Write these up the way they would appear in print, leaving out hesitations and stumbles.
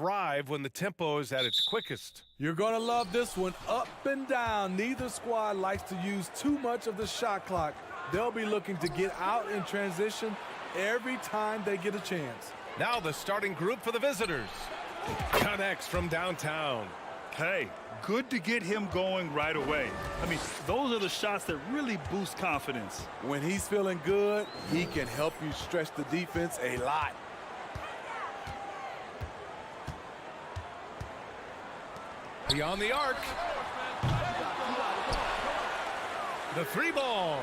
thrive when the tempo is at its quickest. You're going to love this one, up and down. Neither squad likes to use too much of the shot clock. They'll be looking to get out in transition every time they get a chance. Now the starting group for the visitors. Connects from downtown. Hey, good to get him going right away. I mean, those are the shots that really boost confidence. When he's feeling good, he can help you stretch the defense a lot. Beyond the arc. The three ball.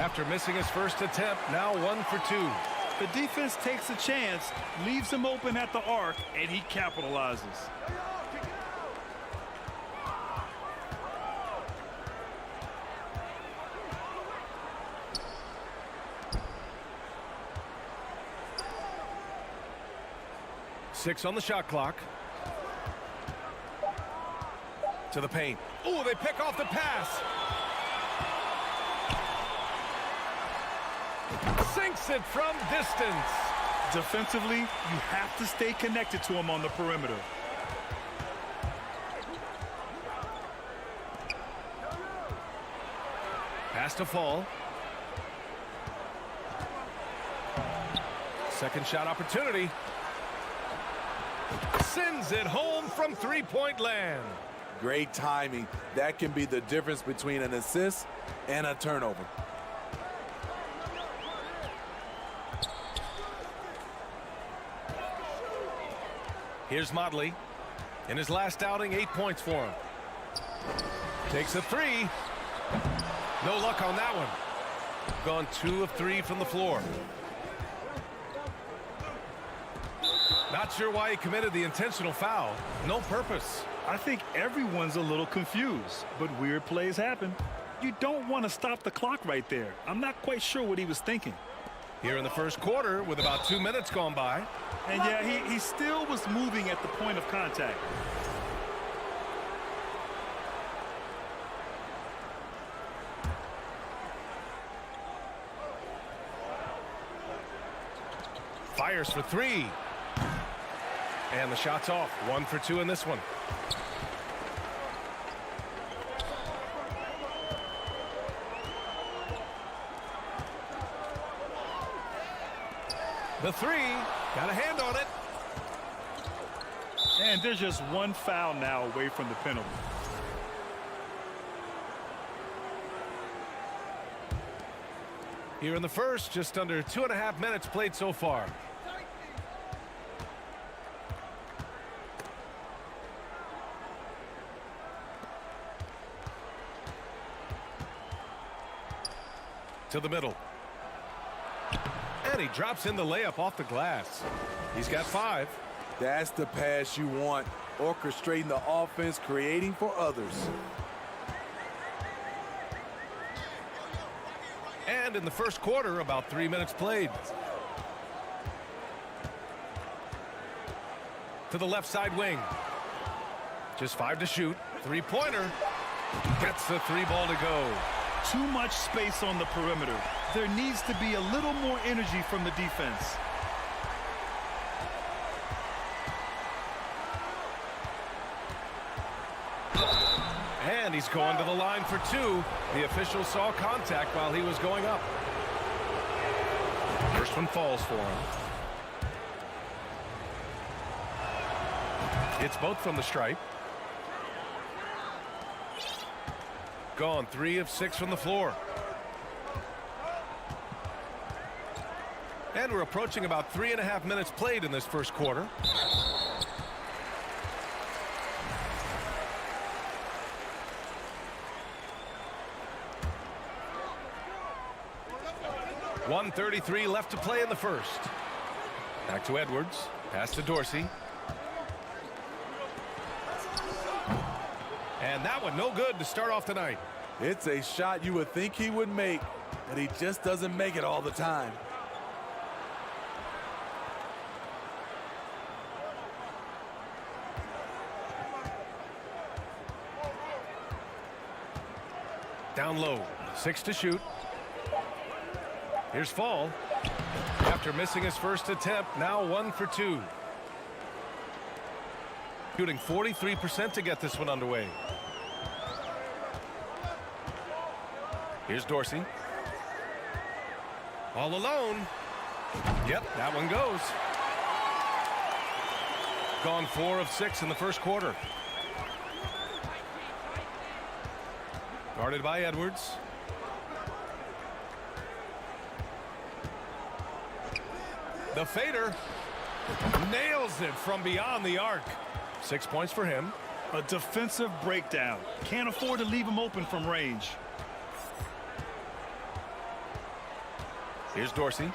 After missing his first attempt, now 1 for 2. The defense takes a chance, leaves him open at the arc, and he capitalizes. Six on the shot clock. To the paint. Oh, they pick off the pass. Sinks it from distance. Defensively, you have to stay connected to him on the perimeter. Pass to fall. Second shot opportunity. Sends it home from three-point land. Great timing. That can be the difference between an assist and a turnover. Here's Motley. In his last outing, 8 points for him. Takes a three. No luck on that one. Gone 2 of 3 from the floor. Not sure why he committed the intentional foul. No purpose. I think everyone's a little confused, but weird plays happen. You don't want to stop the clock right there. I'm not quite sure what he was thinking. Here in the first quarter with about 2 minutes gone by. And yeah, he still was moving at the point of contact. Fires for 3. And the shot's off. 1 for 2 in this one. The 3. Got a hand on it. And there's just one foul now away from the penalty. Here in the first, just under 2.5 minutes played so far. To the middle. And he drops in the layup off the glass. He's got 5. That's the pass you want. Orchestrating the offense, creating for others. And in the first quarter, about 3 minutes played. To the left side wing. Just 5 to shoot. Three-pointer. Gets the 3 ball to go. Too much space on the perimeter. There needs to be a little more energy from the defense. And he's going to the line for 2. The official saw contact while he was going up. First one falls for him. It's both from the stripe. Gone 3 of 6 from the floor. And we're approaching about 3.5 minutes played in this first quarter. .133 left to play in the first. Back to Edwards. Pass to Dorsey. And that one no good to start off tonight. It's a shot you would think he would make, but he just doesn't make it all the time. Down low. 6 to shoot. Here's Fall. After missing his first attempt, now 1 for 2. Shooting 43% to get this one underway. Here's Dorsey. All alone. Yep, that one goes. Gone 4 of 6 in the first quarter. Guarded by Edwards. The fader nails it from beyond the arc. 6 points for him. A defensive breakdown. Can't afford to leave him open from range. Here's Dorsey.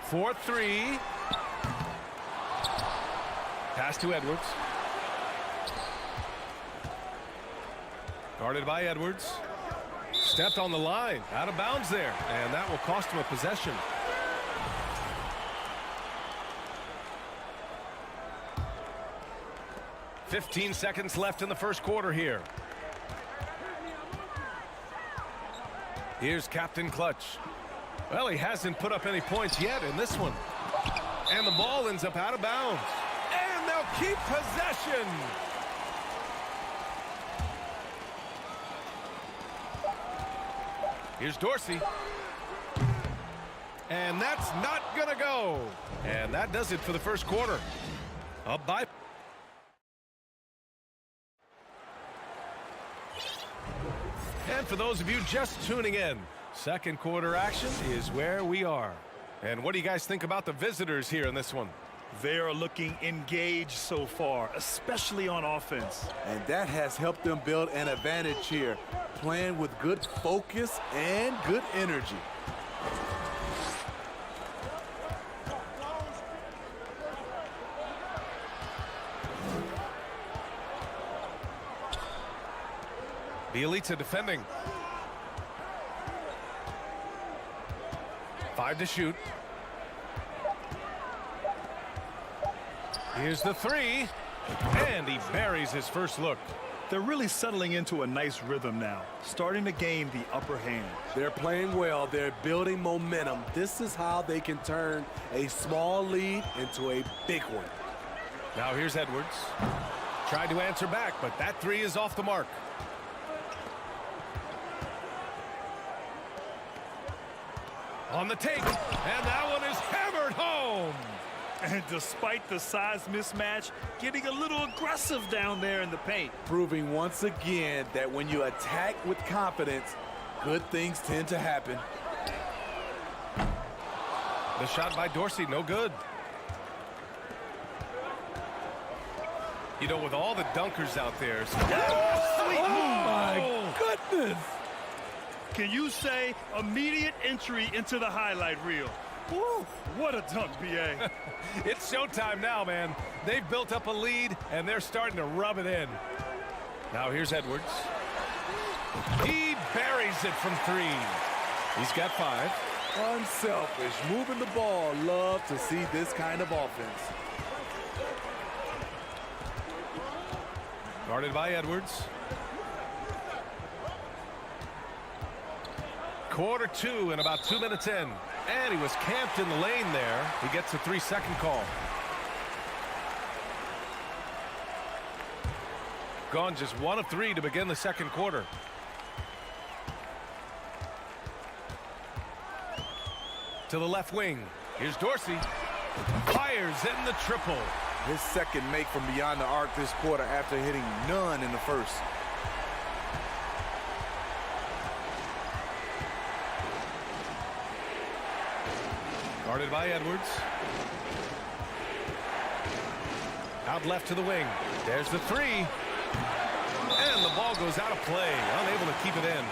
4-3. Pass to Edwards. Guarded by Edwards. Stepped on the line. Out of bounds there. And that will cost him a possession. "15 seconds left in the first quarter here. Here's Captain Clutch. Well, he hasn't put up any points yet in this one. And the ball ends up out of bounds. And they'll keep possession. Here's Dorsey. And that's not going to go. And that does it for the first quarter. Up by. And for those of you just tuning in, second quarter action is where we are. And what do you guys think about the visitors here in this one? They are looking engaged so far, especially on offense. And that has helped them build an advantage here, playing with good focus and good energy. The elites are defending. 5 to shoot. Here's the 3. And he buries his first look. They're really settling into a nice rhythm now, starting to gain the upper hand. They're playing well. They're building momentum. This is how they can turn a small lead into a big one. Now here's Edwards. Tried to answer back, but that 3 is off the mark. On the take, and that one is hammered home. And despite the size mismatch, getting a little aggressive down there in the paint. Proving once again that when you attack with confidence, good things tend to happen. The shot by Dorsey, no good. You know, with all the dunkers out there. Sweet move. My goodness. Can you say immediate entry into the highlight reel? Woo, what a dunk, B.A. It's showtime now, man. They've built up a lead, and they're starting to rub it in. Now here's Edwards. He buries it from 3. He's got 5. Unselfish, moving the ball. Love to see this kind of offense. Guarded by Edwards. Quarter 2 and about 2 minutes in. And he was camped in the lane there. He gets a 3-second call. Gone just 1 of 3 to begin the second quarter. To the left wing. Here's Dorsey. Fires in the triple. His second make from beyond the arc this quarter after hitting none in the first. Guarded by Edwards. Out left to the wing. There's the 3. And the ball goes out of play. Unable to keep it in.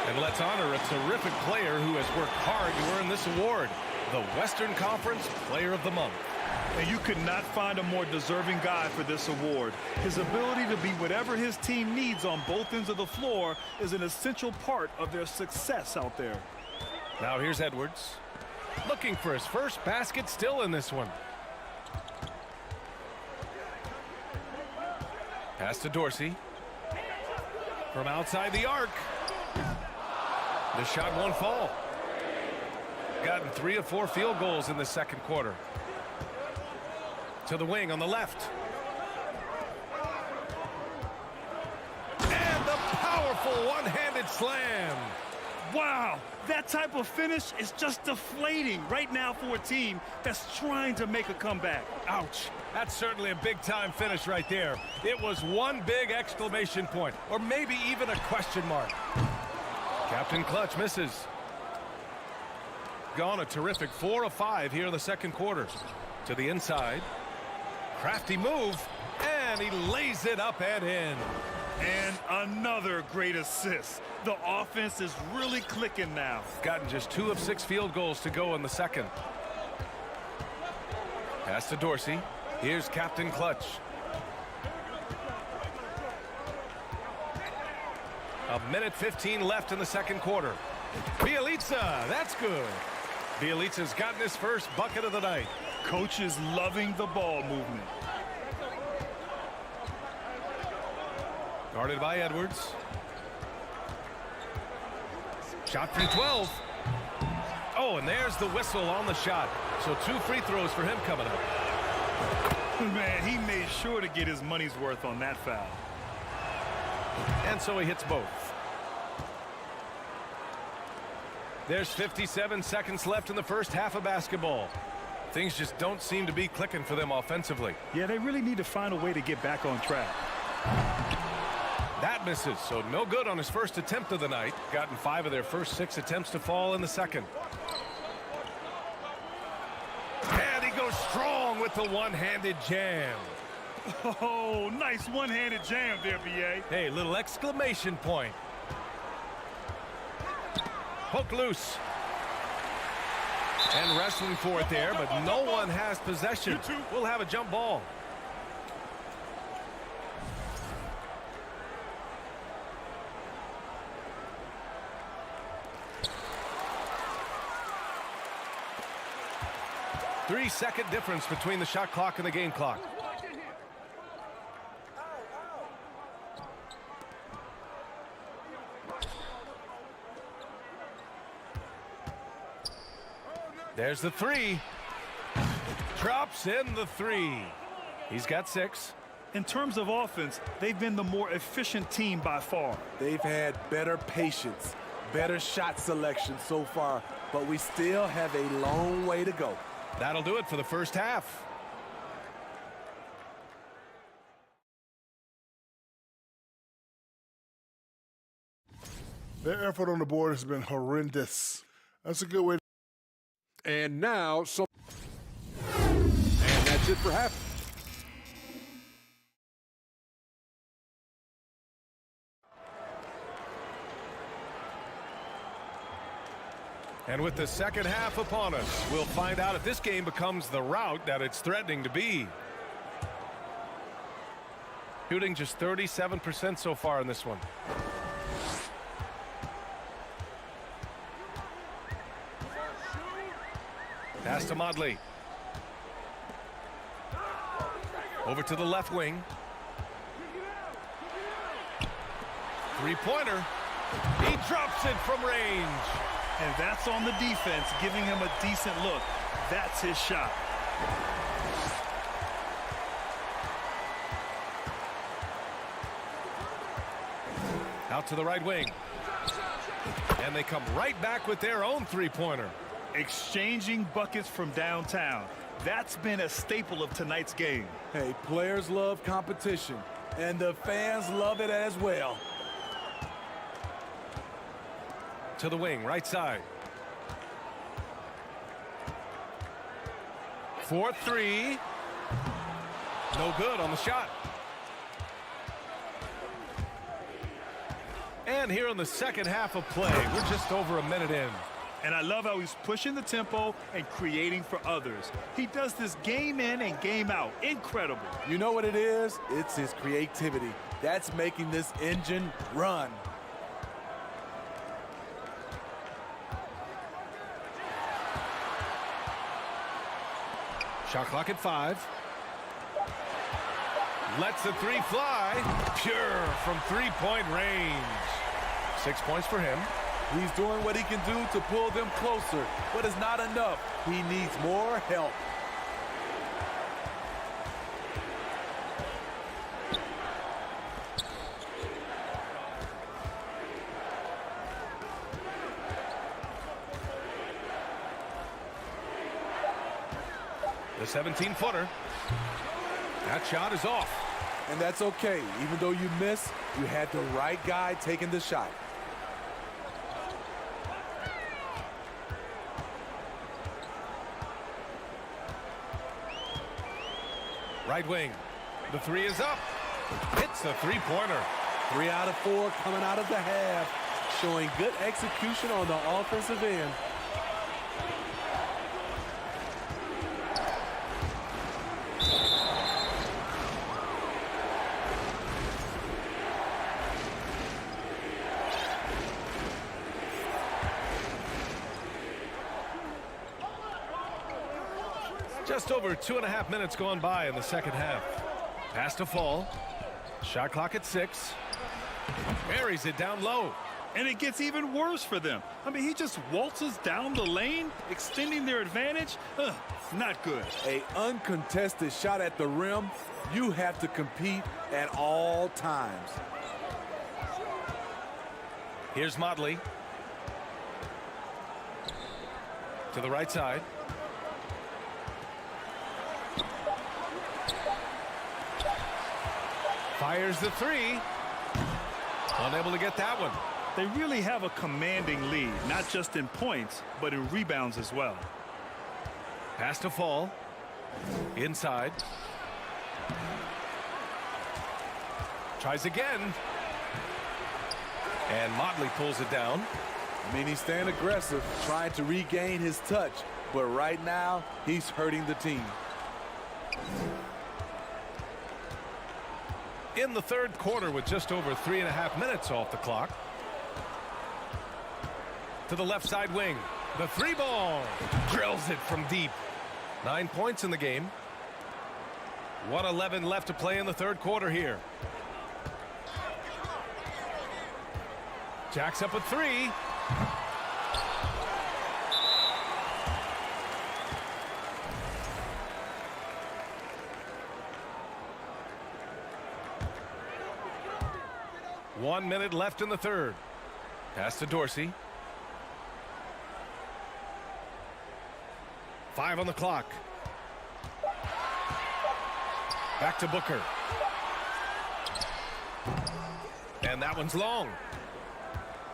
And let's honor a terrific player who has worked hard to earn this award. The Western Conference Player of the Month. And you could not find a more deserving guy for this award. His ability to be whatever his team needs on both ends of the floor is an essential part of their success out there. Now here's Edwards. Looking for his first basket still in this one. Pass to Dorsey. From outside the arc. The shot won't fall. Gotten 3 of 4 field goals in the second quarter. To the wing on the left. And the powerful one-handed slam. Wow, that type of finish is just deflating right now for a team that's trying to make a comeback. Ouch. That's certainly a big-time finish right there. It was one big exclamation point, or maybe even a question mark. Captain Clutch misses. Gone a terrific 4 of 5 here in the second quarter. To the inside. Crafty move, and he lays it up and in. And another great assist. The offense is really clicking now. Gotten just 2 of 6 field goals to go in the second. Pass to Dorsey. Here's Captain Clutch. A minute 15 left in the second quarter. Bielitsa, that's good. Bielitsa's gotten his first bucket of the night. Coach is loving the ball movement. Guarded by Edwards. Shot from 12. Oh, and there's the whistle on the shot. So 2 free throws for him coming up. Man, he made sure to get his money's worth on that foul. And so he hits both. There's 57 seconds left in the first half of basketball. Things just don't seem to be clicking for them offensively. Yeah, they really need to find a way to get back on track. That misses, so no good on his first attempt of the night. Gotten 5 of their first 6 attempts to fall in the second. And he goes strong with the one-handed jam. Oh, nice one-handed jam there, B.A. Hey, little exclamation point. Hook loose. And wrestling for it there, but no one has possession. We'll have a jump ball. Three-second difference between the shot clock and the game clock. There's the 3. Drops in the 3. He's got 6. In terms of offense, they've been the more efficient team by far. They've had better patience, better shot selection so far, but we still have a long way to go. That'll do it for the first half. Their effort on the board has been horrendous. That's a good way. And now, and that's it for half. And with the second half upon us, we'll find out if this game becomes the rout that it's threatening to be. Shooting just 37% so far in this one. Pass to Modley. Over to the left wing. Three-pointer. He drops it from range. And that's on the defense, giving him a decent look. That's his shot. Out to the right wing. And they come right back with their own three-pointer. Exchanging buckets from downtown. That's been a staple of tonight's game. Hey, players love competition, and the fans love it as well. To the wing, right side. 4-3. No good on the shot. And here in the second half of play, we're just over a minute in. And I love how he's pushing the tempo and creating for others. He does this game in and game out. Incredible. You know what it is? It's his creativity. That's making this engine run. Shot clock at 5. Lets the 3 fly. Pure from three-point range. 6 points for him. He's doing what he can do to pull them closer, but it's not enough. He needs more help. The 17-footer. That shot is off. And that's okay. Even though you miss, you had the right guy taking the shot. Right wing. The three is up. Hits the three-pointer. 3 out of 4 coming out of the half, showing good execution on the offensive end. Just over 2.5 minutes gone by in the second half. Pass to fall. Shot clock at 6. Buries it down low. And it gets even worse for them. I mean, he just waltzes down the lane, extending their advantage. Not good. An uncontested shot at the rim. You have to compete at all times. Here's Motley. To the right side. Fires the three. Unable to get that one. They really have a commanding lead, not just in points, but in rebounds as well. Pass to fall. Inside. Tries again. And Motley pulls it down. I mean, he's staying aggressive, trying to regain his touch. But right now, he's hurting the team. In the third quarter with just over 3.5 minutes off the clock. To the left side wing. The three ball. Drills it from deep. 9 points in the game. 1:11 left to play in the third quarter here. Jacks up a three. One minute left in the third. Pass to Dorsey. 5 on the clock. Back to Booker. And that one's long.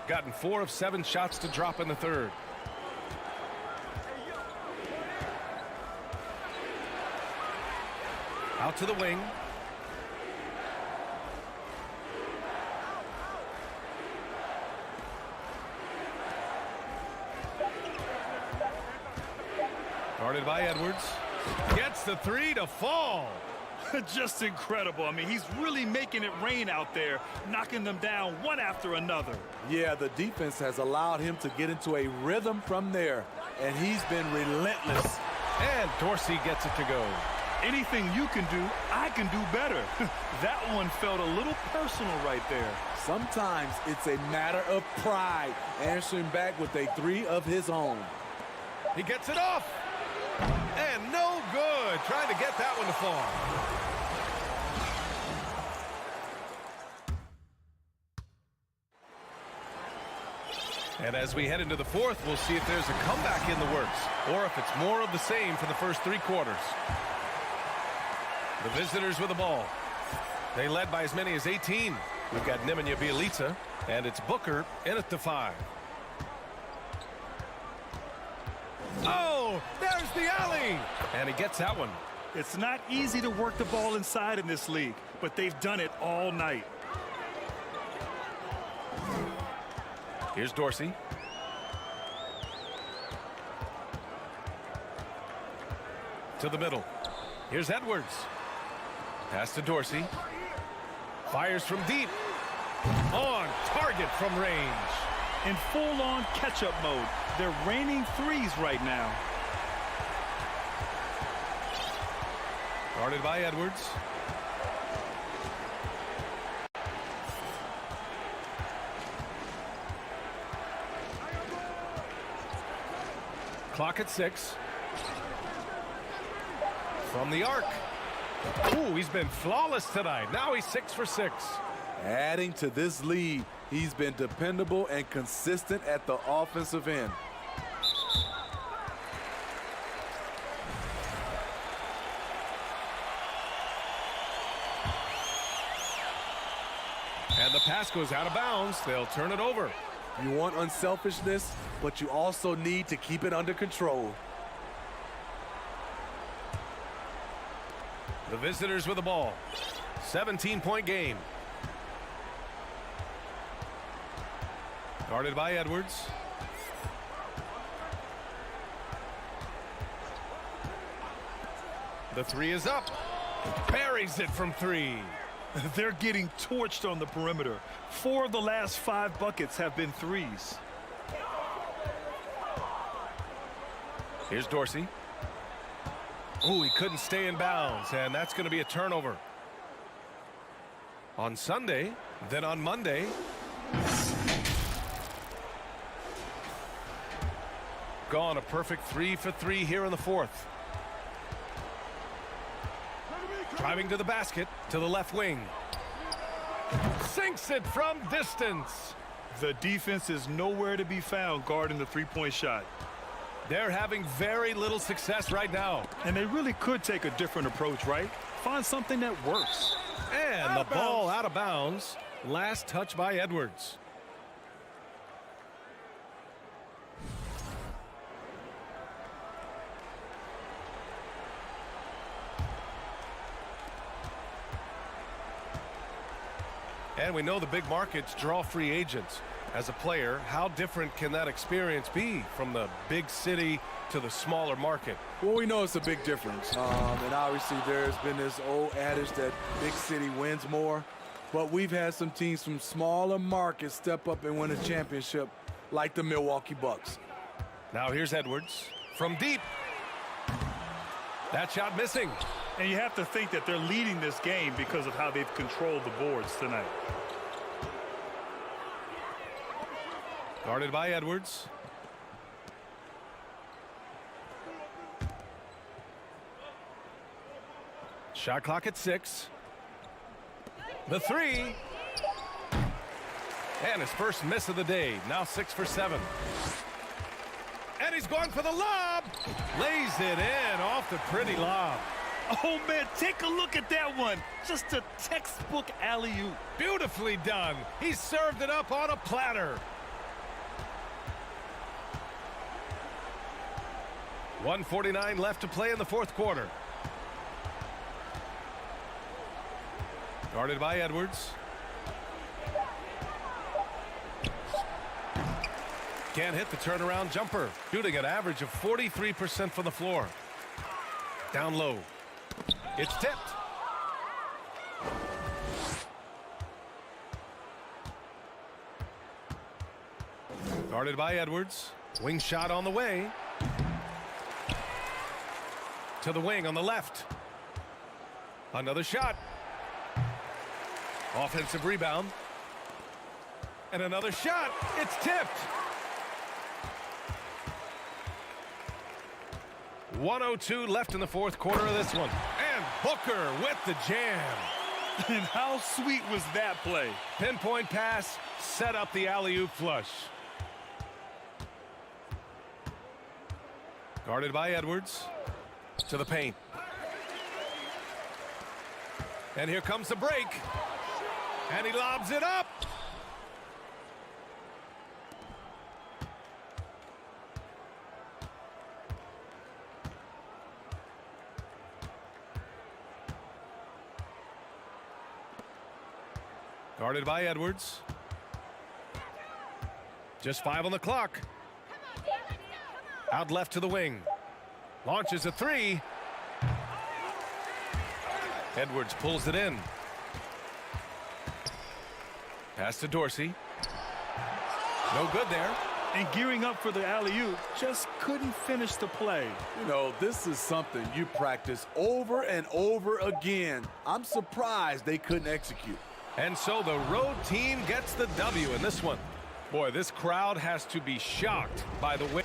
Gotten 4 of 7 shots to drop in the third. Out to the wing. Guarded by Edwards. Gets the three to fall. Just incredible. I mean, he's really making it rain out there, knocking them down one after another. Yeah, the defense has allowed him to get into a rhythm from there, and he's been relentless. And Dorsey gets it to go. Anything you can do, I can do better. That one felt a little personal right there. Sometimes it's a matter of pride, answering back with a three of his own. He gets it off. And no good. Trying to get that one to fall. And as we head into the fourth, we'll see if there's a comeback in the works or if it's more of the same for the first 3 quarters. The visitors with the ball. They led by as many as 18. We've got Nemanja Bjelica, and it's Booker in at the 5. Oh, there's the alley. And he gets that one. It's not easy to work the ball inside in this league, but they've done it all night. Here's Dorsey. To the middle. Here's Edwards. Pass to Dorsey. Fires from deep. On target from range. In full-on catch-up mode. They're raining threes right now. Guarded by Edwards. Clock at 6. From the arc. Ooh, he's been flawless tonight. Now he's 6 for 6. Adding to this lead, he's been dependable and consistent at the offensive end. And the pass goes out of bounds. They'll turn it over. You want unselfishness, but you also need to keep it under control. The visitors with the ball. 17-point game. Guarded by Edwards. The three is up. Buries it from three. They're getting torched on the perimeter. 4 of the last 5 buckets have been threes. Here's Dorsey. Oh, he couldn't stay in bounds, and that's going to be a turnover. On Sunday, then on Monday. Gone a perfect 3 for 3 here in the fourth. Driving to the basket, to the left wing. Sinks it from distance. The defense is nowhere to be found guarding the three-point shot. They're having very little success right now. And they really could take a different approach, right? Find something that works. And the ball out of bounds. Last touch by Edwards. And we know the big markets draw free agents. As a player, how different can that experience be from the big city to the smaller market? Well, we know it's a big difference. And obviously there's been this old adage that big city wins more. But we've had some teams from smaller markets step up and win a championship, like the Milwaukee Bucks. Now here's Edwards from deep. That shot missing. And you have to think that they're leading this game because of how they've controlled the boards tonight. Guarded by Edwards. Shot clock at 6. The three. And his first miss of the day. Now 6 for 7. And he's going for the lob. Lays it in off the pretty lob. Oh, man, take a look at that one. Just a textbook alley-oop. Beautifully done. He served it up on a platter. 1:49 left to play in the fourth quarter. Guarded by Edwards. Can't hit the turnaround jumper. Shooting an average of 43% from the floor. Down low. It's tipped. Guarded by Edwards. Wing shot on the way. To the wing on the left. Another shot. Offensive rebound. And another shot. It's tipped. 1:02 left in the fourth quarter of this one. And Booker with the jam. And how sweet was that play? Pinpoint pass, set up the alley-oop flush. Guarded by Edwards. To the paint. And here comes the break. And he lobs it up. Guarded by Edwards. Just 5 on the clock. Out left to the wing. Launches a three. Edwards pulls it in. Pass to Dorsey. No good there. And gearing up for the alley-oop, just couldn't finish the play. You know, this is something you practice over and over again. I'm surprised they couldn't execute. And so the road team gets the W in this one. Boy, this crowd has to be shocked by the way.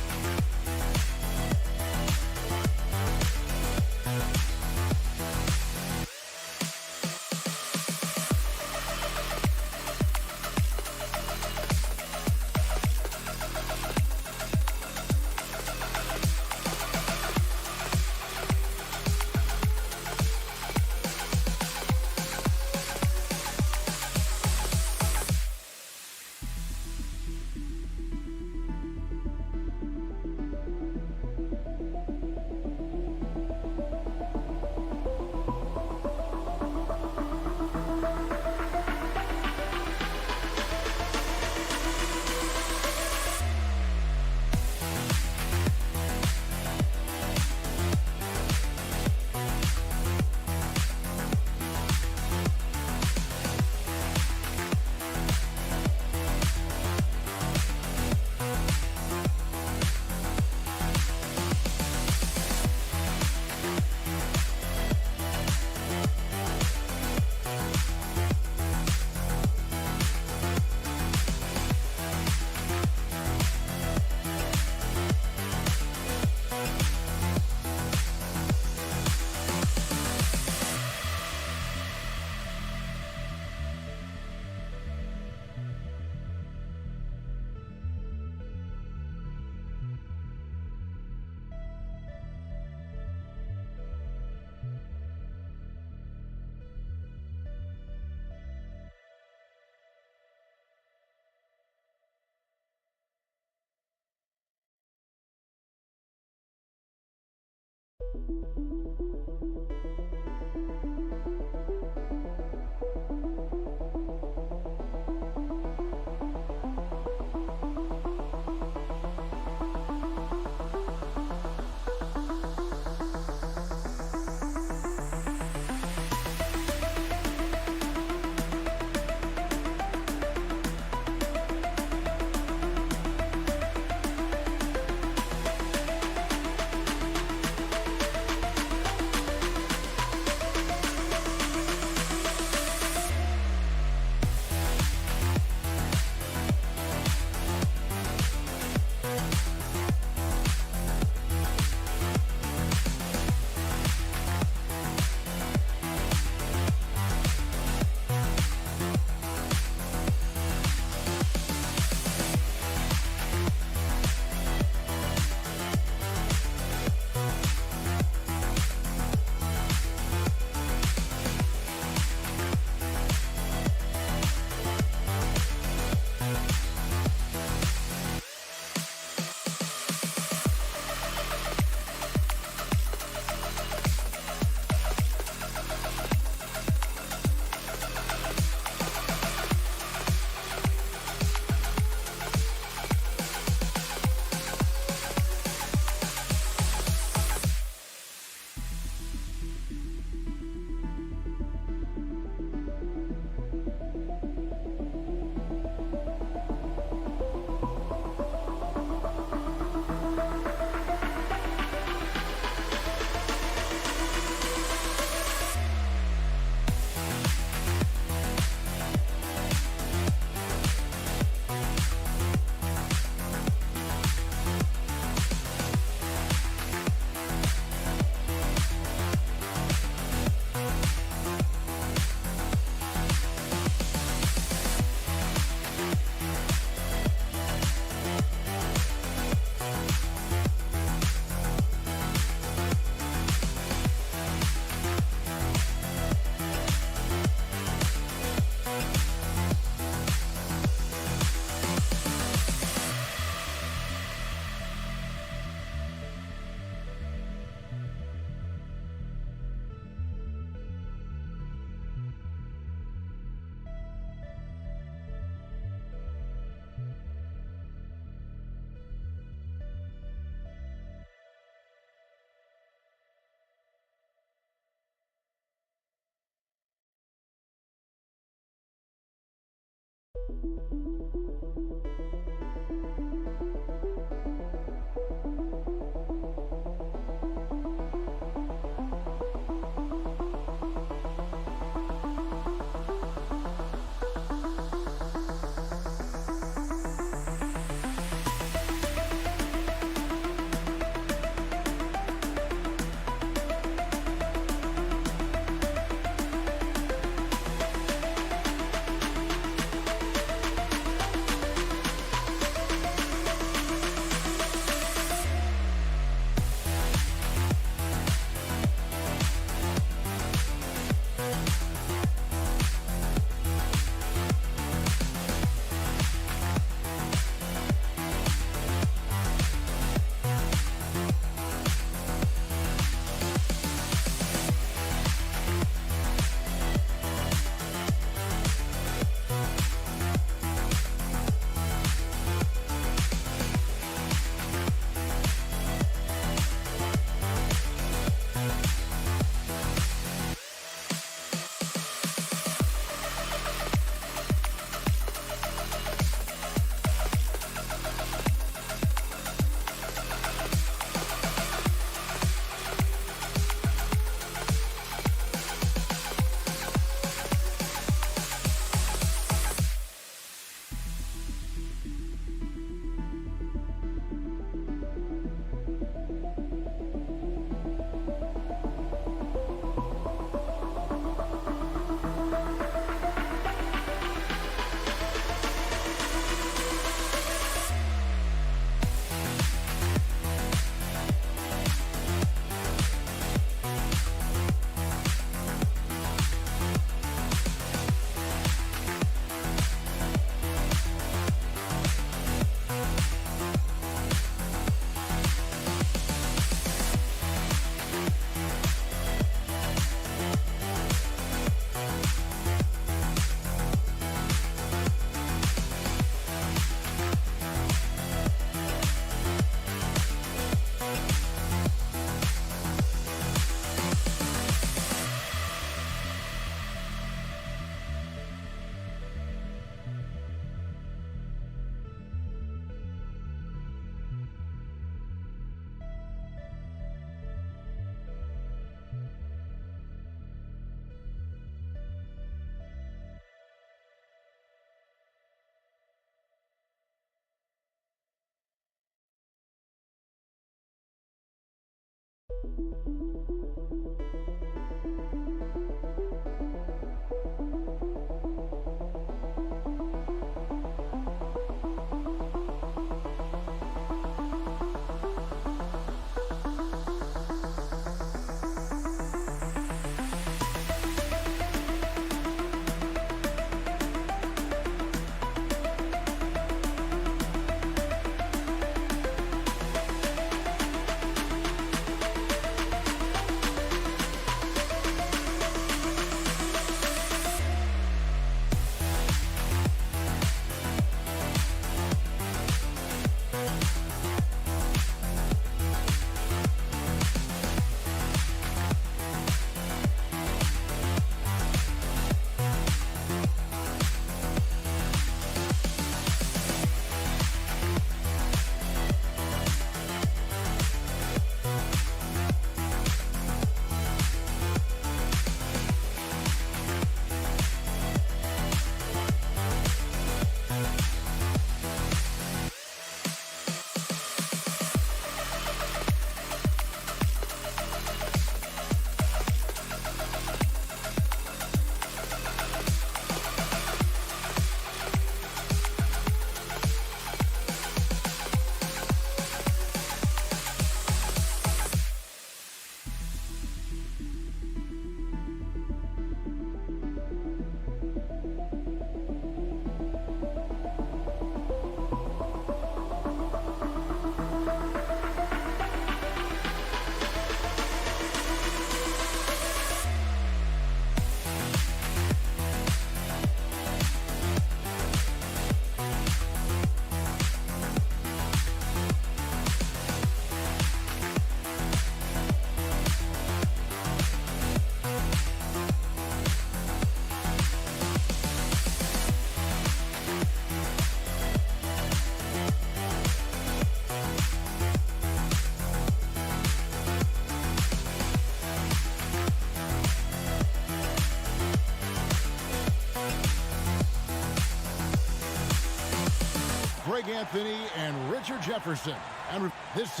Greg Anthony and Richard Jefferson. And this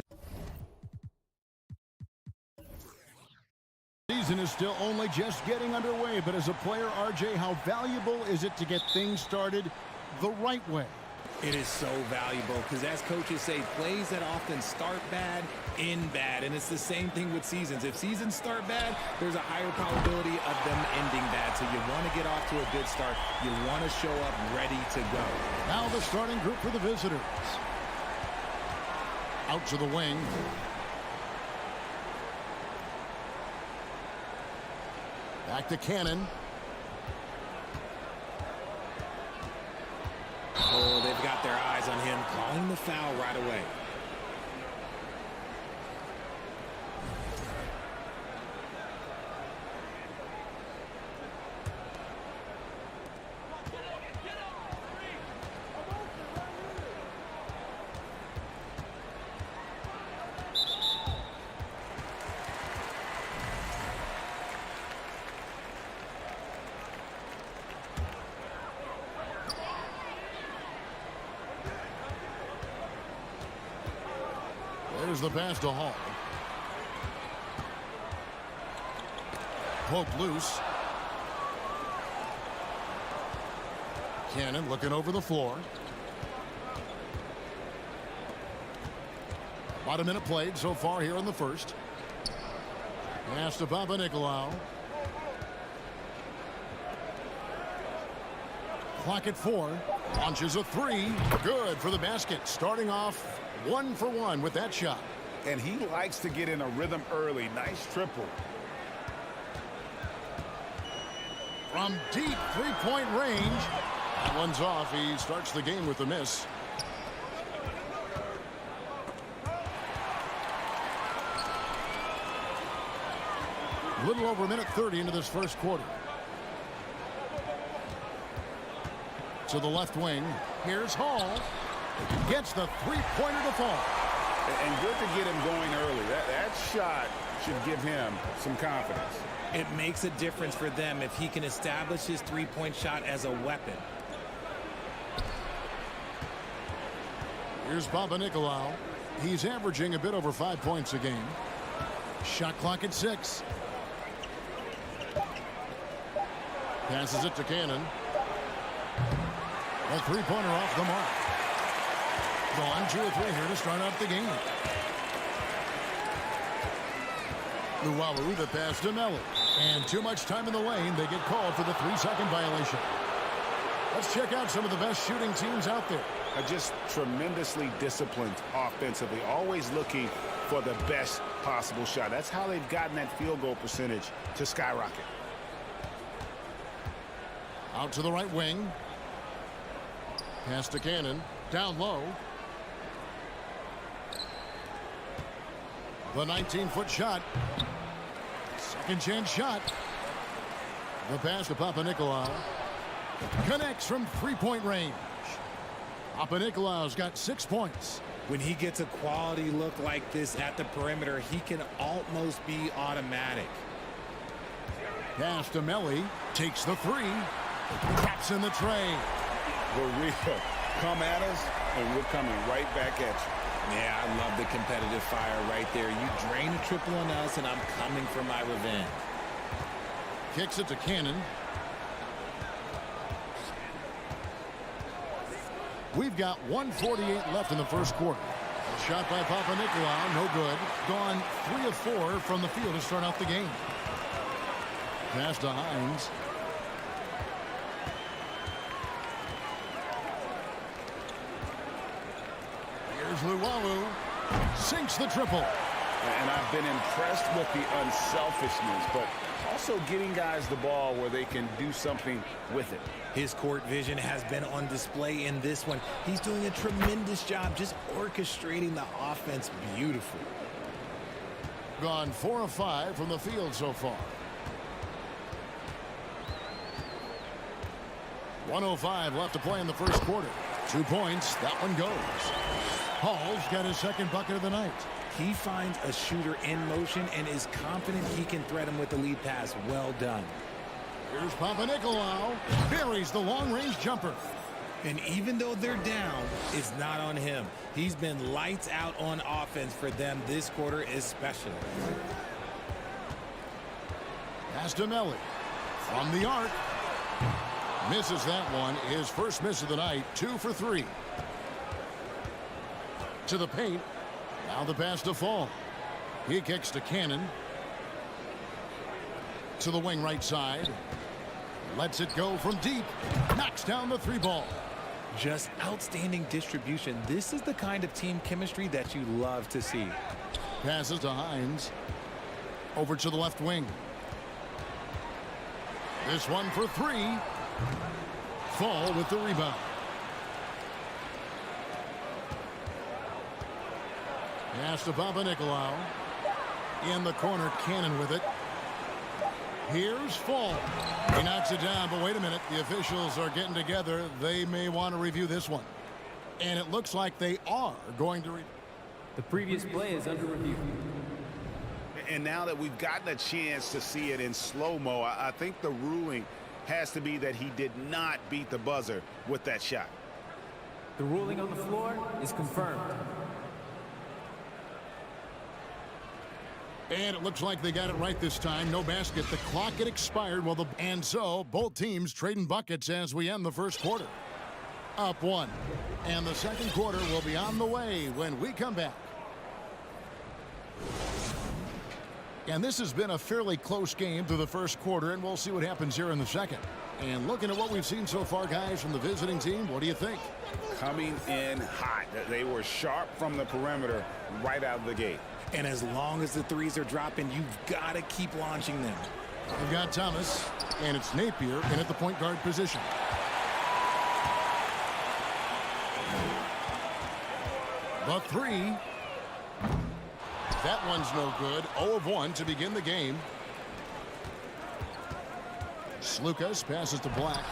season is still only just getting underway, but as a player, RJ, how valuable is it to get things started the right way? It is so valuable because, as coaches say, plays that often start bad, end bad. And it's the same thing with seasons. If seasons start bad, there's a higher probability of them ending bad. So you want to get off to a good start. You want to show up ready to go. Now the starting group for the visitors. Out to the wing. Back to Cannon. Oh, they've got their eyes on him, calling the foul right away. There's the pass to Hall. Poked loose. Cannon looking over the floor. About a minute played so far here in the first. Pass to Papa Nicolau. Clock at 4. Launches a 3. Good for the basket. Starting off 1 for 1 with that shot. And he likes to get in a rhythm early. Nice triple. from deep three-point range. That one's off. He starts the game with a miss. A little over a minute 30 into this first quarter. To the left wing. Here's Hall. Gets the three-pointer to fall. And good to get him going early. That shot should give him some confidence. It makes a difference for them if he can establish his three-point shot as a weapon. Here's Papanikolaou. He's averaging a bit over 5 points a game. Shot clock at 6. Passes it to Cannon. A three-pointer off the mark. Gone 2 or 3 here to start out the game. Luwawu, the pass to Melly. And too much time in the lane. They get called for the 3-second violation. Let's check out some of the best shooting teams out there. Are just tremendously disciplined offensively, always looking for the best possible shot. That's how they've gotten that field goal percentage to skyrocket. Out to the right wing. Pass to Cannon. Down low. The 19-foot shot. Second chance shot. The pass to Papanikolaou. Connects from three-point range. Papanikolaou's got 6 points. When he gets a quality look like this at the perimeter, he can almost be automatic. Pass to Melly. Takes the three. Drops in the tray. We're real. Come at us, and we're coming right back at you. Yeah, I love the competitive fire right there. You drain a triple on us, and I'm coming for my revenge. Kicks it to Cannon. We've got 1:48 left in the first quarter. Shot by Papanikolaou, no good. Gone 3 of 4 from the field to start out the game. Pass to Hines. Here's Luwawu. Sinks the triple. And I've been impressed with the unselfishness, but also getting guys the ball where they can do something with it. His court vision has been on display in this one. He's doing a tremendous job just orchestrating the offense beautifully. Gone 4 of 5 from the field so far. 1:05 left to play in the first quarter. 2 points. That one goes. Hall's got his second bucket of the night. He finds a shooter in motion and is confident he can thread him with the lead pass. Well done. Here's Papanikolaou. Buries the long-range jumper. And even though they're down, it's not on him. He's been lights out on offense for them this quarter especially. Pass to Melly. From the arc. Misses that one. His first miss of the night. 2 for 3. To the paint. Now the pass to Fall. He kicks to Cannon. To the wing right side. Lets it go from deep. Knocks down the 3 ball. Just outstanding distribution. This is the kind of team chemistry that you love to see. Passes to Hines. Over to the left wing. This one for 3. Fall with the rebound. Pass to Papanikolaou. In the corner, Cannon with it. Here's Fall. He knocks it down, but wait a minute. The officials are getting together. They may want to review this one. And it looks like they are going to The previous play is under review. And now that we've gotten a chance to see it in slow-mo, I think the ruling has to be that he did not beat the buzzer with that shot. The ruling on the floor is confirmed. And it looks like they got it right this time. No basket. The clock had expired. And so both teams trading buckets as we end the first quarter. Up 1. And the second quarter will be on the way when we come back. And this has been a fairly close game through the first quarter, and we'll see what happens here in the second. And looking at what we've seen so far, guys, from the visiting team, what do you think? Coming in hot. They were sharp from the perimeter right out of the gate. And as long as the threes are dropping, you've got to keep launching them. They've got Thomas, and it's Napier in at the point guard position. The three. That one's no good. 0 of 1 to begin the game. Slukas passes to Black.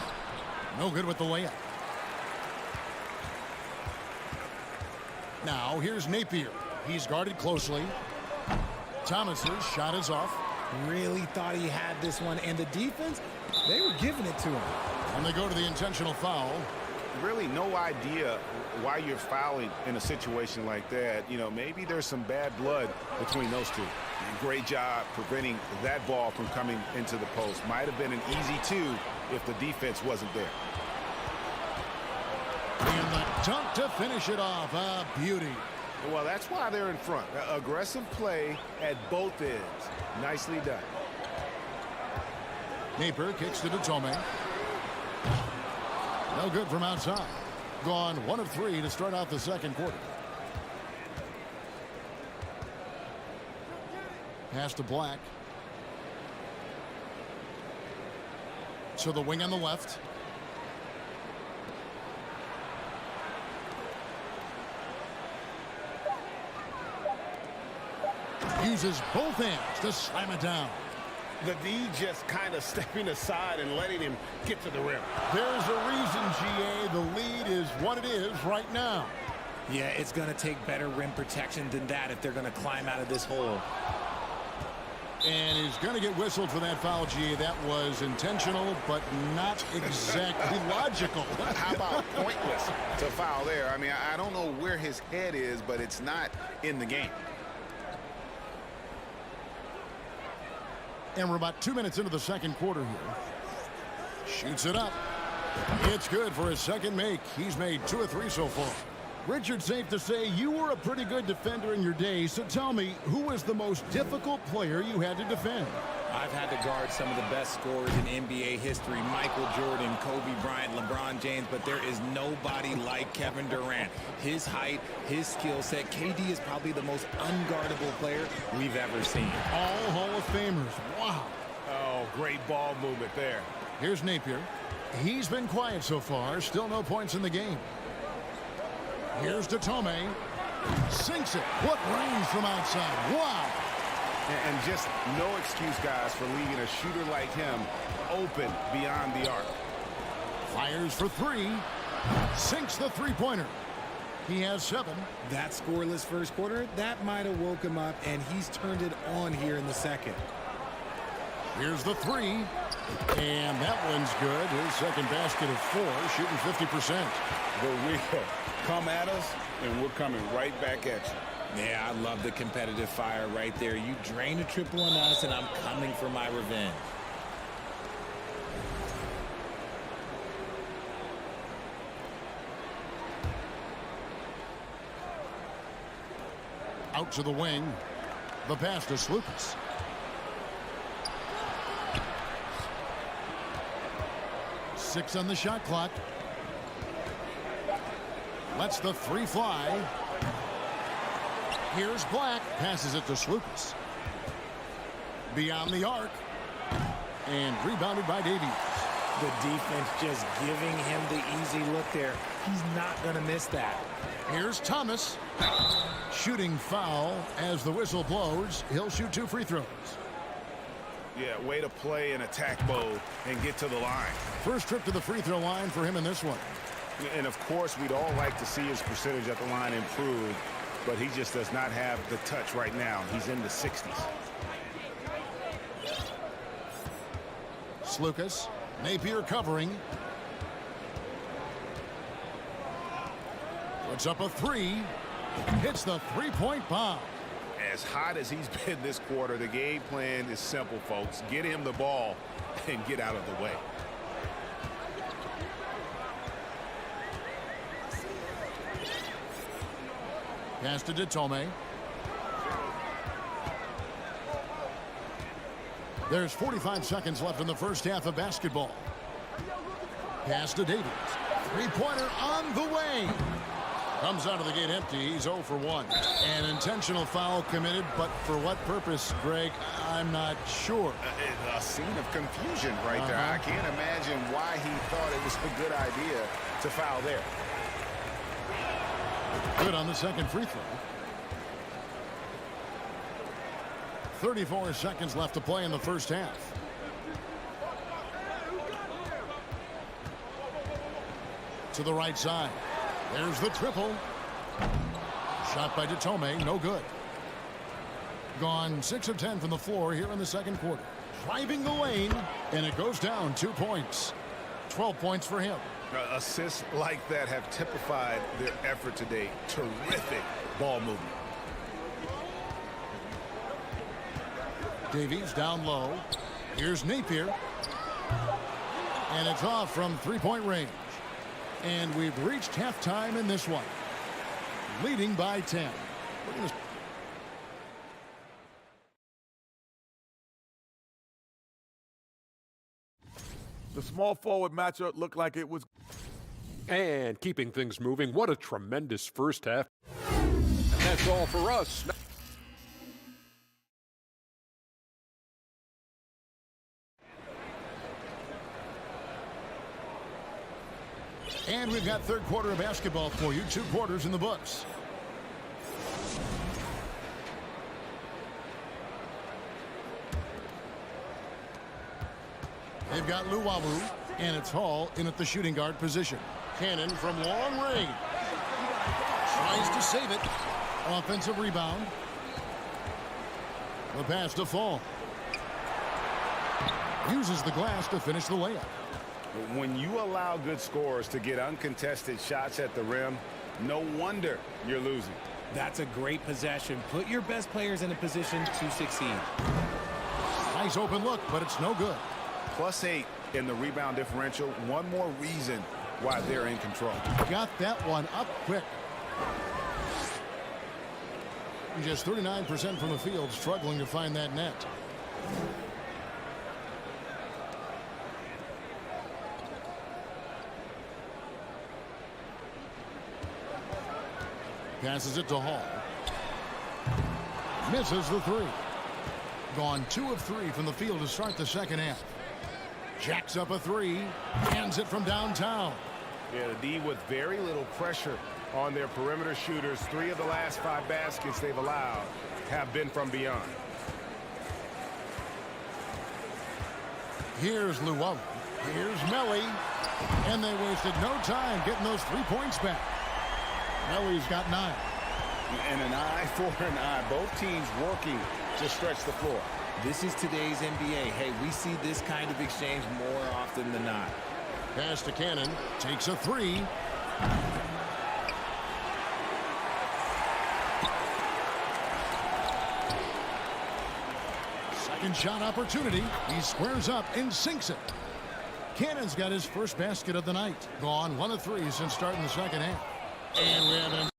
No good with the layup. Now here's Napier. He's guarded closely. Thomas's shot is off. Really thought he had this one, and the defense, they were giving it to him. And they go to the intentional foul. Really no idea why you're fouling in a situation like that. You know, maybe there's some bad blood between those two. Great job preventing that ball from coming into the post. Might have been an easy two if the defense wasn't there. And the dunk to finish it off. A beauty. Well, that's why they're in front. Aggressive play at both ends. Nicely done. Napier kicks to Tome. No good from outside. Gone 1 of 3 to start out the second quarter. Pass to Black. To the wing on the left. Uses both hands to slam it down. The D just kind of stepping aside and letting him get to the rim. There's a reason, GA. The lead is what it is right now. Yeah, it's going to take better rim protection than that if they're going to climb out of this hole. And he's going to get whistled for that foul, GA. That was intentional, but not exactly logical. How about pointless to foul there? I mean, I don't know where his head is, but it's not in the game. And we're about 2 minutes into the second quarter here. Shoots it up. It's good for his second make. He's made 2 of 3 so far. Richard, safe to say you were a pretty good defender in your day. So tell me, who was the most difficult player you had to defend? I've had to guard some of the best scorers in NBA history. Michael Jordan, Kobe Bryant, LeBron James, but there is nobody like Kevin Durant. His height, his skill set. KD is probably the most unguardable player we've ever seen. All Hall of Famers. Wow. Oh, great ball movement there. Here's Napier. He's been quiet so far. Still no points in the game. Here's Tome. Sinks it. What range from outside. Wow. And just no excuse, guys, for leaving a shooter like him open beyond the arc. Fires for 3. Sinks the three-pointer. He has 7. That scoreless first quarter, that might have woke him up, and he's turned it on here in the second. Here's the 3. And that one's good. His second basket of 4, shooting 50%. But we come at us, and we're coming right back at you. Yeah, I love the competitive fire right there. You drain a triple on us, and I'm coming for my revenge. Out to the wing. The pass to Slukas. Six on the shot clock. Lets the 3 fly. Here's Black. Passes it to Slukas. Beyond the arc. And rebounded by Davies. The defense just giving him the easy look there. He's not going to miss that. Here's Thomas. Shooting foul as the whistle blows. He'll shoot 2 free throws. Yeah, way to play in attack mode and get to the line. First trip to the free throw line for him in this one. And, of course, we'd all like to see his percentage at the line improve, but he just does not have the touch right now. He's in the 60s. Slukas. Napier covering. Puts up a 3. Hits the three-point bomb. As hot as he's been this quarter, the game plan is simple, folks. Get him the ball and get out of the way. Pass to Tome. There's 45 seconds left in the first half of basketball. Pass to Davies. Three-pointer on the way. Comes out of the gate empty. He's 0 for 1. An intentional foul committed, but for what purpose, Greg? I'm not sure. A scene of confusion right there. I can't imagine why he thought it was a good idea to foul there. Good on the second free throw. 34 seconds left to play in the first half. To the right side. There's the triple. Shot by Detome, no good. Gone 6 of 10 from the floor here in the second quarter. Driving the lane, and it goes down 2 points. 12 points for him. Assists like that have typified their effort today. Terrific ball movement. Davies down low. Here's Napier. And it's off from three-point range. And we've reached halftime in this one. Leading by 10. The small forward matchup looked like it was. And keeping things moving, what a tremendous first half. And that's all for us. And we've got third quarter of basketball for you. 2 quarters in the books. They've got Luwawu, and it's Hall in at the shooting guard position. Cannon from long range. Tries to save it. Offensive rebound. The pass to Fall. Uses the glass to finish the layup. When you allow good scorers to get uncontested shots at the rim, no wonder you're losing. That's a great possession. Put your best players in a position to succeed. Nice open look, but it's no good. +8 in the rebound differential. One more reason why they're in control. Got that one up quick. Just 39% from the field, struggling to find that net. Passes it to Hall. Misses the 3. Gone 2 of 3 from the field to start the second half. Jacks up a 3. Hands it from downtown. Yeah, the D with very little pressure on their perimeter shooters. 3 of the last 5 baskets they've allowed have been from beyond. Here's Luwawu. Here's Melly. And they wasted no time getting those 3 points back. Melly's got 9. And an eye for an eye. Both teams working to stretch the floor. This is today's NBA. Hey, we see this kind of exchange more often than not. Pass to Cannon. Takes a 3. Second shot opportunity. He squares up and sinks it. Cannon's got his first basket of the night. Gone 1 of 3 since starting the second half. And we have an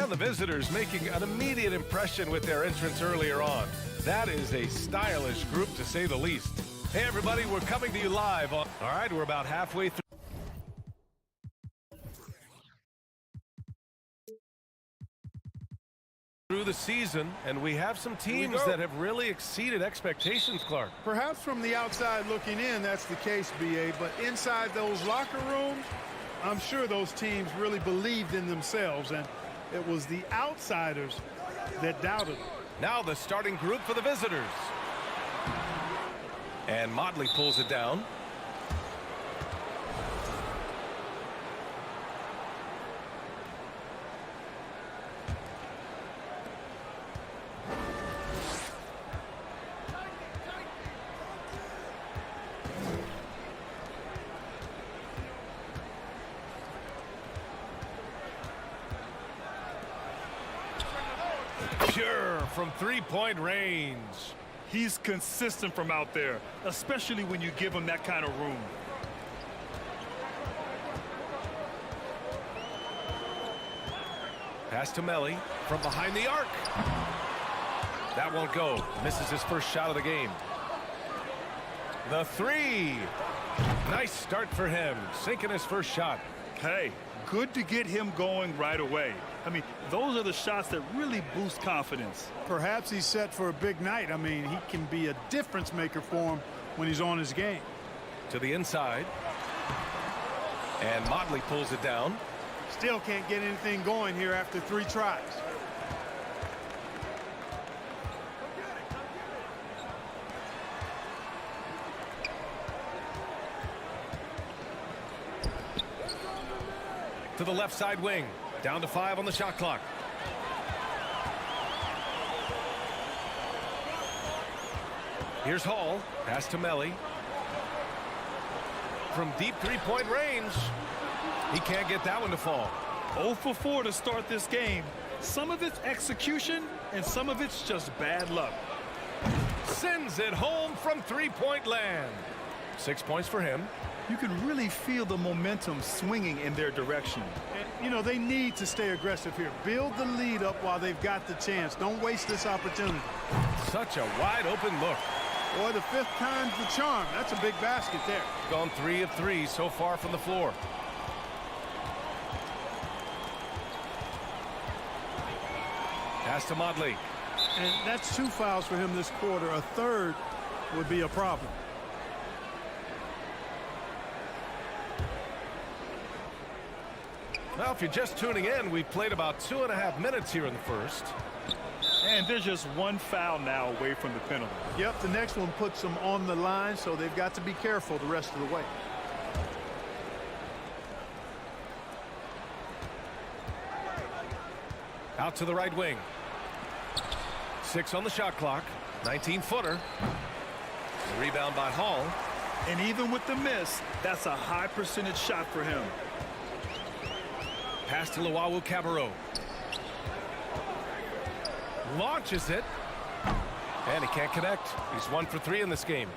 And the visitors making an immediate impression with their entrance earlier on. That is a stylish group, to say the least. Hey, everybody, we're coming to you live on... All right, we're about halfway through the season, and we have some teams that have really exceeded expectations, Clark. Perhaps from the outside looking in, that's the case, B.A., but inside those locker rooms, I'm sure those teams really believed in themselves, and it was the outsiders that doubted them. Now the starting group for the visitors. And Motley pulls it down. Pure from three-point range. He's consistent from out there, especially when you give him that kind of room. Pass to Melly from behind the arc. That won't go. Misses his first shot of the game. The three. Nice start for him. Sinking his first shot. Hey, good to get him going right away. I mean, those are the shots that really boost confidence. Perhaps he's set for a big night. I mean, he can be a difference maker for him when he's on his game. To the inside. And Motley pulls it down. Still can't get anything going here after 3 tries. To the left side wing. Down to 5 on the shot clock. Here's Hall. Pass to Melly. From deep three-point range. He can't get that one to fall. 0 for 4 to start this game. Some of it's execution, and some of it's just bad luck. Sends it home from three-point land. 6 points for him. You can really feel the momentum swinging in their direction. And, you know, they need to stay aggressive here. Build the lead up while they've got the chance. Don't waste this opportunity. Such a wide-open look. Boy, the 5th time's the charm. That's a big basket there. Gone 3 of 3 so far from the floor. Pass to Motley. And that's 2 fouls for him this quarter. A third would be a problem. Well, if you're just tuning in, we've played about 2.5 minutes here in the first. And there's just 1 foul now away from the penalty. Yep, the next one puts them on the line, so they've got to be careful the rest of the way. Out to the right wing. 6 on the shot clock. 19-footer. Rebound by Hall. And even with the miss, that's a high percentage shot for him. Pass to Luau Cabarro. Launches it. And he can't connect. He's 1 for 3 in this game.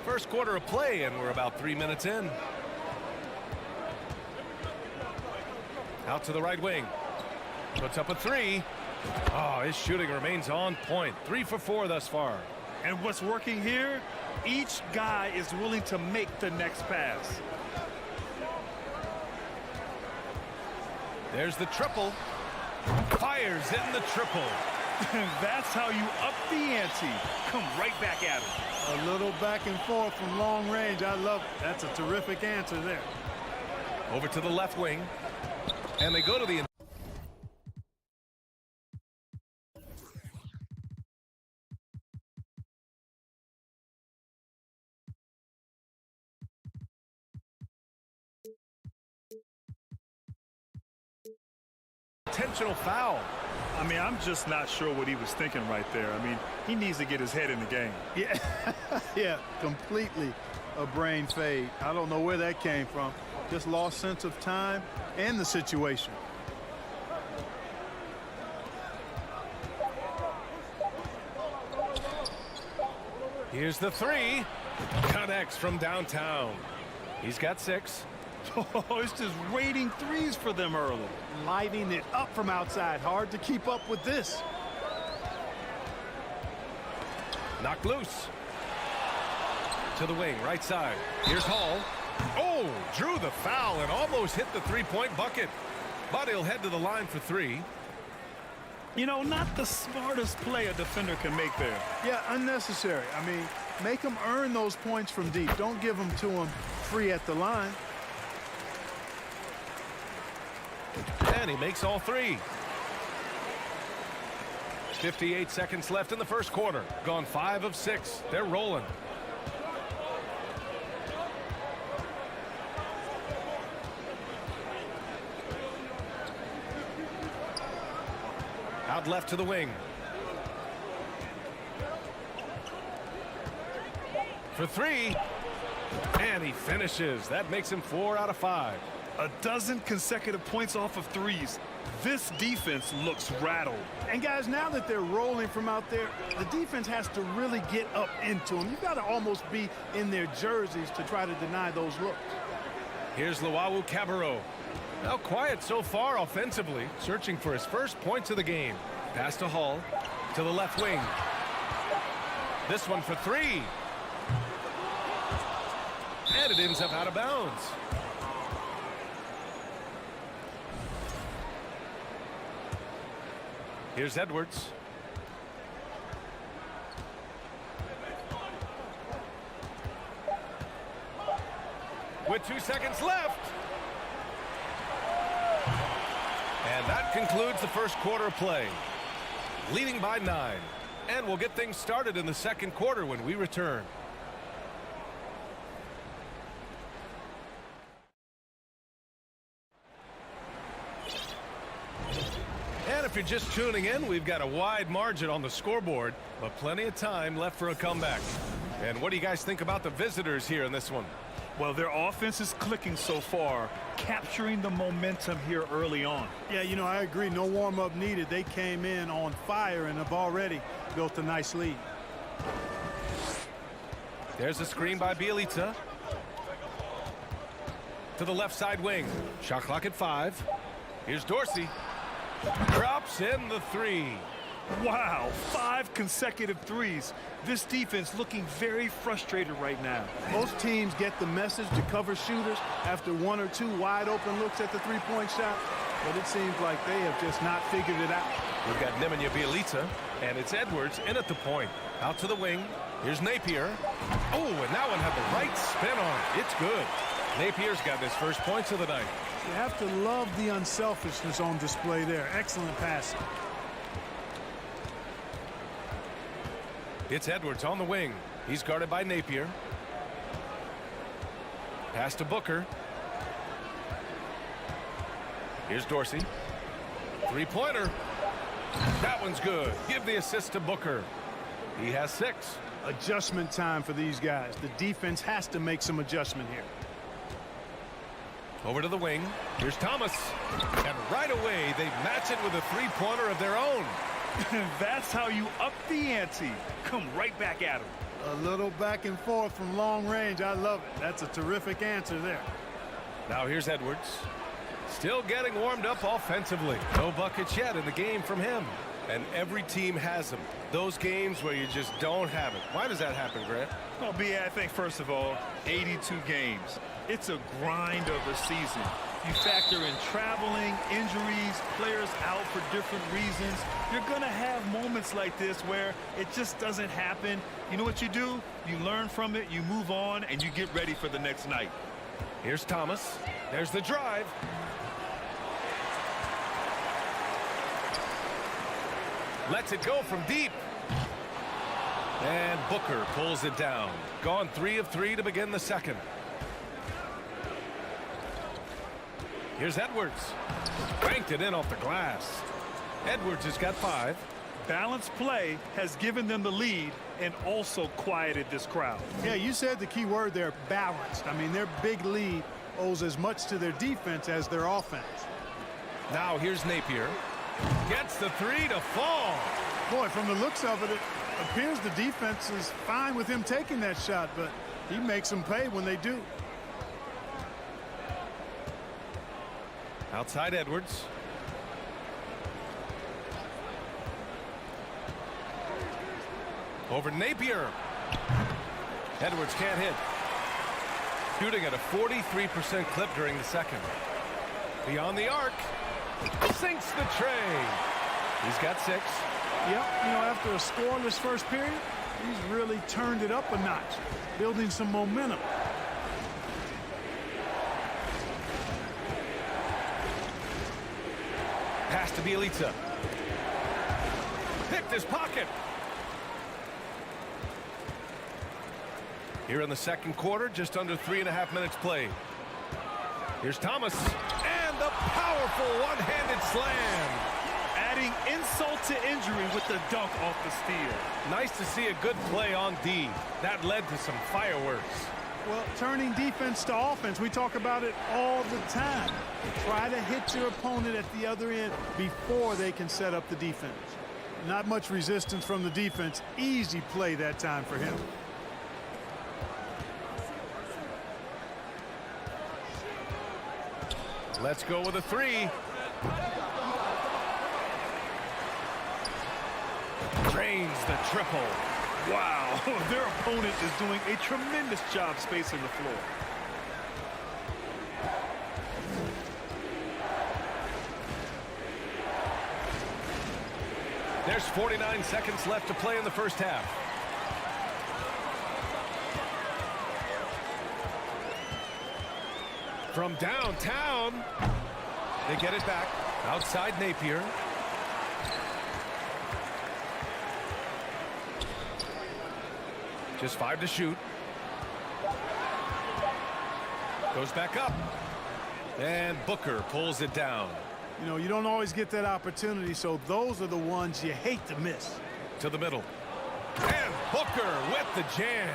First quarter of play, and we're about 3 minutes in. Out to the right wing. Puts up a 3. Oh, his shooting remains on point. 3 for 4 thus far. And what's working here? Each guy is willing to make the next pass. There's the triple. Fires in the triple. That's how you up the ante. Come right back at him. A little back and forth from long range. I love it. That's a terrific answer there. Over to the left wing. And they go to the intentional foul. I mean, I'm just not sure what he was thinking right there. I mean, he needs to get his head in the game. Yeah, yeah, completely a brain fade. I don't know where that came from. Just lost sense of time and the situation. Here's the three. Connects from downtown. He's got 6. Oh, it's just raining threes for them early. Lighting it up from outside. Hard to keep up with this. Knocked loose. To the wing, right side. Here's Hall. Oh, drew the foul and almost hit the three-point bucket. But he'll head to the line for 3. You know, not the smartest play a defender can make there. Yeah, unnecessary. I mean, make them earn those points from deep. Don't give them to them free at the line. And he makes all 3. 58 seconds left in the first quarter. Gone 5 of 6. They're rolling. Out left to the wing. For 3. And he finishes. That makes him 4 out of 5. A dozen consecutive points off of threes. This defense looks rattled. And guys, now that they're rolling from out there, the defense has to really get up into them. You've got to almost be in their jerseys to try to deny those looks. Here's Luau Cabarro. Now quiet so far offensively, searching for his first points of the game. Pass to Hall, to the left wing. This one for 3. And it ends up out of bounds. Here's Edwards. With 2 seconds left. And that concludes the first quarter of play. Leading by 9. And we'll get things started in the second quarter when we return. And if you're just tuning in, we've got a wide margin on the scoreboard, but plenty of time left for a comeback. And what do you guys think about the visitors here in this one? Well, their offense is clicking so far, capturing the momentum here early on. Yeah, you know, I agree. No warm-up needed. They came in on fire and have already built a nice lead. There's a screen by Bielitsa. To the left side wing. Shot clock at 5. Here's Dorsey. Drops in the 3. Wow, 5 consecutive threes. This defense looking very frustrated right now. Most teams get the message to cover shooters after 1 or 2 wide open looks at the three-point shot, but it seems like they have just not figured it out. We've got Nemanja Bielitsa, and it's Edwards in at the point. Out to the wing. Here's Napier. Oh, and that one had the right spin on it. It's good. Napier's got his first points of the night. You have to love the unselfishness on display there. Excellent passing. It's Edwards on the wing. He's guarded by Napier. Pass to Booker. Here's Dorsey. Three-pointer. That one's good. Give the assist to Booker. He has 6. Adjustment time for these guys. The defense has to make some adjustment here. Over to the wing. Here's Thomas. And right away, they match it with a three-pointer of their own. That's how you up the ante. Come right back at him. A little back and forth from long range. I love it. That's a terrific answer there. Now here's Edwards. Still getting warmed up offensively. No buckets yet in the game from him. And every team has them. Those games where you just don't have it. Why does that happen, Grant? Well, B.A., I think, first of all, 82 games. It's a grind of a season. You factor in traveling, injuries, players out for different reasons. You're going to have moments like this where it just doesn't happen. You know what you do? You learn from it, you move on, and you get ready for the next night. Here's Thomas. There's the drive. Lets it go from deep. And Booker pulls it down. Gone 3 of 3 to begin the second. Here's Edwards. Banked it in off the glass. Edwards has got 5. Balanced play has given them the lead and also quieted this crowd. Yeah, you said the key word there, balanced. I mean, their big lead owes as much to their defense as their offense. Now here's Napier. Gets the 3 to fall. Boy, from the looks of it, it appears the defense is fine with him taking that shot, but he makes them pay when they do. Outside Edwards. Over Napier. Edwards can't hit. Shooting at a 43% clip during the second. Beyond the arc. Sinks the tray. He's got 6. Yep, you know, after a scoreless first period, he's really turned it up a notch, building some momentum. Pass to Bielitsa. Picked his pocket. Here in the second quarter, just under 3.5 minutes played. Here's Thomas. And the powerful one-handed slam. Adding insult to injury with the dunk off the steal. Nice to see a good play on D. That led to some fireworks. Well, turning defense to offense, we talk about it all the time. Try to hit your opponent at the other end before they can set up the defense. Not much resistance from the defense. Easy play that time for him. Let's go with a 3. Drains the triple. Wow, their opponent is doing a tremendous job spacing the floor. There's 49 seconds left to play in the first half. From downtown, they get it back. Outside Napier. Just 5 to shoot. Goes back up. And Booker pulls it down. You know, you don't always get that opportunity, so those are the ones you hate to miss. To the middle. And Booker with the jam.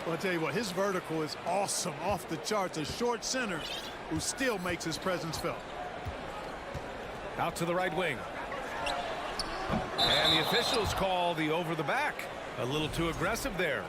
Well, I'll tell you what, his vertical is awesome, off the charts. A short center who still makes his presence felt. Out to the right wing. And the officials call the over the back. A little too aggressive there.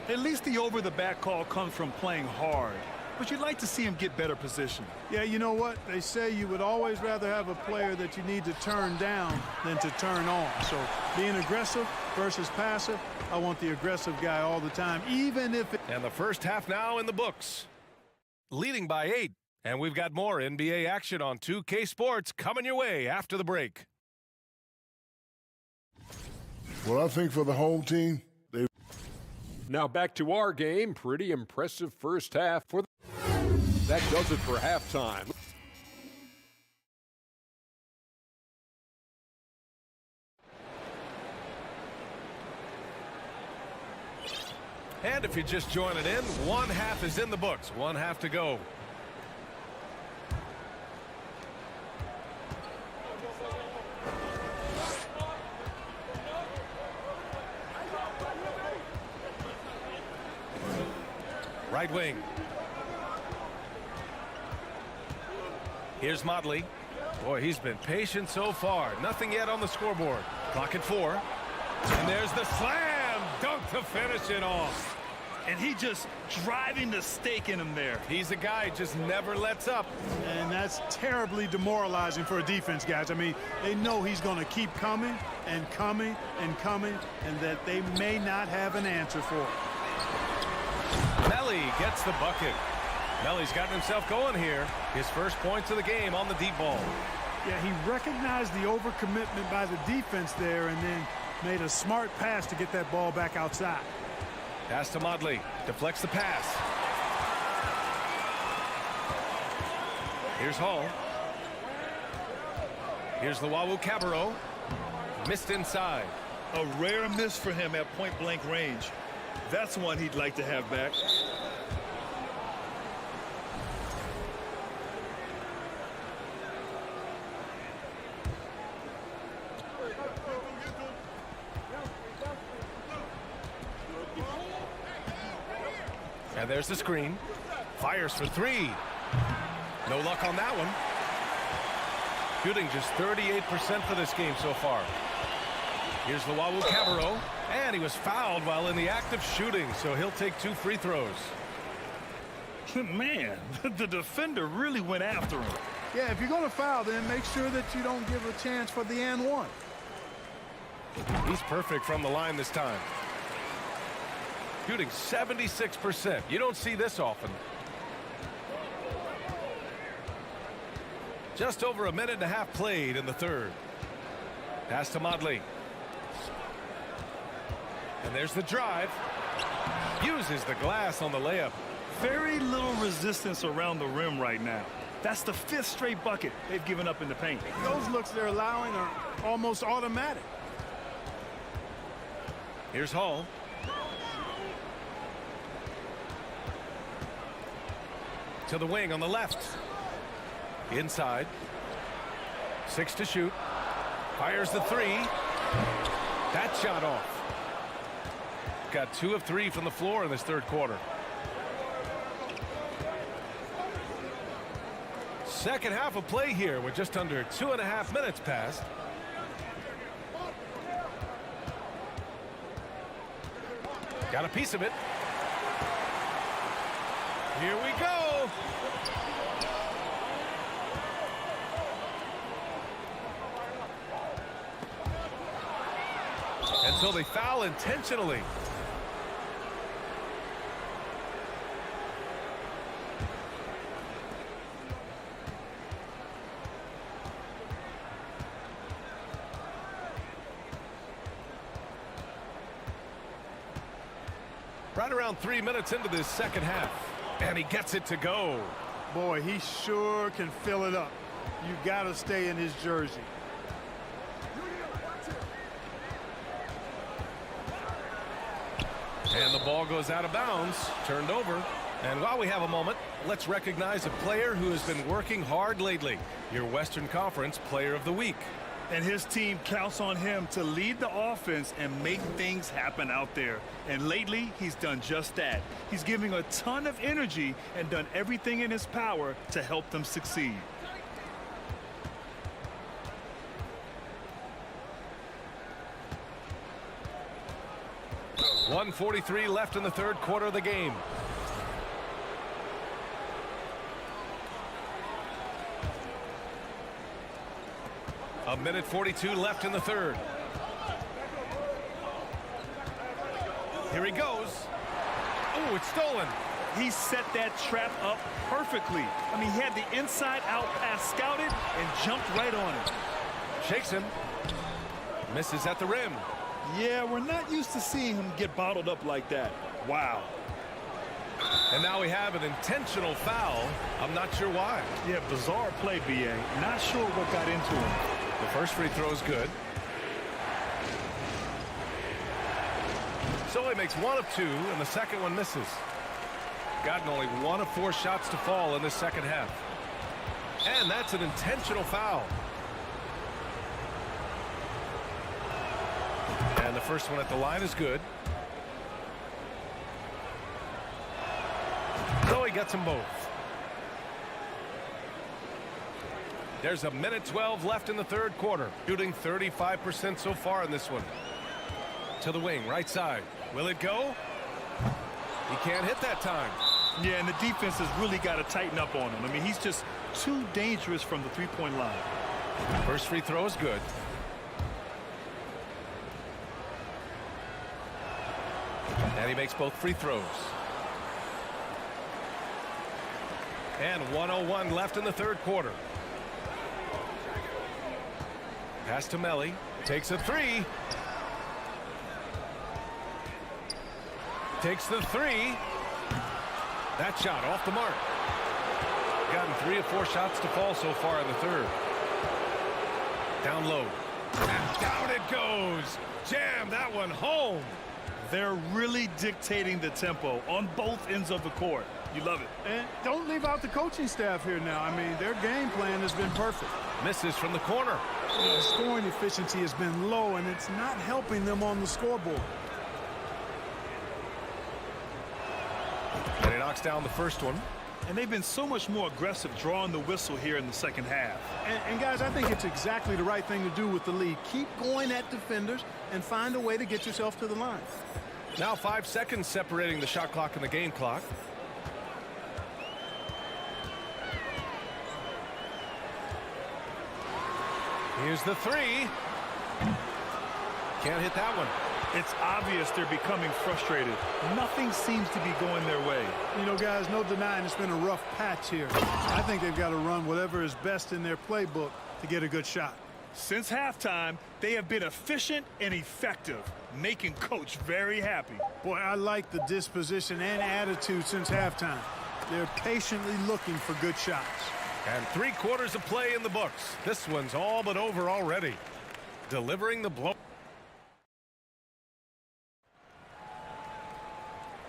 At least the over-the-back call comes from playing hard. But you'd like to see him get better position. Yeah, you know what? They say you would always rather have a player that you need to turn down than to turn on. So being aggressive versus passive, I want the aggressive guy all the time, even if it... And the first half now in the books. Leading by 8. And we've got more NBA action on 2K Sports coming your way after the break. Well, I think for the home team, they... Now back to our game. Pretty impressive first half. That does it for halftime. And if you're just joining in, one half is in the books. One half to go. Right wing. Here's Motley. Boy, he's been patient so far. Nothing yet on the scoreboard. Clock at 4. And there's the slam dunk to finish it off. And he just driving the stake in him there. He's a guy who just never lets up. And that's terribly demoralizing for a defense, guys. I mean, they know he's going to keep coming and coming and coming, and that they may not have an answer for it. Melly gets the bucket. Melly's gotten himself going here. His first points of the game on the deep ball. Yeah, he recognized the overcommitment by the defense there and then made a smart pass to get that ball back outside. Pass to Motley. Deflects the pass. Here's Hall. Here's Luau Cabarro. Missed inside. A rare miss for him at point-blank range. That's one he'd like to have back. And there's the screen. Fires for three. No luck on that one. Shooting just 38% for this game so far. Here's the Wawu Cabarro. And he was fouled while in the act of shooting, so he'll take 2 free throws. Man, the defender really went after him. Yeah, if you're going to foul, then make sure that you don't give a chance for the and one. He's perfect from the line this time. Shooting 76%. You don't see this often. Just over a minute and a half played in the third. Pass to Modley. And there's the drive. Uses the glass on the layup. Very little resistance around the rim right now. That's the 5th straight bucket they've given up in the paint. Those looks they're allowing are almost automatic. Here's Hall. To the wing on the left. Inside. 6 to shoot. Fires the 3. That shot off. Got 2 of 3 from the floor in this third quarter. Second half of play here with just under 2.5 minutes passed. Got a piece of it. Here we go. And so they foul intentionally. Right around 3 minutes into this second half. And he gets it to go. Boy, he sure can fill it up. You got to stay in his jersey. And the ball goes out of bounds. Turned over. And while we have a moment, let's recognize a player who has been working hard lately. Your Western Conference Player of the Week. And his team counts on him to lead the offense and make things happen out there. And lately, he's done just that. He's giving a ton of energy and done everything in his power to help them succeed. .143 left in the third quarter of the game. A minute 42 left in the third. Here he goes. Oh, it's stolen. He set that trap up perfectly. I mean, he had the inside-out pass scouted and jumped right on it. Shakes him. Misses at the rim. Yeah, we're not used to seeing him get bottled up like that. Wow. And now we have an intentional foul. I'm not sure why. Yeah, bizarre play, B.A. Not sure what got into him. The first free throw is good. So he makes 1 of 2, and the second one misses. Gotten only 1 of 4 shots to fall in this second half. And that's an intentional foul. And the first one at the line is good. So he gets them both. There's a minute 12 left in the third quarter. Shooting 35% so far in this one. To the wing, right side. Will it go? He can't hit that time. Yeah, and the defense has really got to tighten up on him. I mean, he's just too dangerous from the three-point line. First free throw is good. And he makes both free throws. And 1:01 left in the third quarter. Pass to Melly. Takes a 3. Takes the 3. That shot off the mark. Gotten 3 of 4 shots to fall so far in the third. Down low. And down it goes. Jam that one home. They're really dictating the tempo on both ends of the court. You love it. And don't leave out the coaching staff here now. I mean, their game plan has been perfect. Misses from the corner. The scoring efficiency has been low, and it's not helping them on the scoreboard. And it knocks down the first one. And they've been so much more aggressive drawing the whistle here in the second half. And guys, I think it's exactly the right thing to do with the lead. Keep going at defenders and find a way to get yourself to the line. Now 5 seconds separating the shot clock and the game clock. Here's the three. Can't hit that one. It's obvious they're becoming frustrated. Nothing seems to be going their way. You know, guys, no denying it's been a rough patch here. I think they've got to run whatever is best in their playbook to get a good shot. Since halftime, they have been efficient and effective, making Coach very happy. Boy, I like the disposition and attitude since halftime. They're patiently looking for good shots. And 3 quarters of play in the books. This one's all but over already. Delivering the blow.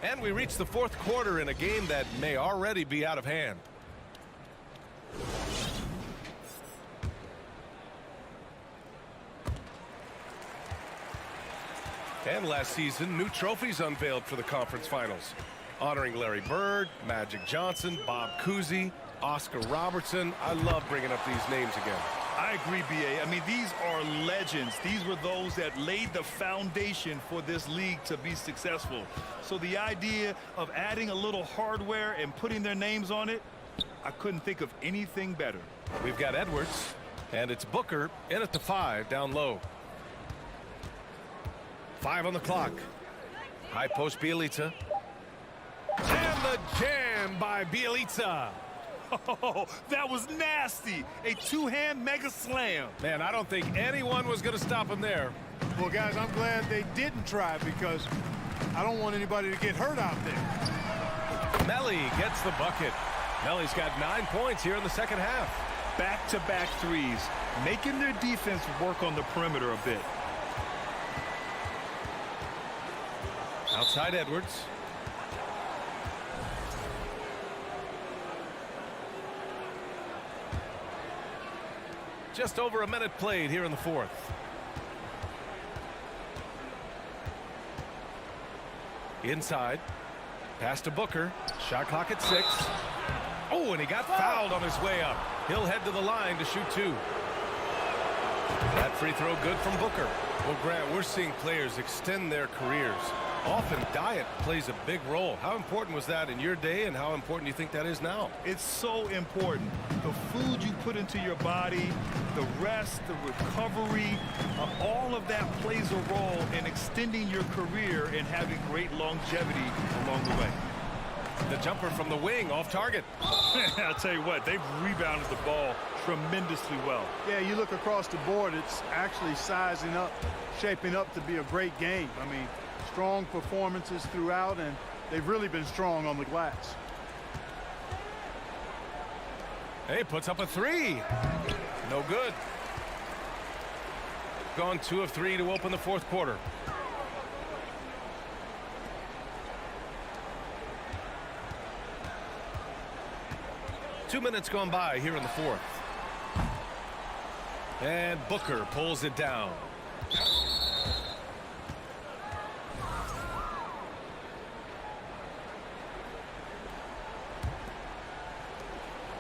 And we reach the 4th quarter in a game that may already be out of hand. And last season, new trophies unveiled for the conference finals, honoring Larry Bird, Magic Johnson, Bob Cousy, Oscar Robertson. I love bringing up these names again. I agree, B.A. I mean, these are legends. These were those that laid the foundation for this league to be successful. So the idea of adding a little hardware and putting their names on it, I couldn't think of anything better. We've got Edwards, and it's Booker in at the 5 down low. 5 on the clock. High post Bielitsa. And the jam by Bielitsa. Oh, that was nasty. A two-hand mega slam. Man, I don't think anyone was going to stop him there. Well, guys, I'm glad they didn't try because I don't want anybody to get hurt out there. Melly gets the bucket. Melly's got 9 points here in the second half. Back-to-back threes, making their defense work on the perimeter a bit. Outside Edwards. Just over a minute played here in the 4th. Inside. Pass to Booker. Shot clock at 6. Oh, and he got fouled on his way up. He'll head to the line to shoot 2. That free throw good from Booker. Well, Grant, we're seeing players extend their careers. Often diet plays a big role. How important was that in your day, and how important do you think that is now? It's so important. The food you put into your body, the rest, the recovery, all of that plays a role in extending your career and having great longevity along the way. The jumper from the wing off target. I'll tell you what, they've rebounded the ball tremendously well. Yeah, you look across the board, it's actually sizing up, shaping up to be a great game. I mean, strong performances throughout, and they've really been strong on the glass. Hey, puts up a 3. No good. Gone 2 of 3 to open the 4th quarter. Two minutes gone by here in the 4th. And Booker pulls it down.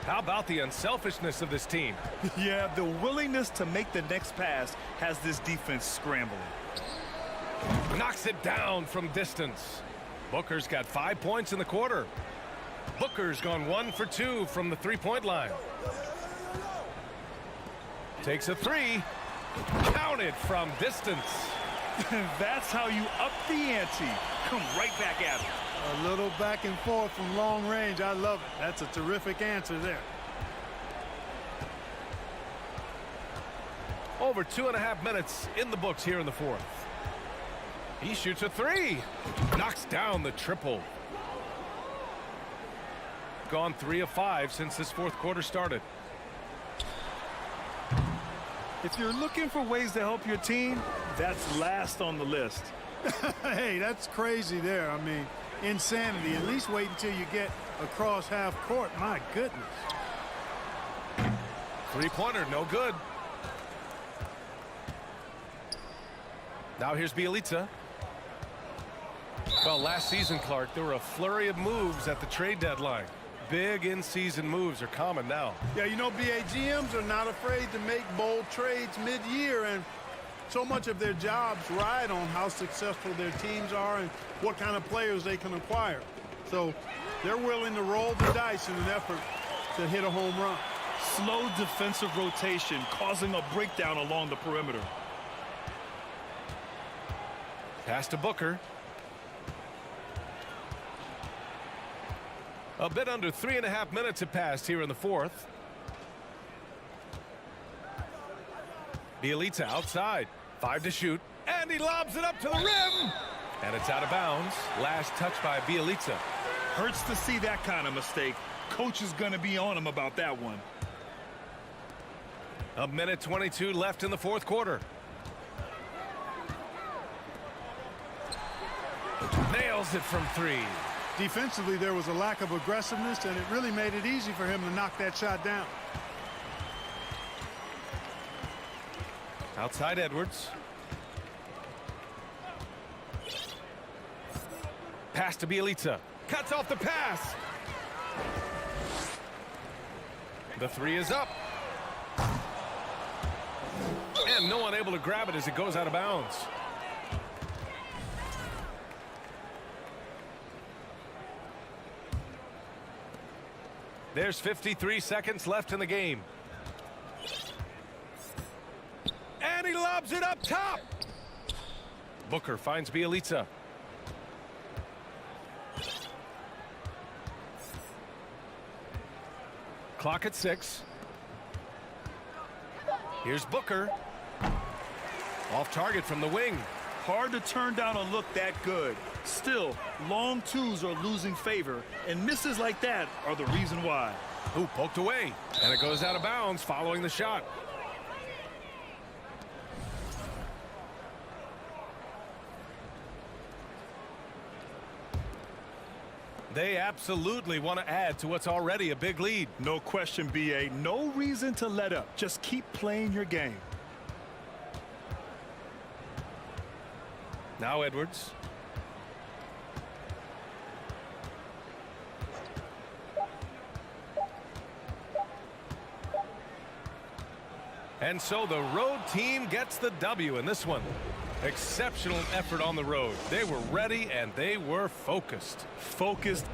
How about the unselfishness of this team? Yeah, the willingness to make the next pass has this defense scrambling. Knocks it down from distance. Booker's got 5 points in the quarter. Booker's gone 1 for 2 from the 3-point line. Takes a 3. Counted from distance. That's how you up the ante. Come right back at him. A little back and forth from long range. I love it. That's a terrific answer there. Over 2.5 minutes in the books here in the 4th. He shoots a 3. Knocks down the triple. Gone 3 of 5 since this 4th quarter started. If you're looking for ways to help your team, that's last on the list. Hey, that's crazy there. I mean, insanity. At least wait until you get across half court. My goodness. 3-pointer, no good. Now here's Bielitsa. Well, last season, Clark, there were a flurry of moves at the trade deadline. Big in-season moves are common now. Yeah, you know, BA, GMs are not afraid to make bold trades mid-year, and so much of their jobs ride on how successful their teams are and what kind of players they can acquire. So they're willing to roll the dice in an effort to hit a home run. Slow defensive rotation causing a breakdown along the perimeter. Pass to Booker. A bit under 3.5 minutes have passed here in the fourth. Bielitsa outside. 5 to shoot. And he lobs it up to the rim. And it's out of bounds. Last touch by Bielitsa. Hurts to see that kind of mistake. Coach is going to be on him about that one. A minute 22 left in the fourth quarter. Nails it from 3. Defensively, there was a lack of aggressiveness, and it really made it easy for him to knock that shot down. Outside Edwards. Pass to Bielitsa. Cuts off the pass. The 3 is up. And no one able to grab it as it goes out of bounds. There's 53 seconds left in the game. And he lobs it up top. Booker finds Bielitsa. Clock at 6. Here's Booker. Off target from the wing. Hard to turn down a look that good. Still, long twos are losing favor, and misses like that are the reason why. Ooh, poked away. And it goes out of bounds following the shot. They absolutely want to add to what's already a big lead. No question, BA. No reason to let up. Just keep playing your game. Now Edwards. And so the road team gets the W in this one. Exceptional effort on the road. They were ready and they were focused. Focused.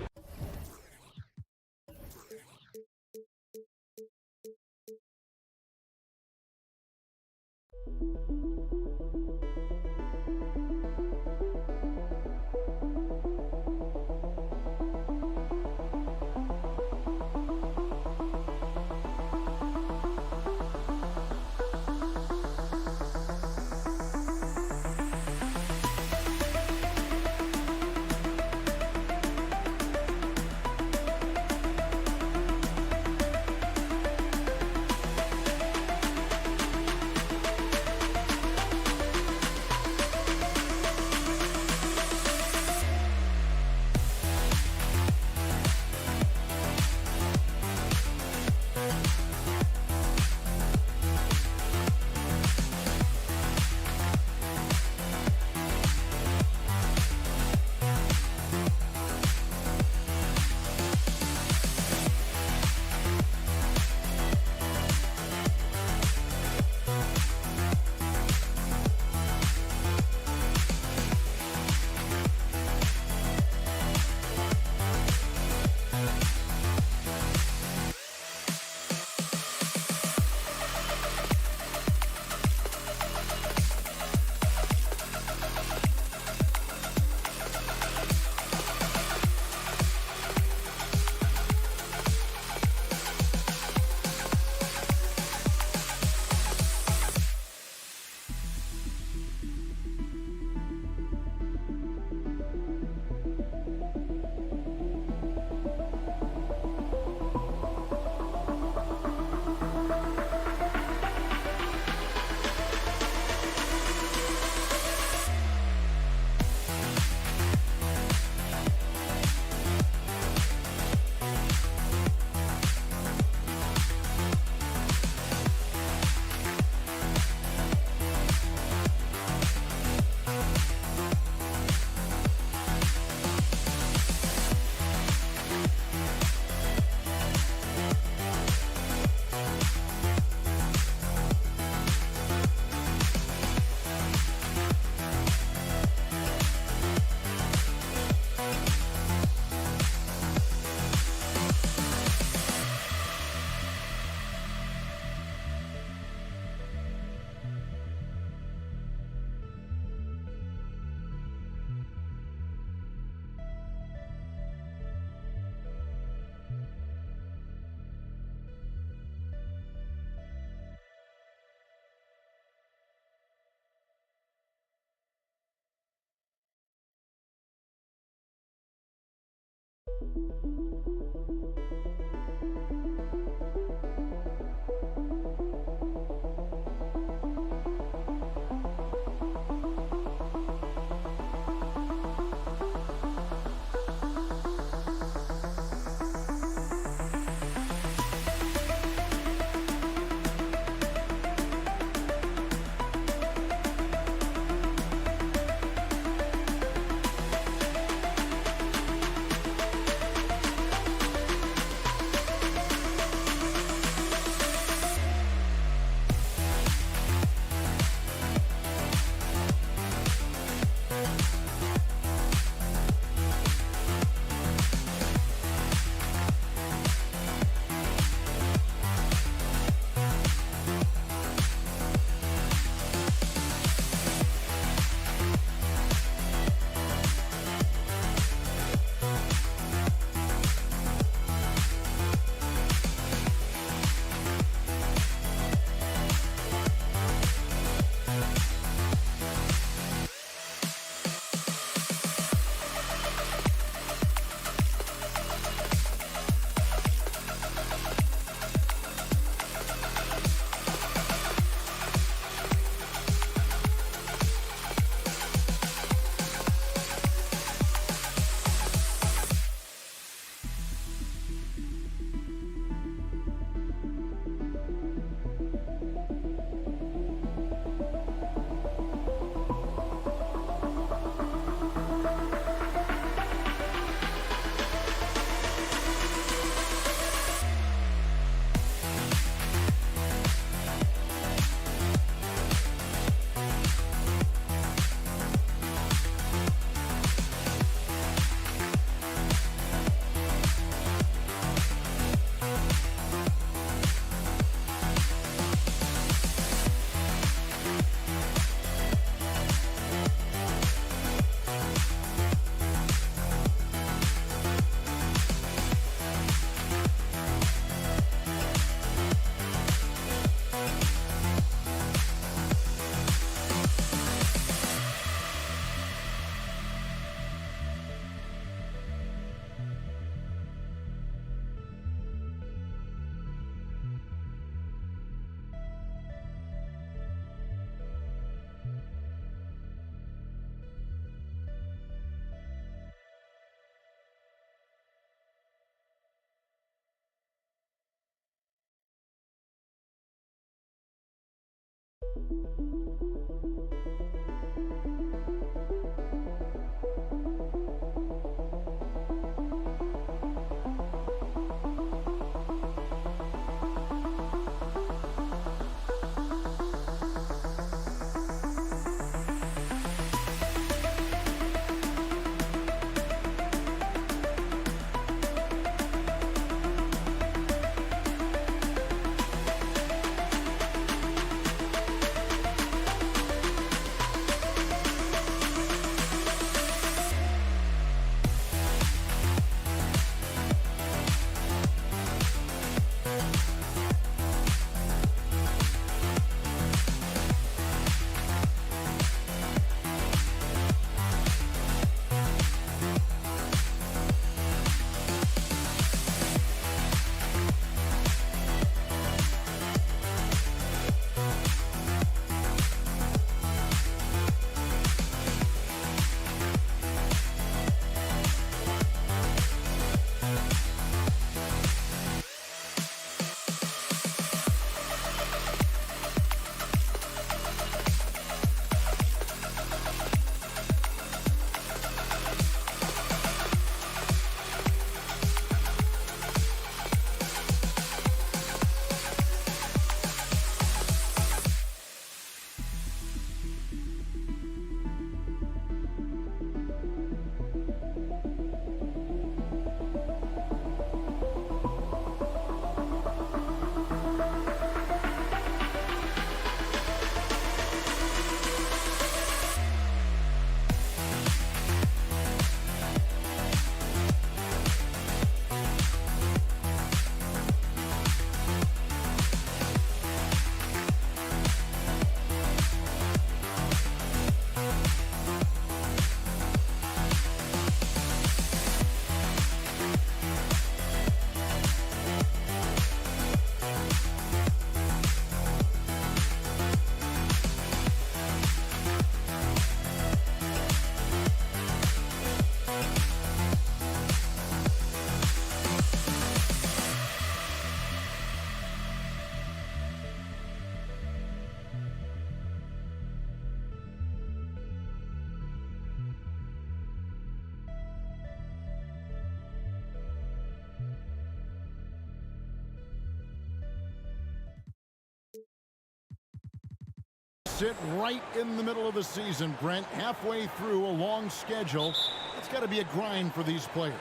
it right in the middle of the season, Brent. Halfway through a long schedule. It's got to be a grind for these players.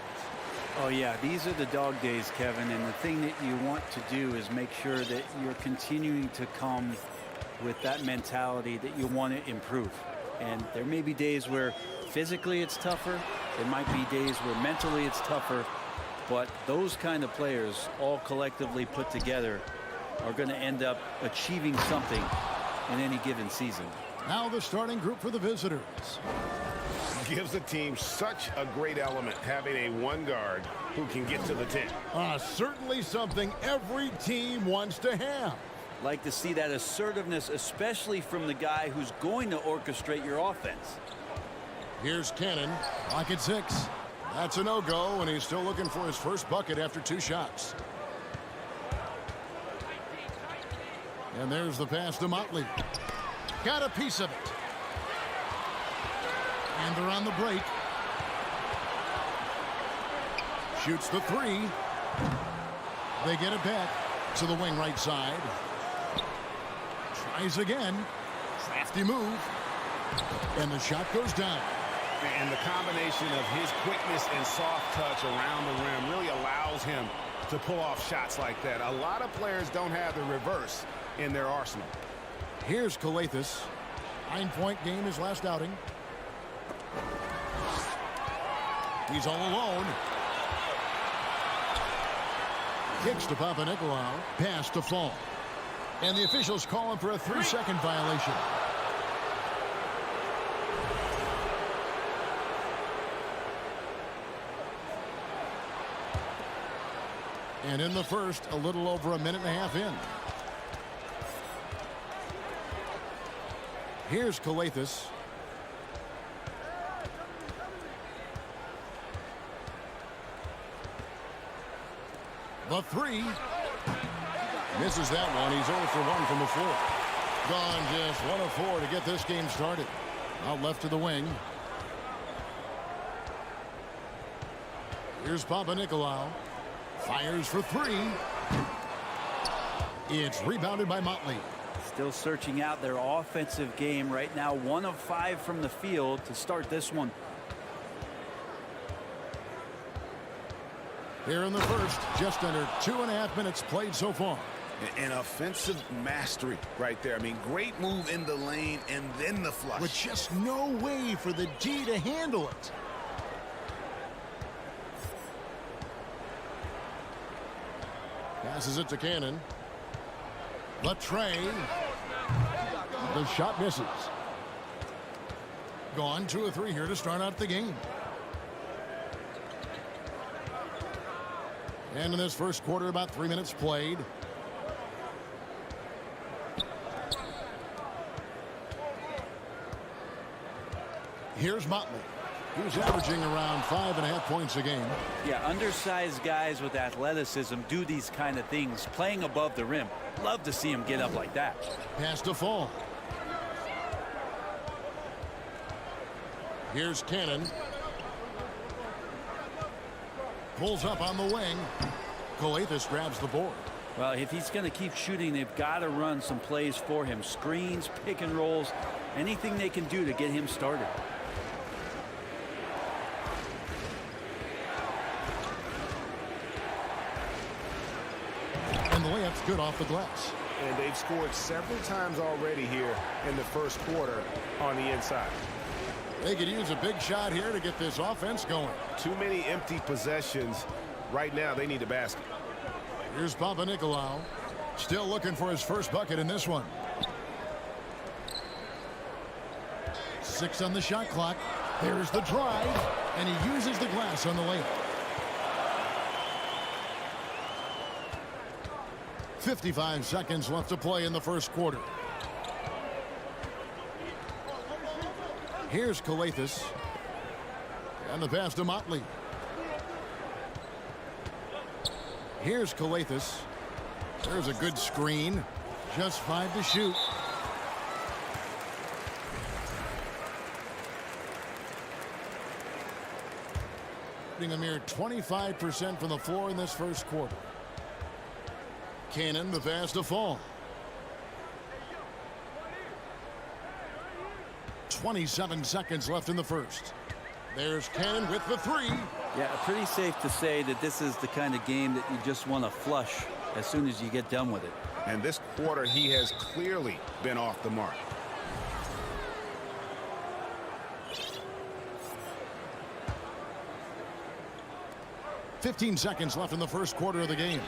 Oh, yeah, these are the dog days, Kevin, and the thing that you want to do is make sure that you're continuing to come with that mentality that you want to improve. And there may be days where physically it's tougher. There might be days where mentally it's tougher. But those kind of players, all collectively put together, are going to end up achieving something in any given season. Now the starting group for the visitors. Gives the team such a great element having a one guard who can get to the 10. Certainly something every team wants to have. Like to see that assertiveness, especially from the guy who's going to orchestrate your offense. Here's Cannon, lock at 6. That's a no-go, and he's still looking for his first bucket after 2 shots. And there's the pass to Motley. Got a piece of it. And they're on the break. Shoots the 3. They get it back to the wing right side. Tries again. Crafty move. And the shot goes down. And the combination of his quickness and soft touch around the rim really allows him to pull off shots like that. A lot of players don't have the reverse in their arsenal. Here's Calathes. 9-point game his last outing. He's all alone. Kicks to Papanikolaou. Pass to Fall. And the officials call him for a 3-second violation. And in the first, a little over a minute and a half in. Here's Calathes. The 3. Misses that one. He's 0 for 1 from the floor. Gone just 1 of 4 to get this game started. Out left to the wing. Here's Papanikolaou. Fires for 3. It's rebounded by Motley. Still searching out their offensive game right now. 1 of 5 from the field to start this one. Here in the first, just under 2.5 minutes played so far. An offensive mastery right there. I mean, great move in the lane and then the flush. With just no way for the D to handle it. Passes it to Cannon. The tray. The shot misses. Gone 2 of 3 here to start out the game. And in this first quarter, about 3 minutes played. Here's Motley. He's averaging around 5.5 points a game. Yeah, undersized guys with athleticism do these kind of things, playing above the rim. Love to see him get up like that. Pass to Fall. Here's Cannon. Pulls up on the wing. Calathes grabs the board. Well, if he's going to keep shooting, they've got to run some plays for him. Screens, pick and rolls, anything they can do to get him started. And the layup's good off the glass. And they've scored several times already here in the first quarter on the inside. They could use a big shot here to get this offense going. Too many empty possessions. Right now, they need a basket. Here's Papanikolaou. Still looking for his first bucket in this one. 6 on the shot clock. There's the drive. And he uses the glass on the layup. 55 seconds left to play in the first quarter. Here's Calathes. And the pass to Motley. Here's Calathes. There's a good screen. Just 5 to shoot. A mere 25% from the floor in this first quarter. Cannon, the pass to Fall. 27 seconds left in the first. There's Cannon with the three. Yeah, pretty safe to say that this is the kind of game that you just want to flush as soon as you get done with it. And this quarter, he has clearly been off the mark. .15 seconds left in the first quarter of the game.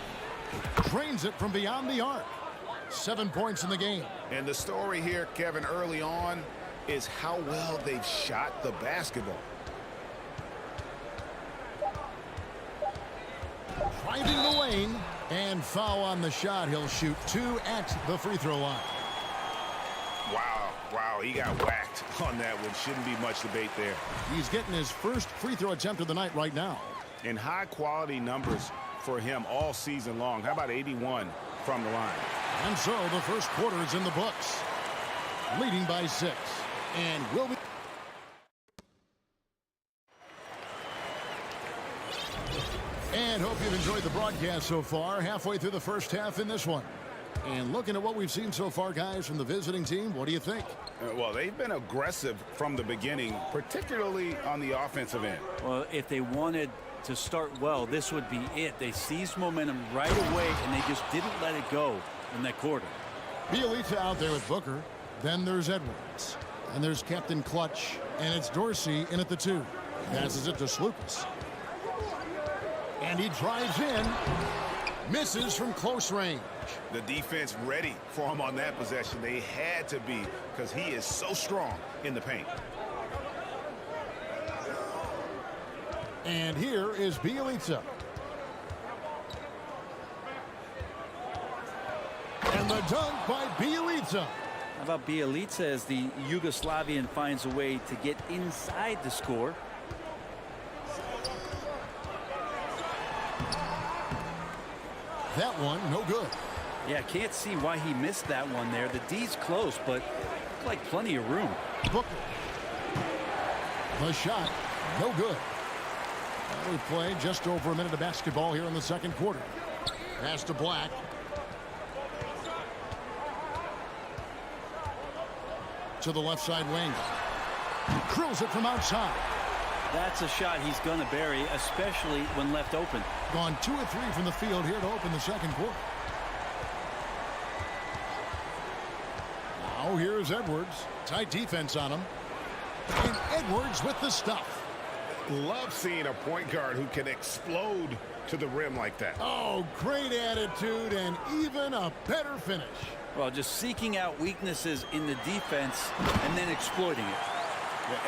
Drains it from beyond the arc. 7 points in the game. And the story here, Kevin, early on is how well they've shot the basketball. Driving the lane and foul on the shot. He'll shoot 2 at the free throw line. Wow, he got whacked on that one. Shouldn't be much debate there. He's getting his first free throw attempt of the night right now. And high quality numbers for him all season long. How about 81 from the line? And so the first quarter is in the books. Leading by 6. And will be. And hope you've enjoyed the broadcast so far. Halfway through the first half in this one. And looking at what we've seen so far, guys, from the visiting team, what do you think? Well, they've been aggressive from the beginning, particularly on the offensive end. Well, if they wanted to start well, this would be it. They seized momentum right away, and they just didn't let it go in that quarter. Bielitsa out there with Booker. Then there's Edwards. And there's Captain Clutch. And it's Dorsey in at the 2. Passes it to Slukas. And he drives in. Misses from close range. The defense ready for him on that possession. They had to be, because he is so strong in the paint. And here is Bielitsa. And the dunk by Bielitsa. How about Bielitsa as the Yugoslavian finds a way to get inside the score? That one, no good. Yeah, can't see why he missed that one there. The D's close, but looked like plenty of room. Booker. The shot, no good. We played just over a minute of basketball here in the second quarter. Pass to Black. To the left side wing. Drills it from outside. That's a shot he's going to bury, especially when left open. Gone 2 of 3 from the field here to open the second quarter. Now here's Edwards. Tight defense on him. And Edwards with the stuff. Love seeing a point guard who can explode to the rim like that. Oh, great attitude and even a better finish. Well, just seeking out weaknesses in the defense and then exploiting it.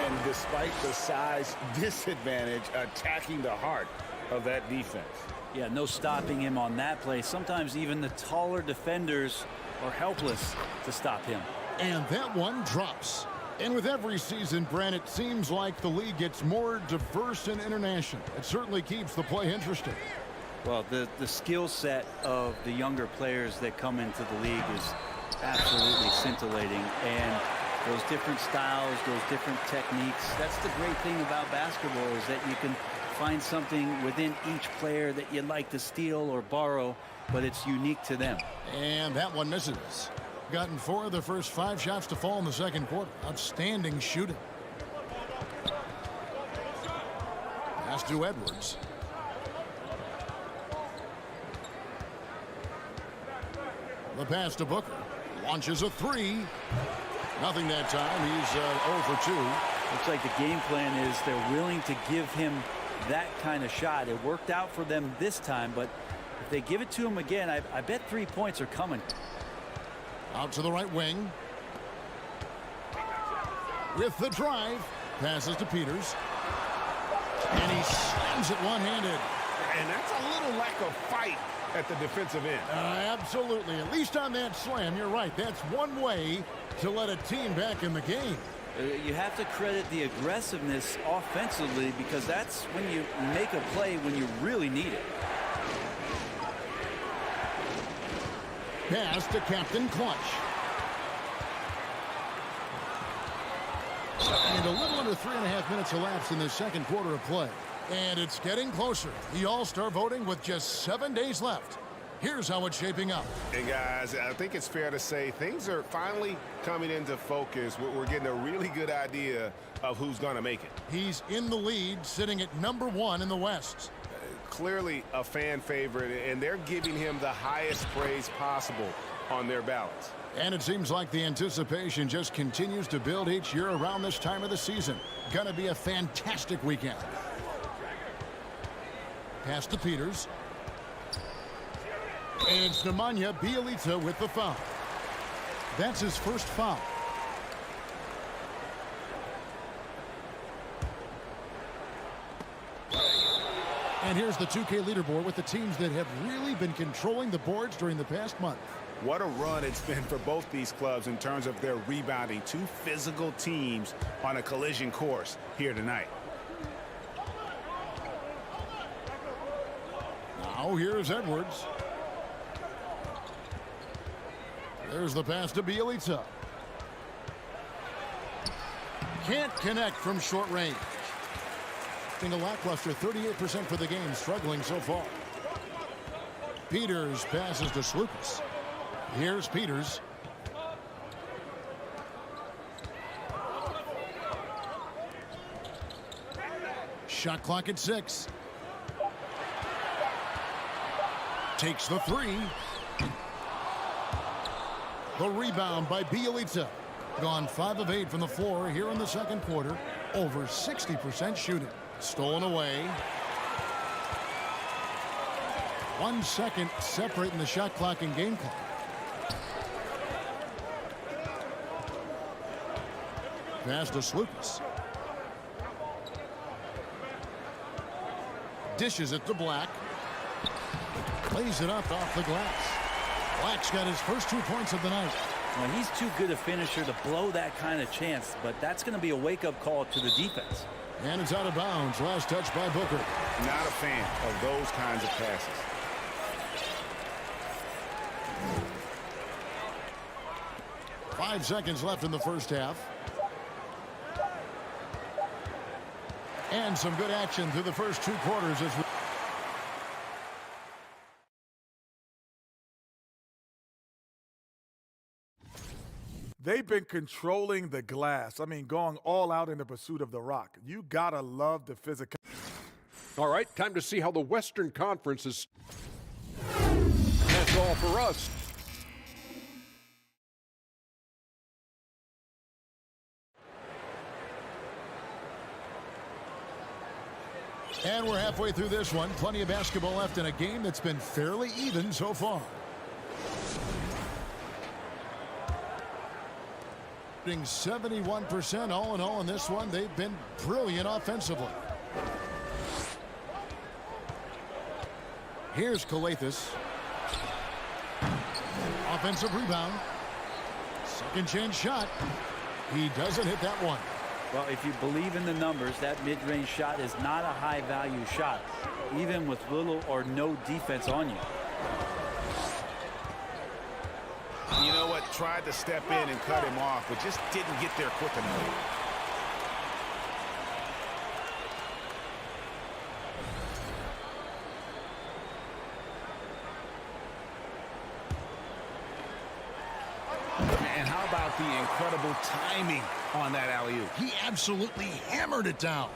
And despite the size disadvantage, attacking the heart of that defense. Yeah, no stopping him on that play. Sometimes even the taller defenders are helpless to stop him. And that one drops. And with every season, Brent, it seems like the league gets more diverse and international. It certainly keeps the play interesting. Well, the skill set of the younger players that come into the league is absolutely scintillating. And those different styles, those different techniques, that's the great thing about basketball, is that you can find something within each player that you'd like to steal or borrow, but it's unique to them. And that one misses. Gotten 4 of the first 5 shots to fall in the second quarter. Outstanding shooting. Pass to Edwards. The pass to Booker. Launches a 3. Nothing that time. He's 0 for 2. Looks like the game plan is they're willing to give him that kind of shot. It worked out for them this time, but if they give it to him again, I bet 3 points are coming. Out to the right wing. With the drive. Passes to Peters. And he slams it one-handed. And that's a little lack of fight at the defensive end. Absolutely. At least on that slam, you're right. That's one way to let a team back in the game. You have to credit the aggressiveness offensively, because that's when you make a play when you really need it. Pass to Captain Clutch. And a little under 3.5 minutes elapsed in the second quarter of play. And it's getting closer. The All-Star voting with just 7 days left. Here's how it's shaping up. And guys, I think it's fair to say things are finally coming into focus. We're getting a really good idea of who's going to make it. He's in the lead, sitting at #1 in the West. Clearly a fan favorite, and they're giving him the highest praise possible on their ballots. And it seems like the anticipation just continues to build each year around this time of the season. Gonna be a fantastic weekend. Pass to Peters. And it's Nemanja Bjelica with the foul. That's his first foul. And here's the 2K leaderboard with the teams that have really been controlling the boards during the past month. What a run it's been for both these clubs in terms of their rebounding. Two physical teams on a collision course here tonight. Now here's Edwards. There's the pass to Bjelica. Can't connect from short range. In a lackluster 38% for the game, struggling so far. Peters passes to Slukas. Here's Peters. Shot clock at 6. Takes the 3. The rebound by Bjelica. Gone 5 of 8 from the floor here in the second quarter. Over 60% shooting. Stolen away. 1 second separating the shot clock and game clock. Pass to Slukas. Dishes it to Black. Lays it up off the glass. Black's got his first 2 points of the night. Well, he's too good a finisher to blow that kind of chance, but that's going to be a wake-up call to the defense. And it's out of bounds. Last touch by Booker. Not a fan of those kinds of passes. Five seconds left in the first half. And some good action through the first 2 quarters as we They've been controlling the glass. I mean, going all out in the pursuit of the rock. You gotta love the physical. All right, time to see how the Western Conference is. That's all for us. And we're halfway through this one. Plenty of basketball left in a game that's been fairly even so far. 71% all in all in this one. They've been brilliant offensively. Here's Kalathis. Offensive rebound. Second chance shot. He doesn't hit that one. Well, if you believe in the numbers, that mid-range shot is not a high-value shot, even with little or no defense on you. You know what? Tried to step in and cut him off, but just didn't get there quick enough. And how about the incredible timing on that alley-oop? He absolutely hammered it down.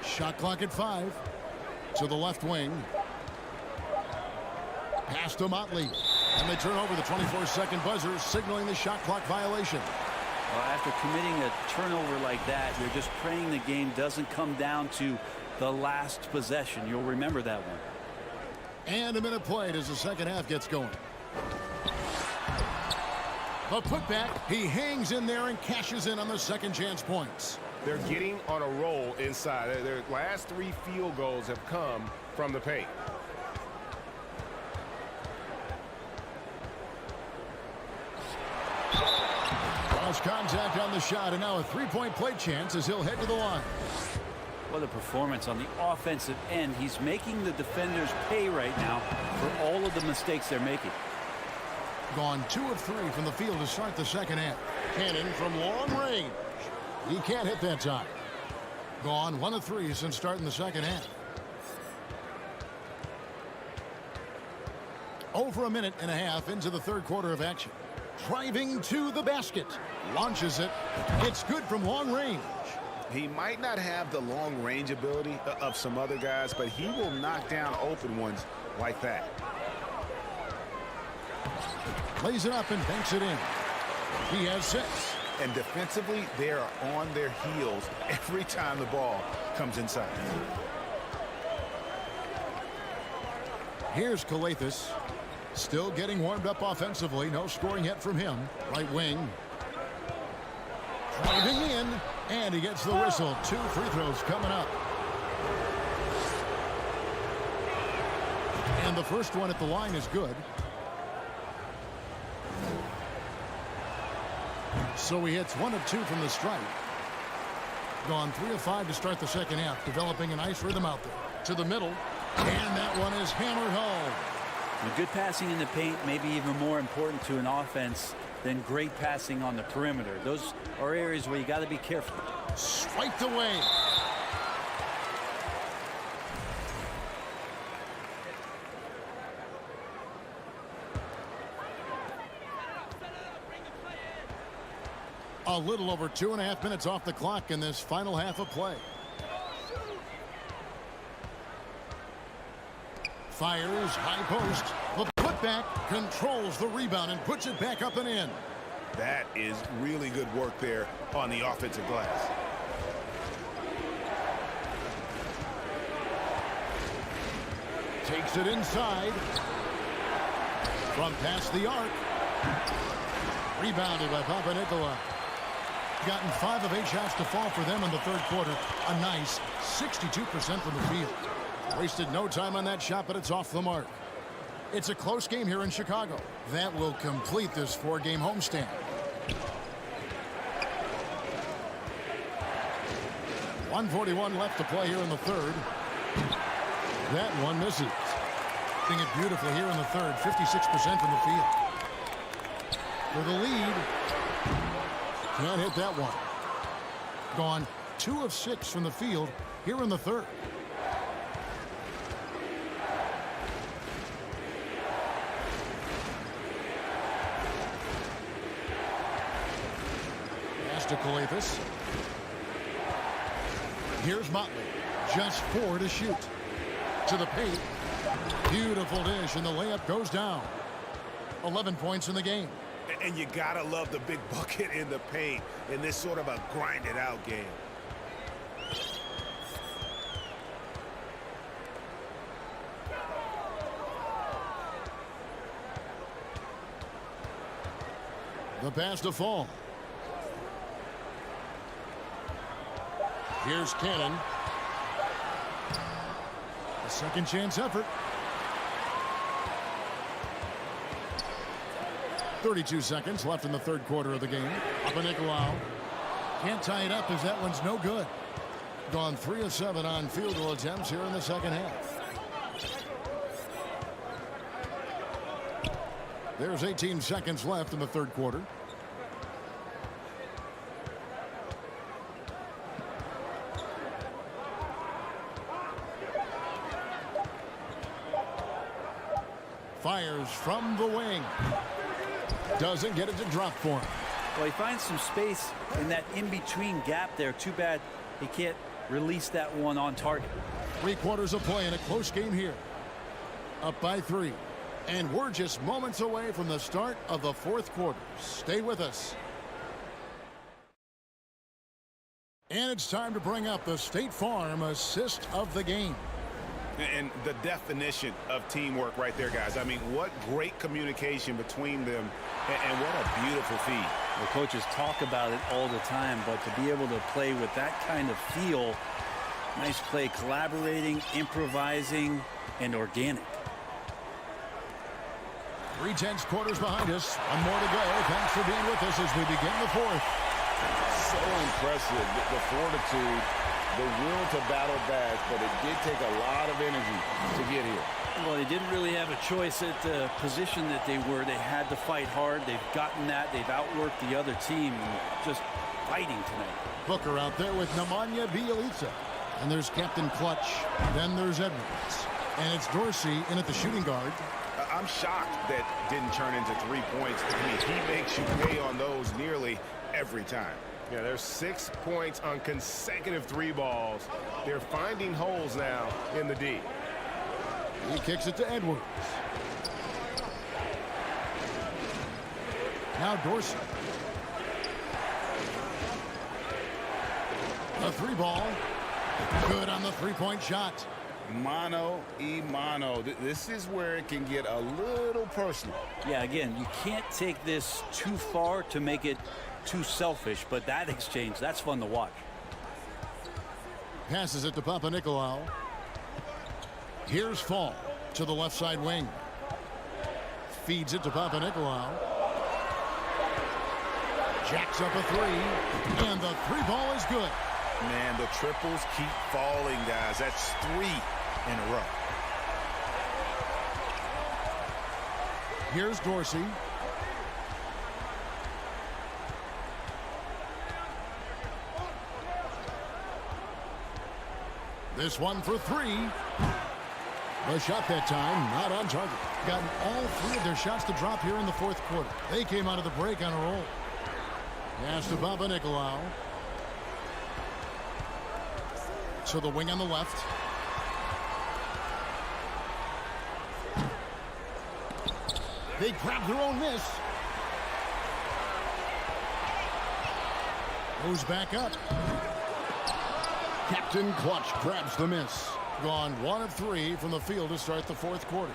Shot clock at 5. To the left wing. Pass to Motley. And they turn over the 24-second buzzer, signaling the shot clock violation. Well, after committing a turnover like that, you're just praying the game doesn't come down to the last possession. You'll remember that one. And a minute played as the second half gets going. The putback, he hangs in there and cashes in on the second chance points. They're getting on a roll inside. Their last 3 field goals have come from the paint. Cross contact on the shot, and now a 3-point play chance as he'll head to the line. What a performance on the offensive end. He's making the defenders pay right now for all of the mistakes they're making. Gone 2 of 3 from the field to start the second half. Cannon from long range. He can't hit that time. Gone 1 of 3 since starting the second half. Over a minute and a half into the third quarter of action. Driving to the basket. Launches it. It's good from long range. He might not have the long range ability of some other guys, but he will knock down open ones like that. Lays it up and banks it in. He has 6. And defensively, they are on their heels every time the ball comes inside. Here's Calathes. Still getting warmed up offensively. No scoring yet from him. Right wing. Driving in. And he gets the whistle. 2 free throws coming up. And the first one at the line is good. So he hits 1 of 2 from the stripe. Gone 3 of 5 to start the second half. Developing a nice rhythm out there. To the middle. And that one is hammered home. And good passing in the paint may be even more important to an offense than great passing on the perimeter. Those are areas where you got to be careful. Swiped away. A little over 2.5 minutes off the clock in this final half of play. Fires high post. The putback controls the rebound and puts it back up and in. That is really good work there on the offensive glass. Takes it inside. From past the arc. Rebounded by Papanikolaou. Gotten 5 of 8 shots to fall for them in the third quarter. A nice 62% from the field. Wasted no time on that shot, but it's off the mark. It's a close game here in Chicago. That will complete this 4-game homestand. 1:41 left to play here in the third. That one misses. Hitting it beautifully here in the third. 56% from the field. For the lead. Can't hit that one. Gone 2 of 6 from the field here in the third. Pass to Calathes. Here's Motley. Just 4 to shoot. To the paint. Beautiful dish, and the layup goes down. 11 points in the game. And you gotta love the big bucket in the paint in this sort of a grinded out game. The pass to Fall. Here's Cannon. A second chance effort. 32 seconds left in the third quarter of the game. Papanikolaou can't tie it up as that one's no good. Gone 3 of 7 on field goal attempts here in the second half. There's 18 seconds left in the third quarter. Fires from the wing. Doesn't get it to drop for him. Well, he finds some space in that in-between gap there. Too bad he can't release that one on target. 3 quarters of play in a close game here. Up by 3. And we're just moments away from the start of the fourth quarter. Stay with us. And it's time to bring up the State Farm assist of the game. And the definition of teamwork right there, guys. I mean, what great communication between them, and what a beautiful feed. The coaches talk about it all the time, but to be able to play with that kind of feel, nice play, collaborating, improvising, and organic. 3/10 quarters behind us. One more to go. Thanks for being with us as we begin the fourth. So impressive, the fortitude the will to battle back, but it did take a lot of energy to get here. Well, they didn't really have a choice at the position that they were. They had to fight hard. They've gotten that. They've outworked the other team and just fighting tonight. Booker out there with Nemanja Bjelica. And there's Captain Clutch. Then there's Edwards. And it's Dorsey in at the shooting guard. I'm shocked that didn't turn into 3 points. I mean, he makes you pay on those nearly every time. Yeah, there's 6 points on consecutive 3 balls. They're finding holes now in the D. He kicks it to Edwards. Now Dorsey. A 3-ball. Good on the 3-point shot. Mano y mano. This is where it can get a little personal. Yeah, again, you can't take this too far to make it too selfish, but that exchange, that's fun to watch. Passes it to Papanikolaou. Here's Fall to the left side wing. Feeds it to Papanikolaou. Jacks up a 3. And the 3-ball is good. Man, the triples keep falling, guys. That's 3 in a row. Here's Dorsey. This one for 3. The shot that time, not on target. Gotten all 3 of their shots to drop here in the fourth quarter. They came out of the break on a roll. Pass to Papanikolaou. So the wing on the left. They grab their own miss. Goes back up. Captain Clutch grabs the miss. Gone 1 of 3 from the field to start the fourth quarter.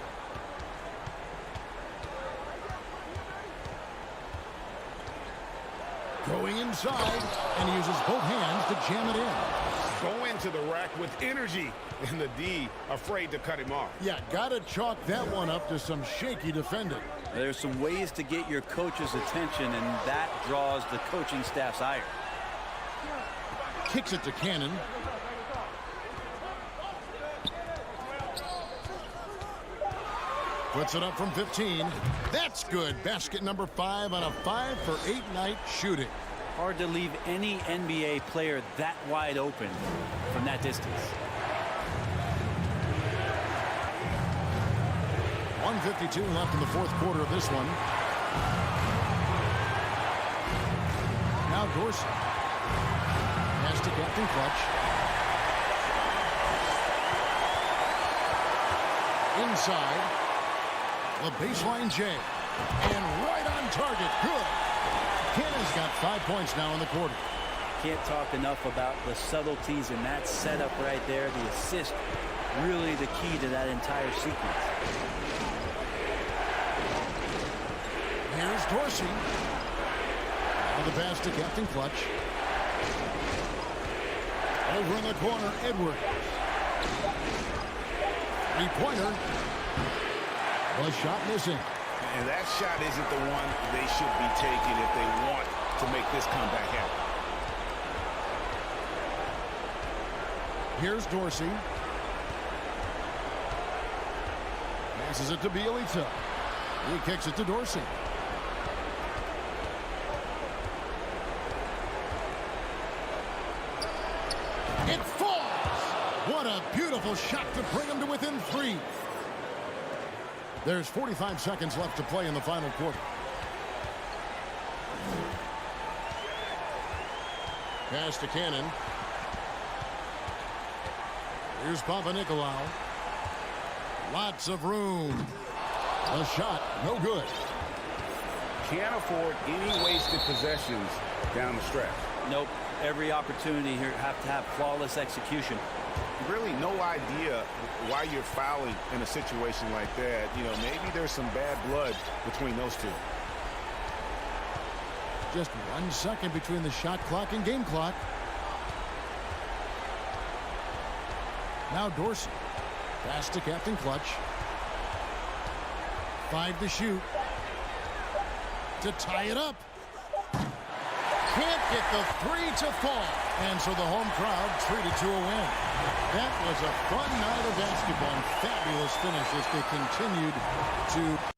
Going inside and uses both hands to jam it in. Go into the rack with energy, and the D afraid to cut him off. Yeah, gotta chalk that one up to some shaky defending. There's some ways to get your coach's attention, and that draws the coaching staff's ire. Kicks it to Cannon. Puts it up from 15. That's good. Basket number 5 on a 5 for 8 night shooting. Hard to leave any NBA player that wide open from that distance. 1:52 left in the fourth quarter of this one. Now Dorsey. Pass to Captain Clutch. Inside. The baseline J. And right on target. Good. Cannon's got 5 points now in the quarter. Can't talk enough about the subtleties in that setup right there. The assist, really the key to that entire sequence. Here's Dorsey. Now the pass to Captain Clutch. Over in the corner, Edwards. 3-pointer. The shot missing. And that shot isn't the one they should be taking if they want to make this comeback happen. Here's Dorsey. Passes it to Bjelica. He kicks it to Dorsey. It falls! What a beautiful shot to bring him to within 3. There's 45 seconds left to play in the final quarter. Pass to Cannon. Here's Papanikolaou. Lots of room. A shot, no good. Can't afford any wasted possessions down the stretch. Nope. Every opportunity here have to have flawless execution. Really no idea why you're fouling in a situation like that. You know, maybe there's some bad blood between those two. Just 1 second between the shot clock and game clock. Now Dorsey. Pass to Captain Clutch. 5 to shoot. To tie it up. Can't get the 3 to fall. And so the home crowd treated to a win. That was a fun night of basketball and fabulous finish as they continued to...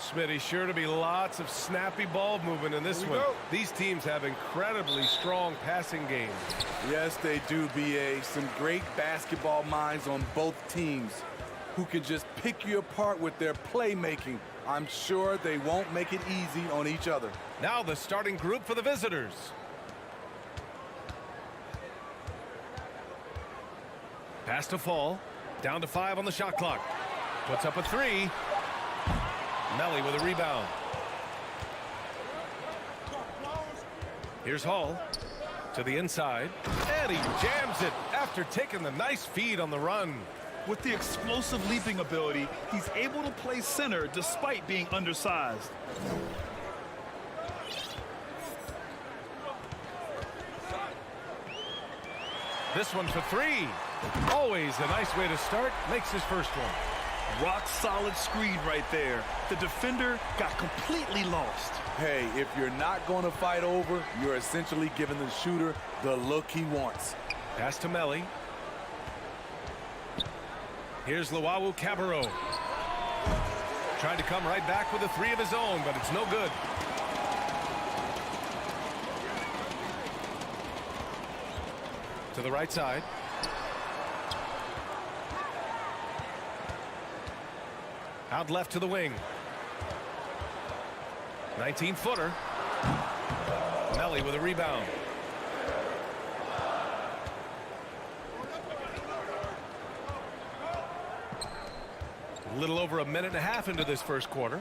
Smitty, sure to be lots of snappy ball movement in this one. These teams have incredibly strong passing games. Yes, they do, BA. Some great basketball minds on both teams who can just pick you apart with their playmaking. I'm sure they won't make it easy on each other. Now the starting group for the visitors. Pass to Fall. Down to 5 on the shot clock. Puts up a 3. Melly with a rebound. Here's Hall to the inside. And he jams it after taking the nice feed on the run. With the explosive leaping ability, he's able to play center despite being undersized. This one for 3. Always a nice way to start. Makes his first one. Rock solid screen right there. The defender got completely lost. Hey, if you're not going to fight over, you're essentially giving the shooter the look he wants. Pass to Melly. Here's Luau Cabarro. Trying to come right back with a 3 of his own, but it's no good. To the right side. Out left to the wing. 19-footer. Melly with a rebound. A little over a minute and a half into this first quarter.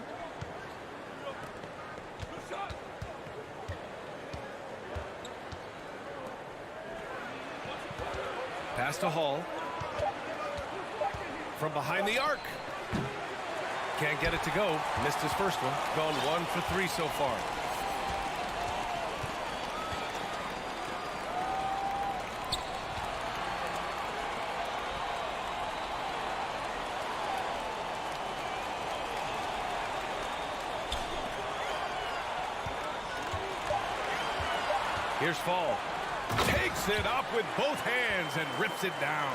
Pass to Hall. From behind the arc. Can't get it to go. Missed his first one. Gone 1 for 3 so far. Here's Fall. Takes it up with both hands and rips it down.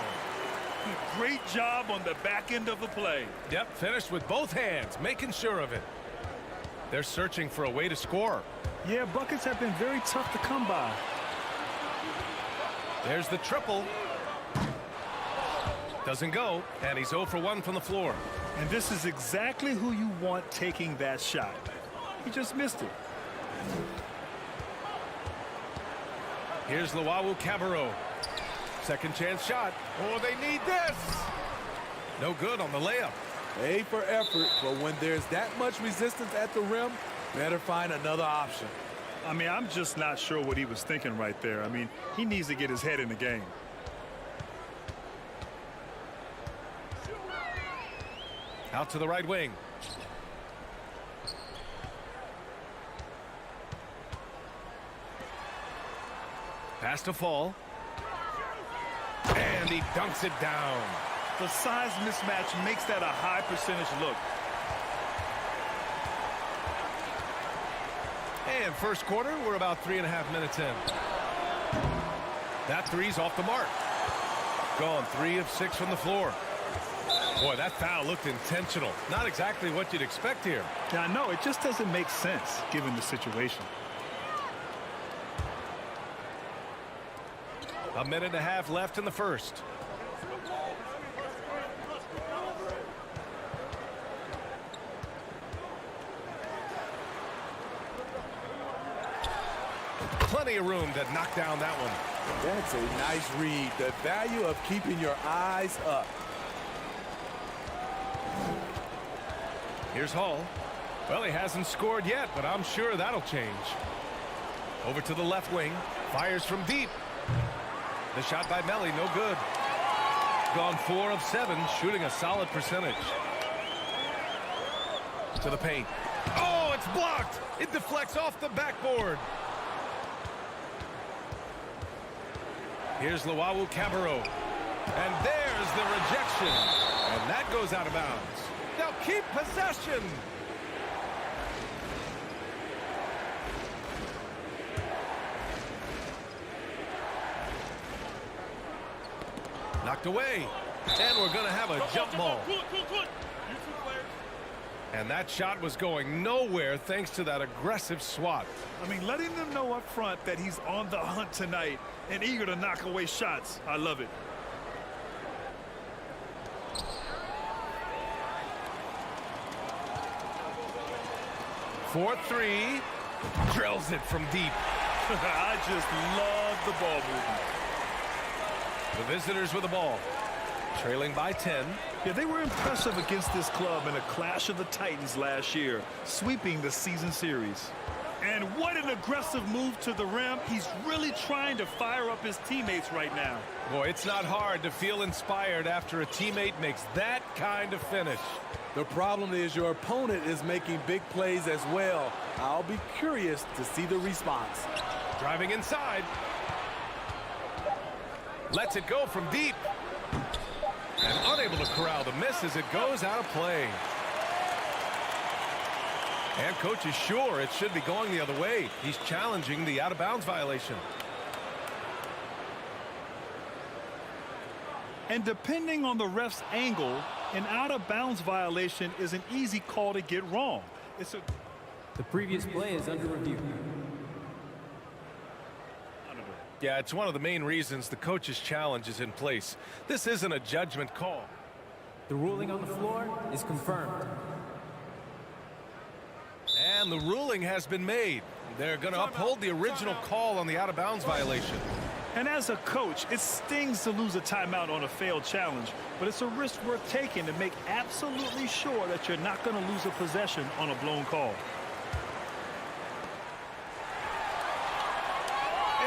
Great job on the back end of the play. Yep, finished with both hands, making sure of it. They're searching for a way to score. Yeah, buckets have been very tough to come by. There's the triple. Doesn't go, and he's 0 for 1 from the floor. And this is exactly who you want taking that shot. He just missed it. Here's Luau Cabarro. Second chance shot. Oh, they need this. No good on the layup. A for effort, but when there's that much resistance at the rim, better find another option. I mean, I'm just not sure what he was thinking right there. I mean, he needs to get his head in the game. Out to the right wing. Pass to Fall. And he dunks it down. The size mismatch makes that a high percentage look. And first quarter, we're about 3.5 minutes in. That three's off the mark. Gone 3 of 6 from the floor. Boy, that foul looked intentional. Not exactly what you'd expect here. Yeah, I know. It just doesn't make sense given the situation. A minute and a half left in the first. Plenty of room to knock down that one. That's a nice read. The value of keeping your eyes up. Here's Hall. Well, he hasn't scored yet, but I'm sure that'll change. Over to the left wing. Fires from deep. The shot by Melly, no good. Gone 4 of 7, shooting a solid percentage. To the paint. Oh, it's blocked. It deflects off the backboard. Here's Luau Cabarro. And there's the rejection. And that goes out of bounds. They'll keep possession. Knocked away. And we're going to have a jump ball. And that shot was going nowhere thanks to that aggressive swat. I mean, letting them know up front that he's on the hunt tonight and eager to knock away shots. I love it. For three. Drills it from deep. I just love the ball movement. The visitors with the ball. Trailing by 10. Yeah, they were impressive against this club in a clash of the Titans last year, sweeping the season series. And what an aggressive move to the rim. He's really trying to fire up his teammates right now. Boy, it's not hard to feel inspired after a teammate makes that kind of finish. The problem is your opponent is making big plays as well. I'll be curious to see the response. Driving inside. Lets it go from deep. And unable to corral the miss as it goes out of play. And coach is sure it should be going the other way. He's challenging the out-of-bounds violation. And depending on the ref's angle, an out-of-bounds violation is an easy call to get wrong. The previous play is under review. Yeah, it's one of the main reasons the coach's challenge is in place. This isn't a judgment call. The ruling on the floor is confirmed. And the ruling has been made. They're going to uphold the original call on the out-of-bounds violation. And as a coach, it stings to lose a timeout on a failed challenge, but it's a risk worth taking to make absolutely sure that you're not going to lose a possession on a blown call.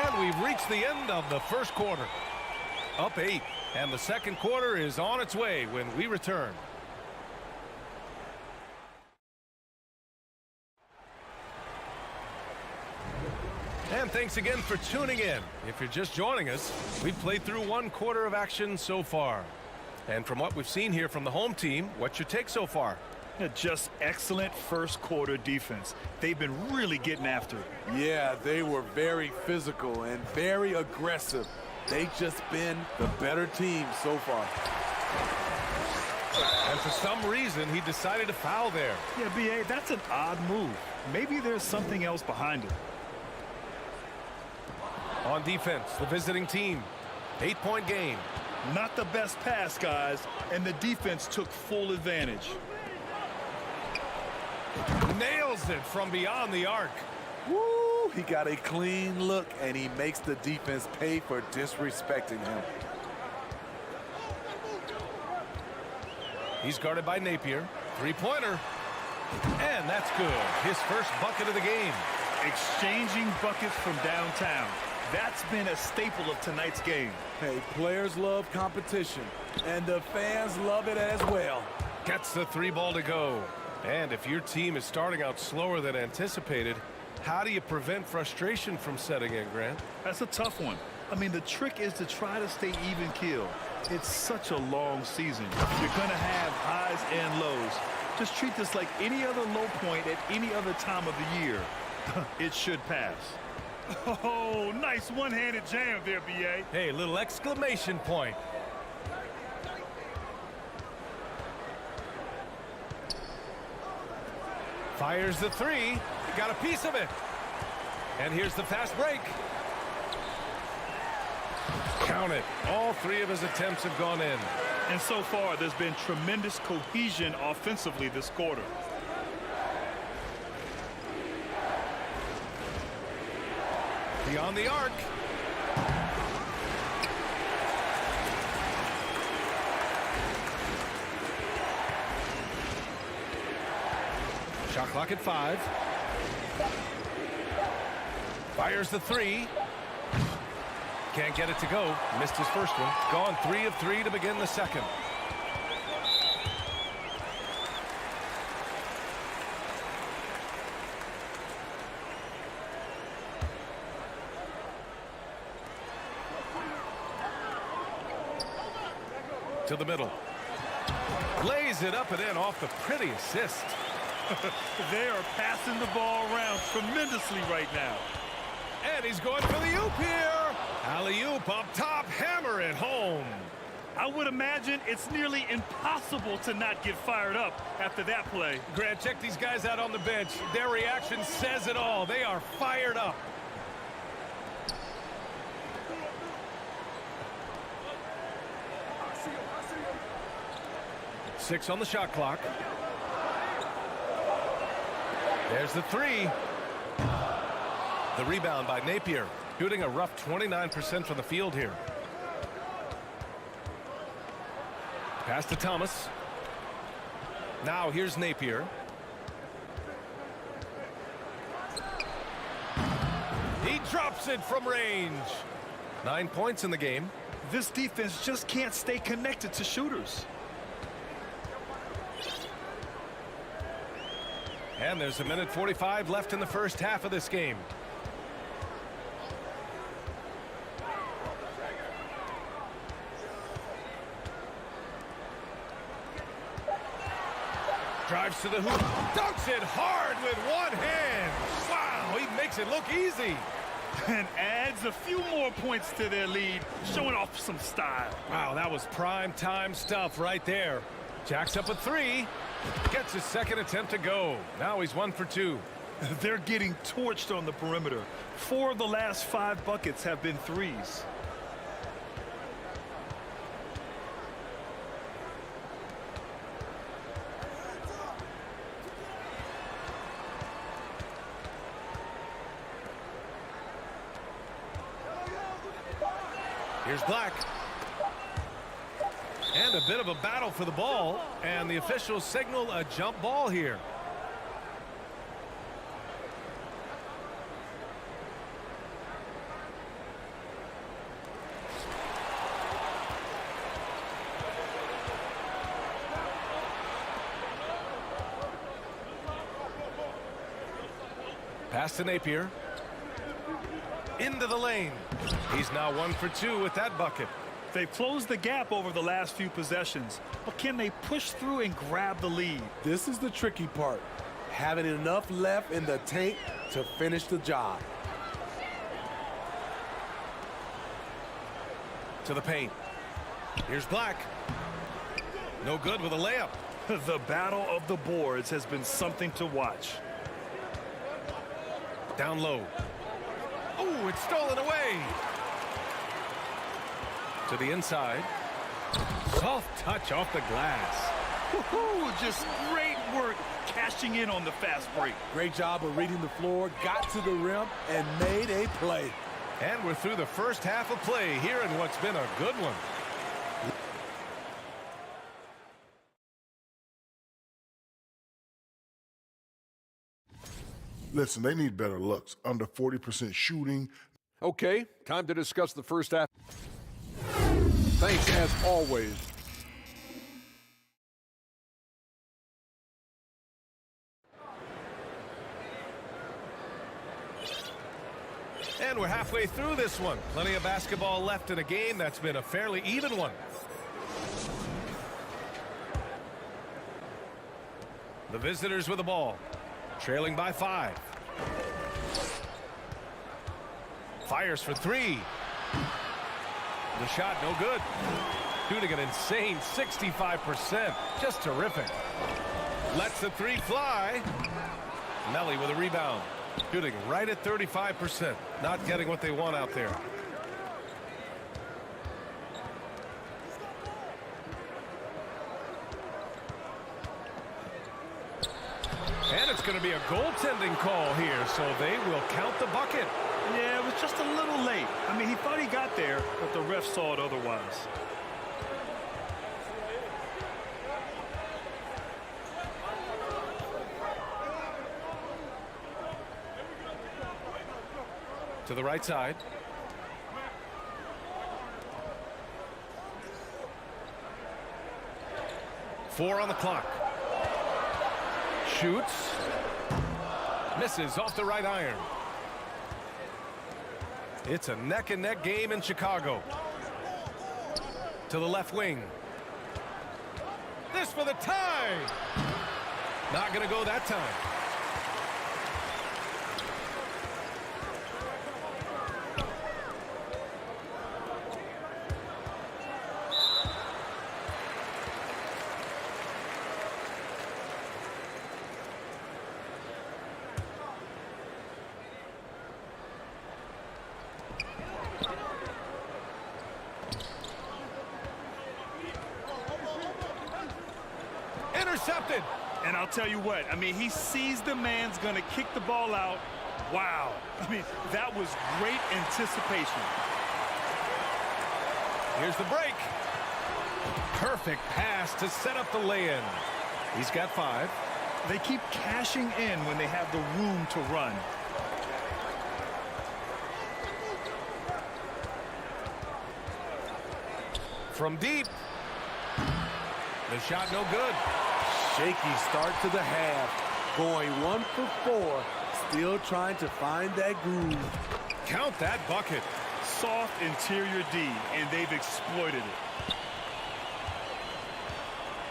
And we've reached the end of the first quarter. Up 8, and the second quarter is on its way when we return. And thanks again for tuning in. If you're just joining us, we've played through one quarter of action so far. And from what we've seen here from the home team, what's your take so far? Just excellent first quarter defense. They've been really getting after it. Yeah, they were very physical and very aggressive. They've just been the better team so far. And for some reason, he decided to foul there. Yeah, B.A., that's an odd move. Maybe there's something else behind it. On defense, the visiting team. 8-point game. Not the best pass, guys, and the defense took full advantage. Nails it from beyond the arc. Woo! He got a clean look, and he makes the defense pay for disrespecting him. He's guarded by Napier. Three-pointer. And that's good. His first bucket of the game. Exchanging buckets from downtown. That's been a staple of tonight's game. Hey, players love competition, and the fans love it as well. Gets the three ball to go. And if your team is starting out slower than anticipated, how do you prevent frustration from setting in, Grant? That's a tough one. I mean, the trick is to try to stay even keel. It's such a long season. You're going to have highs and lows. Just treat this like any other low point at any other time of the year. It should pass. Oh, nice one-handed jam there, B.A. Hey, little exclamation point. Fires the three. Got a piece of it. And here's the fast break. Count it. All three of his attempts have gone in. And so far, there's been tremendous cohesion offensively this quarter. Beyond the arc. Shot clock at 5. Fires the three. Can't get it to go. Missed his first one. Gone 3 of 3 to begin the second. To the middle. Lays it up and in off the pretty assist. They are passing the ball around tremendously right now. And he's going for the oop here. Alley-oop up top, hammer it home. I would imagine it's nearly impossible to not get fired up after that play. Grant, check these guys out on the bench. Their reaction says it all. They are fired up. Six on the shot clock. There's the three. The rebound by Napier, shooting a rough 29% from the field here. Pass to Thomas. Now here's Napier. He drops it from range. 9 points in the game. This defense just can't stay connected to shooters. And there's 1:45 left in the first half of this game. Drives to the hoop, dunks it hard with one hand. Wow, he makes it look easy. And adds a few more points to their lead, showing off some style. Wow, that was prime time stuff right there. Jacks up a three, gets his second attempt to go. Now he's 1 for 2. They're getting torched on the perimeter. 4 of the last 5 buckets have been threes. Here's Black. And a bit of a battle for the ball, and the officials signal a jump ball here. Pass to Napier. Into the lane. He's now 1 for 2 with that bucket. They've closed the gap over the last few possessions, but can they push through and grab the lead? This is the tricky part. Having enough left in the tank to finish the job. To the paint. Here's Black. No good with a layup. The battle of the boards has been something to watch. Down low. Oh, it's stolen away. To the inside. Soft touch off the glass. Just great work cashing in on the fast break. Great job of reading the floor, got to the rim, and made a play. And we're through the first half of play here in what's been a good one. Listen, they need better looks. Under 40% shooting. Okay, time to discuss the first half. Thanks as always. And we're halfway through this one. Plenty of basketball left in a game that's been a fairly even one. The visitors with the ball. Trailing by 5. Fires for 3. The shot no good. Shooting an insane 65%. Just terrific. Lets the 3 fly. Melly with a rebound. Shooting right at 35%. Not getting what they want out there. And it's going to be a goaltending call here, so they will count the bucket. Yeah, it was just a little late. I mean, he thought he got there, but the ref saw it otherwise. To the right side. Four on the clock. Shoots. Misses off the right iron. It's a neck-and-neck game in Chicago. To the left wing. This for the tie. Not going to go that time. Intercepted. And I'll tell you what, I mean, he sees the man's going to kick the ball out. Wow. I mean, that was great anticipation. Here's the break. Perfect pass to set up the lay-in. He's got 5. They keep cashing in when they have the room to run. From deep. The shot no good. Shaky start to the half. Going 1 for 4. Still trying to find that groove. Count that bucket. Soft interior D, and they've exploited it.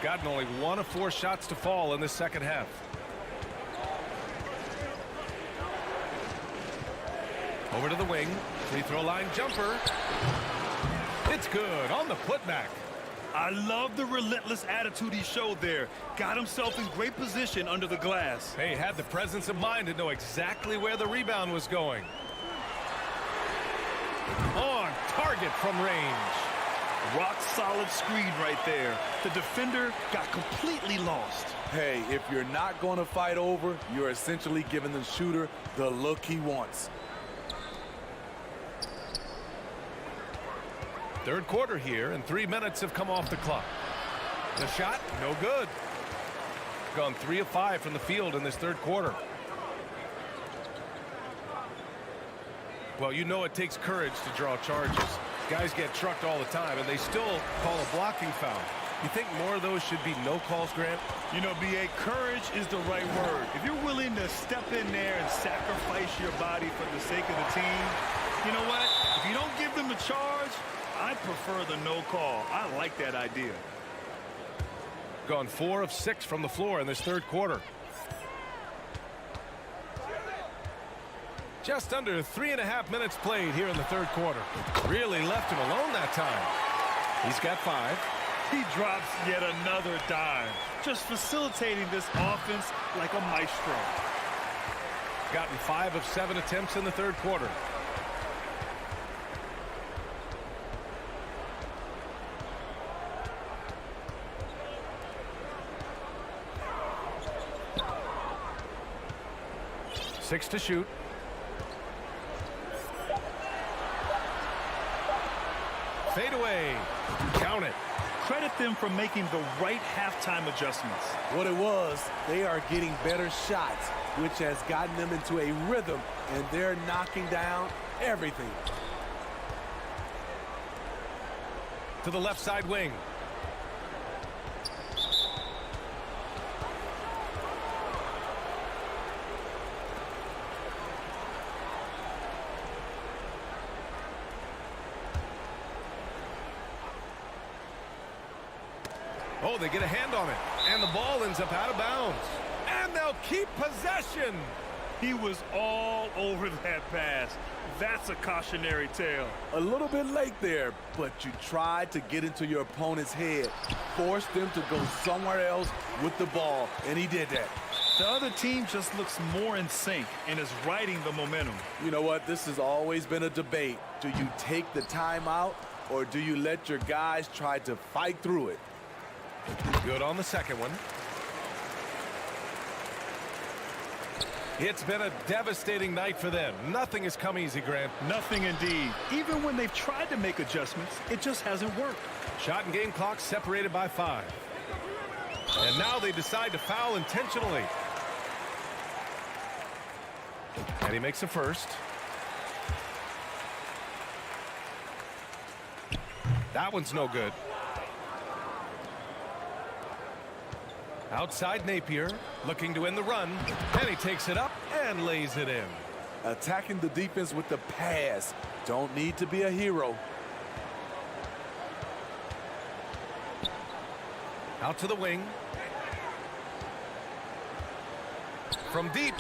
Gotten only 1 of 4 shots to fall in the second half. Over to the wing. Free throw line jumper. It's good on the putback. I love the relentless attitude he showed there. Got himself in great position under the glass. Hey, had the presence of mind to know exactly where the rebound was going. On target from range. Rock solid screen right there. The defender got completely lost. Hey, if you're not going to fight over, you're essentially giving the shooter the look he wants. Third quarter here, and 3 minutes have come off the clock. The shot, no good. Gone 3 of 5 from the field in this third quarter. Well, you know it takes courage to draw charges. Guys get trucked all the time, and they still call a blocking foul. You think more of those should be no calls, Grant? You know, B.A., courage is the right word. If you're willing to step in there and sacrifice your body for the sake of the team, you know what? If you don't give them the charge, I prefer the no call. I like that idea. Gone 4 of 6 from the floor in this third quarter. Just under 3.5 minutes played here in the third quarter. Really left him alone that time. He's got 5. He drops yet another dime. Just facilitating this offense like a maestro. Gotten 5 of 7 attempts in the third quarter. Six to shoot. Fade away. Count it. Credit them for making the right halftime adjustments. What it was, they are getting better shots, which has gotten them into a rhythm, and they're knocking down everything. To the left side wing. Oh, they get a hand on it, and the ball ends up out of bounds. And they'll keep possession. He was all over that pass. That's a cautionary tale. A little bit late there, but you tried to get into your opponent's head. Forced them to go somewhere else with the ball, and he did that. The other team just looks more in sync and is riding the momentum. You know what? This has always been a debate. Do you take the timeout, or do you let your guys try to fight through it? Good on the second one. It's been a devastating night for them. Nothing has come easy, Grant. Nothing indeed. Even when they've tried to make adjustments, it just hasn't worked. Shot and game clock separated by 5. And now they decide to foul intentionally. And he makes a first. That one's no good. Outside Napier, looking to end the run, and he takes it up and lays it in. Attacking the defense with the pass. Don't need to be a hero. Out to the wing. From deep.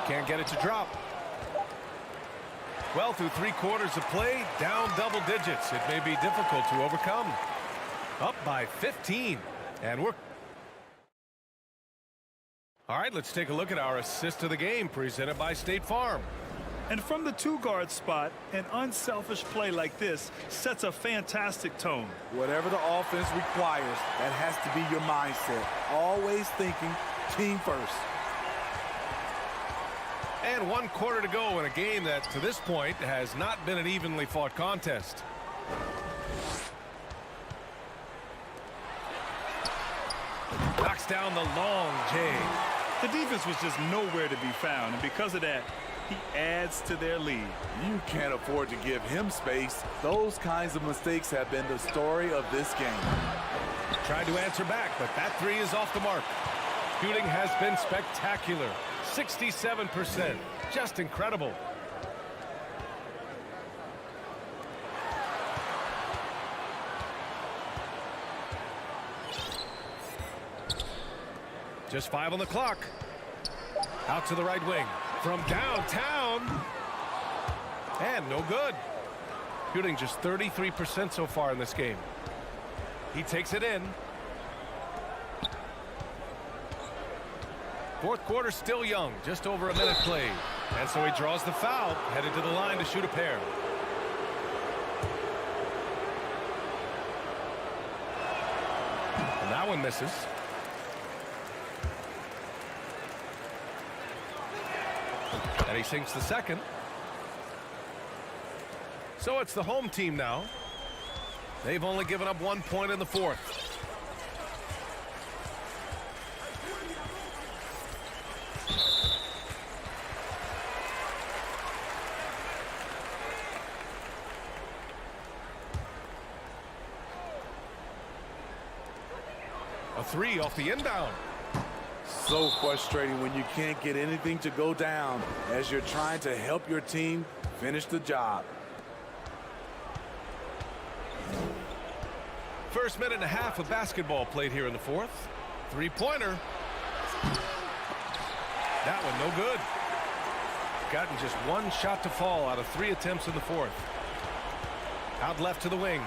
Can't get it to drop. Well, through 3 quarters of play, down double digits. It may be difficult to overcome. Up by 15. And we're... All right, let's take a look at our assist of the game presented by State Farm. And from the two-guard spot, an unselfish play like this sets a fantastic tone. Whatever the offense requires, that has to be your mindset. Always thinking team first. And 1 quarter to go in a game that, to this point, has not been an evenly fought contest. Knocks down the long J. The defense was just nowhere to be found, and because of that, he adds to their lead. You can't afford to give him space. Those kinds of mistakes have been the story of this game. Tried to answer back, but that three is off the mark. Shooting has been spectacular. 67%. Just incredible. Just 5 on the clock. Out to the right wing. From downtown. And no good. Shooting just 33% so far in this game. He takes it in. Fourth quarter still young. Just over a minute played. And so he draws the foul. Headed to the line to shoot a pair. And that one misses. And he sinks the second. So it's the home team now. They've only given up 1 point in the fourth. A three off the inbound. So frustrating when you can't get anything to go down as you're trying to help your team finish the job. First minute and a half of basketball played here in the fourth. Three-pointer. That one no good. Gotten just one shot to fall out of 3 attempts in the fourth. Out left to the wing.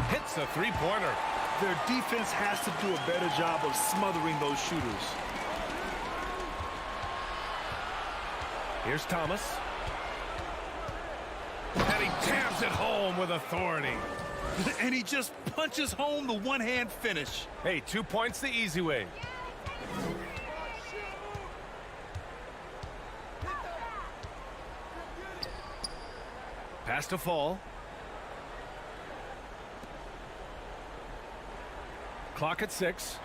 Hits a three-pointer. Their defense has to do a better job of smothering those shooters. Here's Thomas. And he jams it home with authority. And he just punches home the one-hand finish. Hey, 2 points the easy way. Pass to fall. Clock at 6.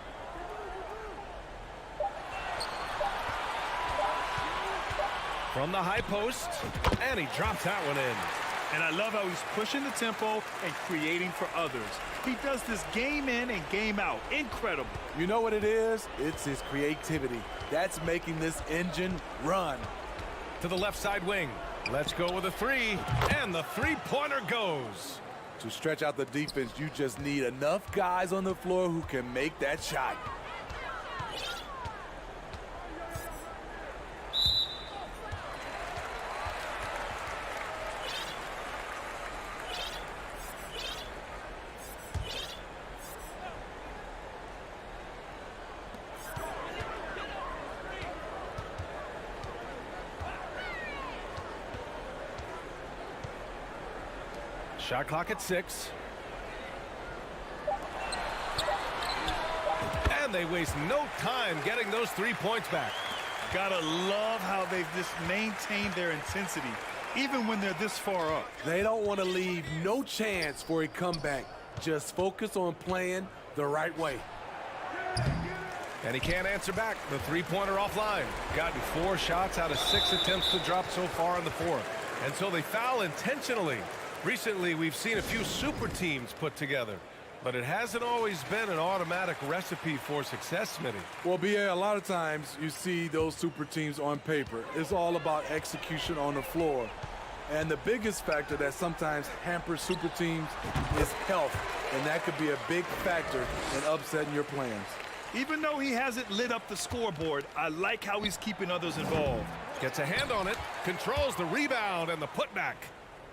From the high post, and he drops that one in. And I love how he's pushing the tempo and creating for others. He does this game in and game out. Incredible. You know what it is? It's his creativity. That's making this engine run. To the left side wing. Let's go with a three, and the three-pointer goes. To stretch out the defense, you just need enough guys on the floor who can make that shot. Shot clock at 6. And they waste no time getting those 3 points back. Gotta love how they've just maintained their intensity, even when they're this far up. They don't want to leave no chance for a comeback. Just focus on playing the right way. And he can't answer back. The three-pointer offline. Gotten 4 shots out of 6 attempts to drop so far in the fourth. And so they foul intentionally. Recently, we've seen a few super teams put together, but it hasn't always been an automatic recipe for success, Smitty. Well, BA, a lot of times you see those super teams on paper. It's all about execution on the floor. And the biggest factor that sometimes hampers super teams is health, and that could be a big factor in upsetting your plans. Even though he hasn't lit up the scoreboard, I like how he's keeping others involved. Gets a hand on it, controls the rebound and the putback.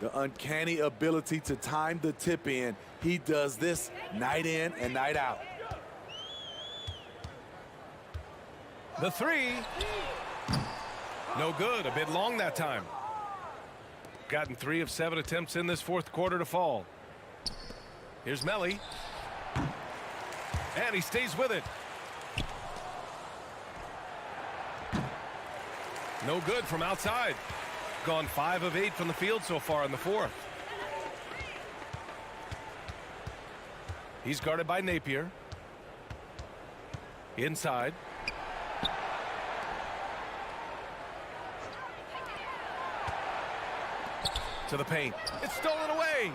The uncanny ability to time the tip in. He does this night in and night out. The three. No good. A bit long that time. Gotten 3 of 7 attempts in this fourth quarter to fall. Here's Melly. And he stays with it. No good from outside. Gone 5 of 8 from the field so far in the fourth. He's guarded by Napier. Inside. To the paint. It's stolen away.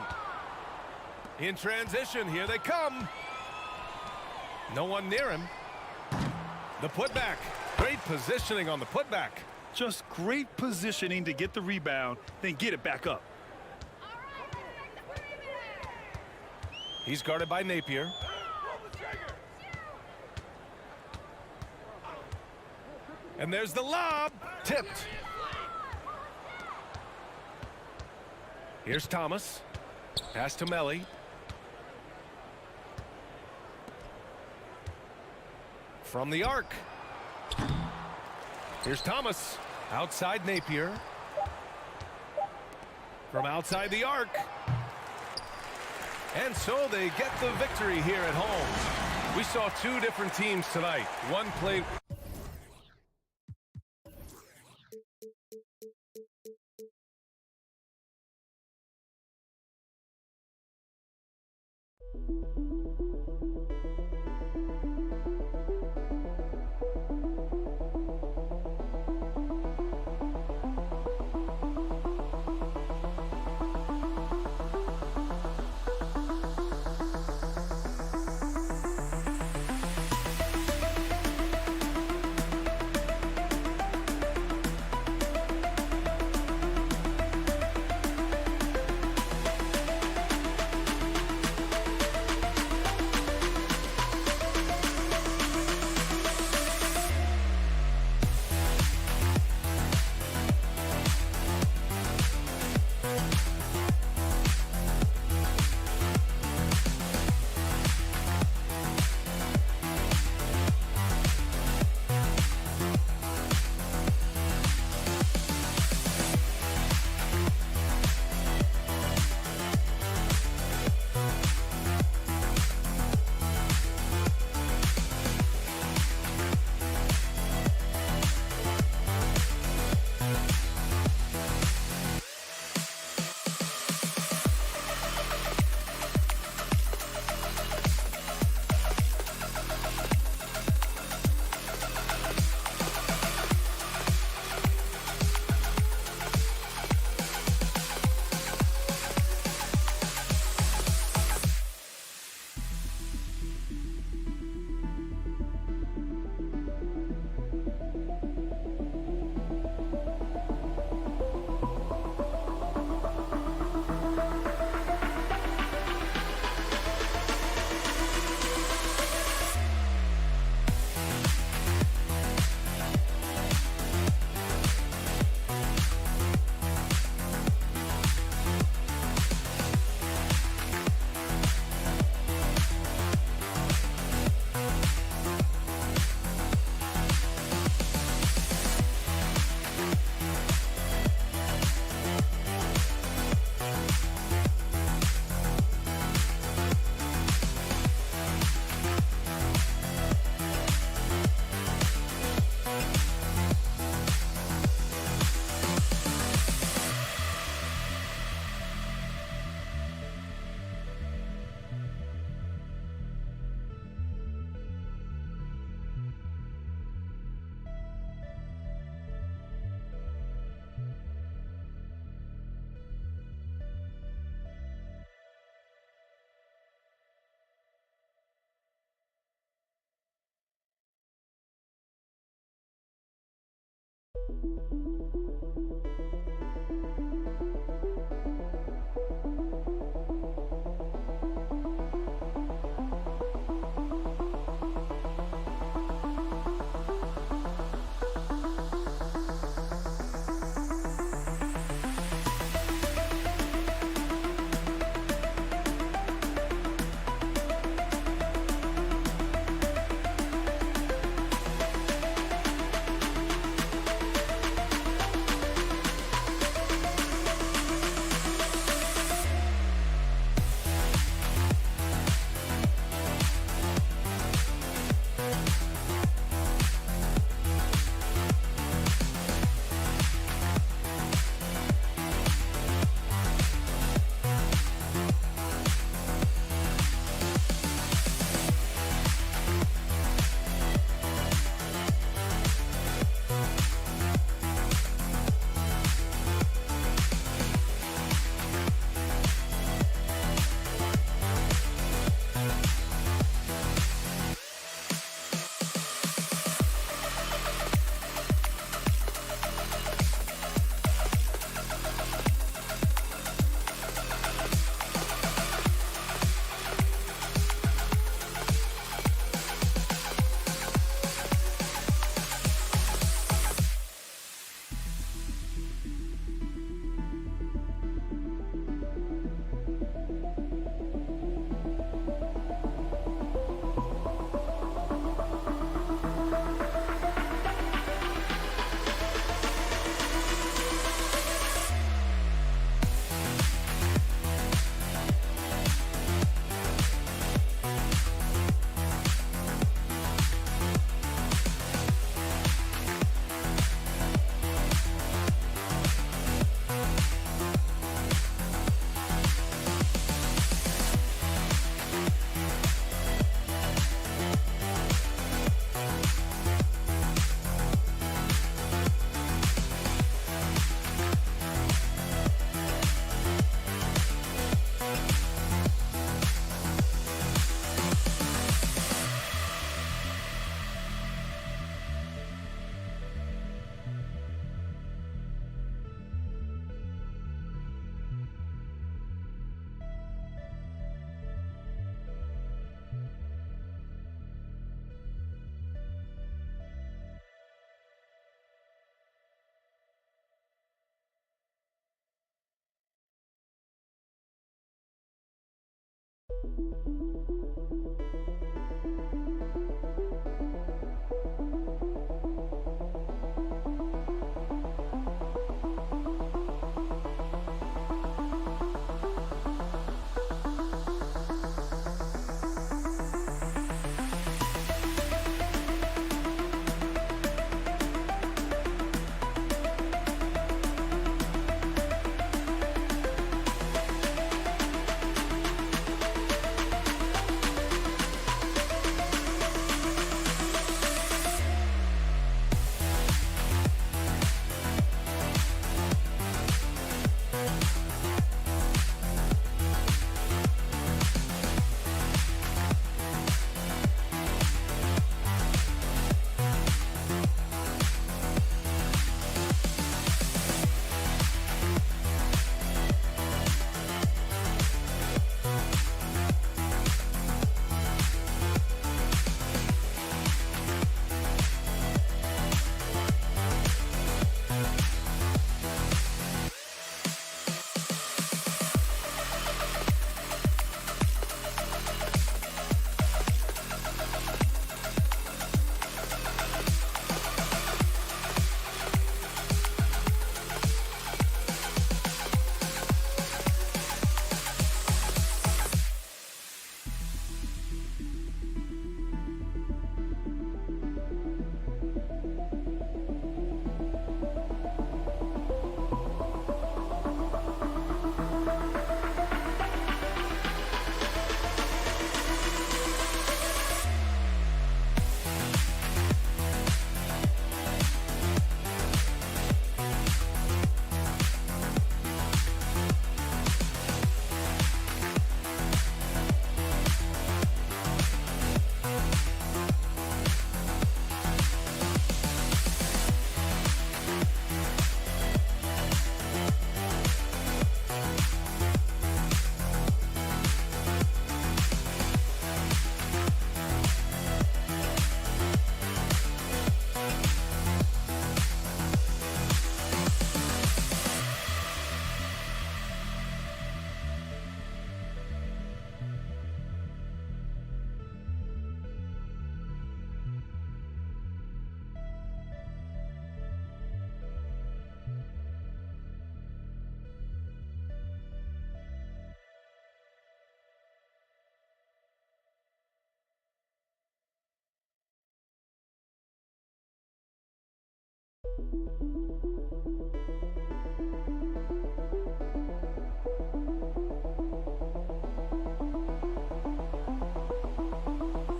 In transition, here they come. No one near him. The putback. Great positioning on the putback. Just great positioning to get the rebound, then get it back up. He's guarded by Napier. And there's the lob. Tipped. Here's Thomas. Pass to Melly. From the arc. Here's Thomas. Outside Napier. From outside the arc. And so they get the victory here at home. We saw 2 different teams tonight. One played...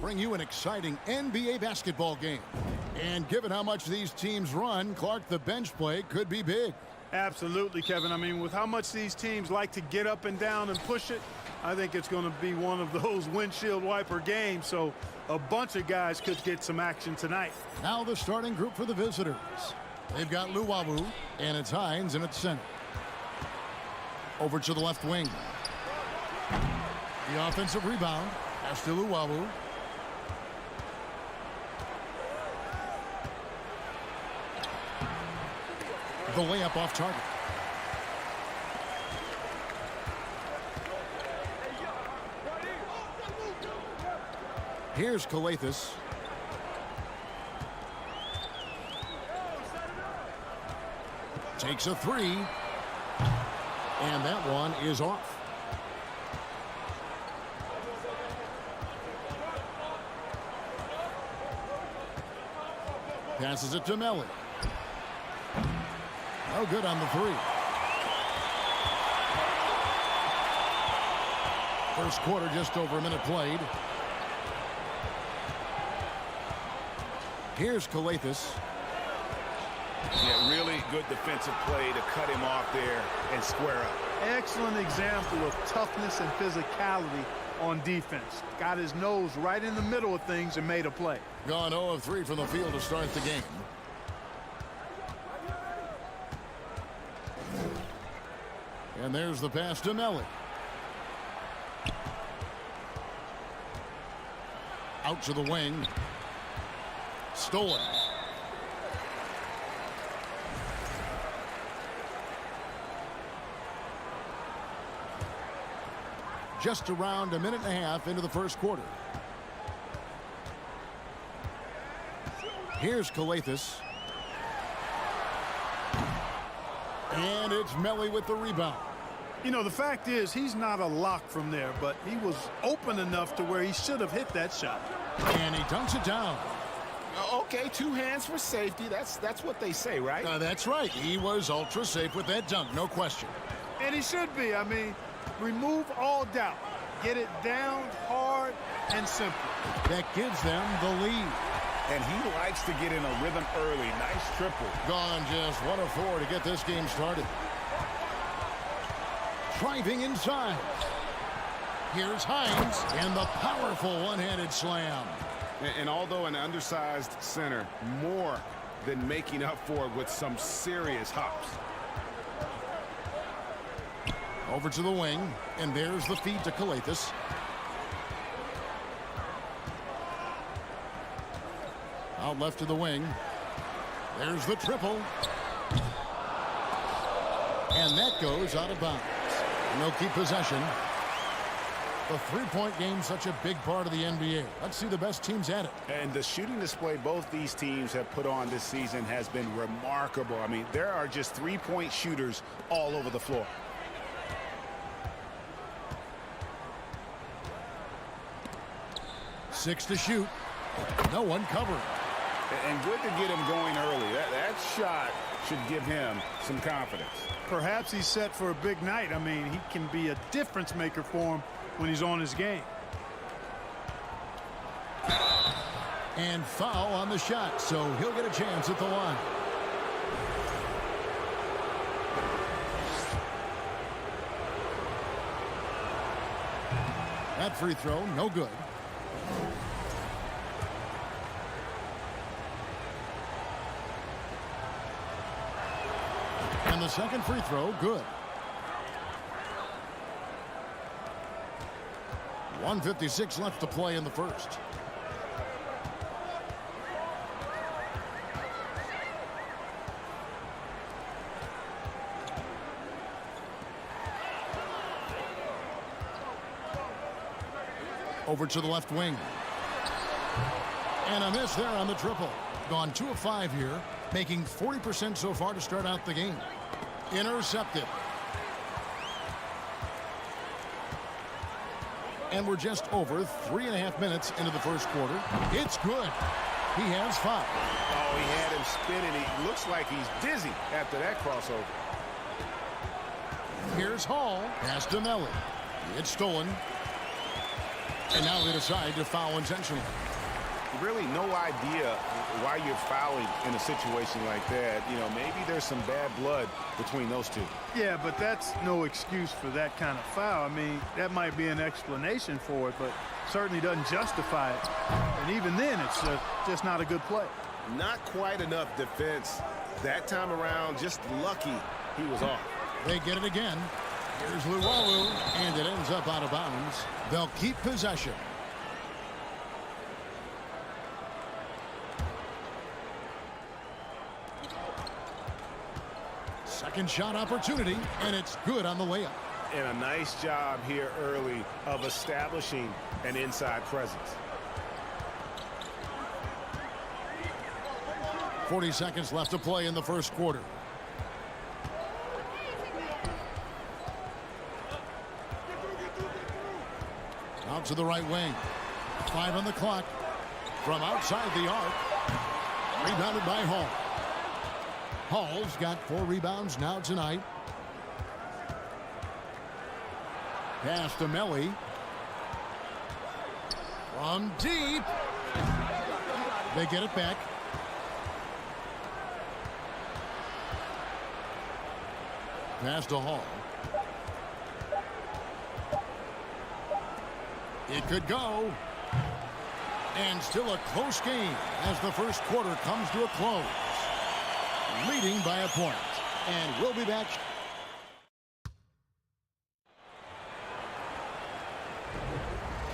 Bring you an exciting NBA basketball game. And given how much these teams run, Clark, the bench play could be big. Absolutely, Kevin. I mean, with how much these teams like to get up and down and push it, I think it's going to be one of those windshield wiper games. So a bunch of guys could get some action tonight. Now the starting group for the visitors. They've got Luwawu, and it's Hines in at center. Over to the left wing. The offensive rebound. Pass to Luwawu. The layup off target. Here's Calathis. Takes a three. And that one is off. Passes it to Melly. No good on the three. First quarter, just over a minute played. Here's Calathis. Yeah, really good defensive play to cut him off there and square up. Excellent example of toughness and physicality on defense. Got his nose right in the middle of things and made a play. Gone 0 of 3 from the field to start the game. And there's the pass to Melly. Out to the wing. Stolen. just around a minute and a half into the first quarter. Here's Calathes. And it's Melli with the rebound. You know, the fact is he's not a lock from there, but he was open enough to where he should have hit that shot. And he dunks it down. Okay, 2 hands for safety. That's what they say, right? That's right. He was ultra safe with that dunk, no question. And he should be. I mean, remove all doubt. Get it down hard and simple. That gives them the lead. And he likes to get in a rhythm early. Nice triple. Gone just 1 of 4 to get this game started. Driving inside. Here's Hines and the powerful one-handed slam. And although an undersized center, more than making up for it with some serious hops. Over to the wing, and there's the feed to Calathes. Out left to the wing. There's the triple. And that goes out of bounds. And they'll keep possession. The three-point game such a big part of the NBA. Let's see the best teams at it. And the shooting display both these teams have put on this season has been remarkable. I mean, there are just three-point shooters all over the floor. Six to shoot. No one covered. And good to get him going early. That shot should give him some confidence. Perhaps he's set for a big night. I mean, he can be a difference maker for him when he's on his game. And foul on the shot, so he'll get a chance at the line. That free throw, no good. And the second free throw, good. 1:56 left to play in the first. Over to the left wing. And a miss there on the triple. Gone 2 of 5 here, making 40% so far to start out the game. Intercepted. And we're just over 3.5 minutes into the first quarter. It's good. He has 5. Oh, he had him spinning. He looks like he's dizzy after that crossover. Here's Hall. Pass to Melli. It's stolen. And now they decide to foul intentionally. Really no idea why you're fouling in a situation like that. You know, maybe there's some bad blood between those two. Yeah, but that's no excuse for that kind of foul. I mean, that might be an explanation for it, but certainly doesn't justify it. And even then, it's just not a good play. Not quite enough defense that time around. Just lucky he was off. They get it again. Here's Luwawu, and it ends up out of bounds. They'll keep possession. Second shot opportunity, and it's good on the layup. And a nice job here early of establishing an inside presence. 40 seconds left to play in the first quarter. Out to the right wing. 5 on the clock. From outside the arc. Rebounded by Hall. Hall's got 4 rebounds now tonight. Pass to Melli. From deep. They get it back. Pass to Hall. It could go. And still a close game as the first quarter comes to a close. Leading by a point. And we'll be back.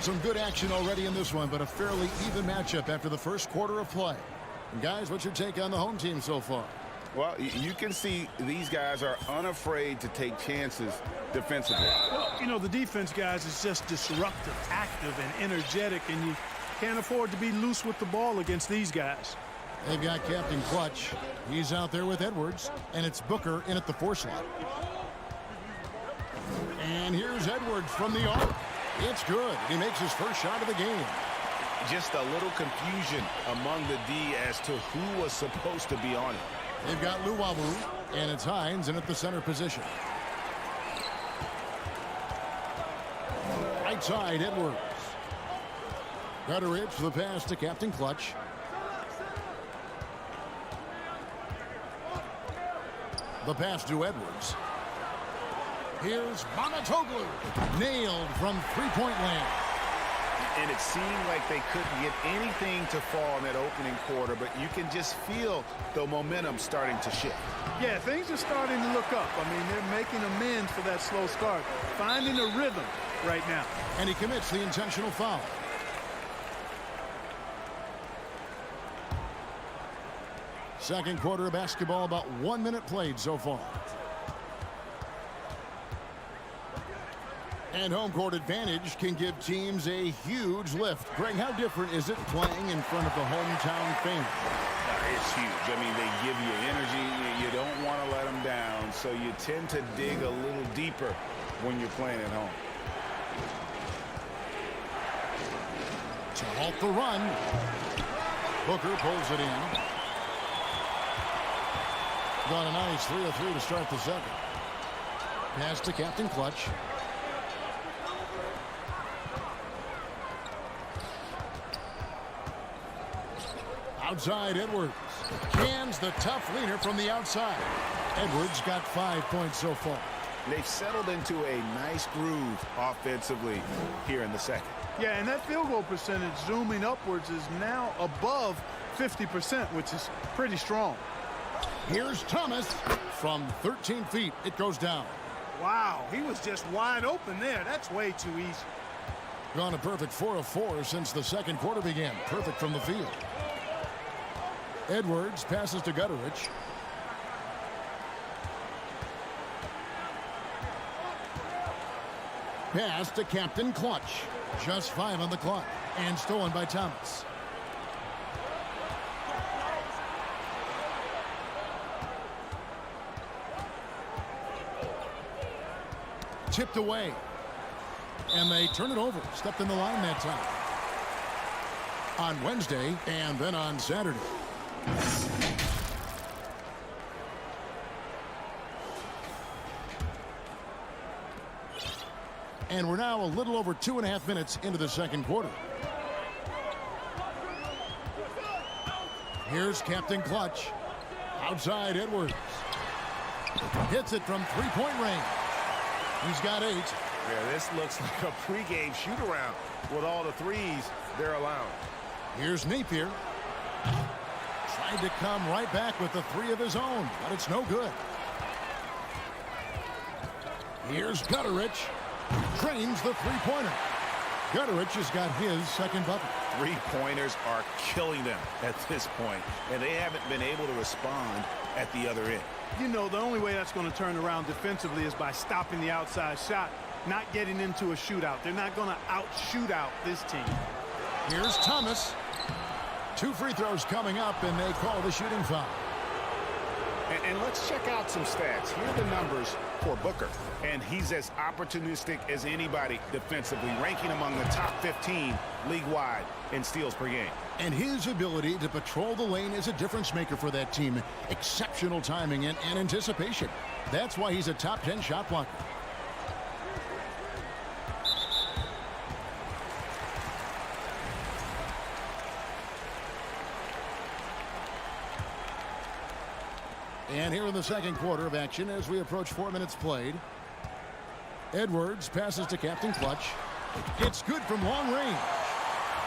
Some good action already in this one, but a fairly even matchup after the first quarter of play. And guys, what's your take on the home team so far? Well, you can see these guys are unafraid to take chances defensively. Well, you know, the defense, guys, is just disruptive, active, and energetic, and you can't afford to be loose with the ball against these guys. They've got Captain Clutch. He's out there with Edwards, and it's Booker in at the 4 slot. And here's Edwards from the arc. It's good. He makes his first shot of the game. Just a little confusion among the D as to who was supposed to be on it. They've got Luwawu, and it's Hines in at the center position. Right side, Edwards. Gutteridge for the pass to Captain Clutch. The pass to Edwards. Here's Bonatoglu. Nailed from three-point land. And it seemed like they couldn't get anything to fall in that opening quarter, but you can just feel the momentum starting to shift. Yeah, things are starting to look up. I mean, they're making amends for that slow start, finding a rhythm right now. And he commits the intentional foul. Second quarter of basketball, about 1 minute played so far. And home court advantage can give teams a huge lift. Greg, how different is it playing in front of the hometown fans? It's huge. I mean, they give you energy. You don't want to let them down, so you tend to dig a little deeper when you're playing at home. To halt the run, Booker pulls it in. Got a nice 3 of 3 to start the second. Pass to Captain Clutch. Outside, Edwards. Cans the tough leader from the outside. Edwards got 5 points so far. They've settled into a nice groove offensively here in the second. Yeah, and that field goal percentage zooming upwards is now above 50%, which is pretty strong. Here's Thomas from 13 feet. It goes down. Wow, he was just wide open there. That's way too easy. Gone a perfect 4 of 4 since the second quarter began. Perfect from the field. Edwards passes to Gutteridge. Pass to Captain Clutch. Just 5 on the clock. And stolen by Thomas. Tipped away. And they turn it over. Stepped in the line that time. On Wednesday and then on Saturday. And we're now a little over 2.5 minutes into the second quarter. Here's Captain Clutch. Outside, Edwards. Hits it from three-point range. He's got 8. Yeah, this looks like a pregame shoot-around with all the threes they're allowing. Here's Napier. Tried to come right back with the 3 of his own, but it's no good. Here's Gutteridge. Trains the three-pointer. Gutteridge has got his second bucket. Three-pointers are killing them at this point, and they haven't been able to respond at the other end. You know, the only way that's going to turn around defensively is by stopping the outside shot, not getting into a shootout. They're not going to out-shoot out this team. Here's Thomas. 2 free throws coming up, and they call the shooting foul. And let's check out some stats. Here are the numbers for Booker. And he's as opportunistic as anybody defensively, ranking among the top 15 league-wide in steals per game. And his ability to patrol the lane is a difference maker for that team. Exceptional timing and anticipation. That's why he's a top 10 shot blocker. And here in the second quarter of action as we approach 4 minutes played. Edwards passes to Captain Clutch. It's good from long range.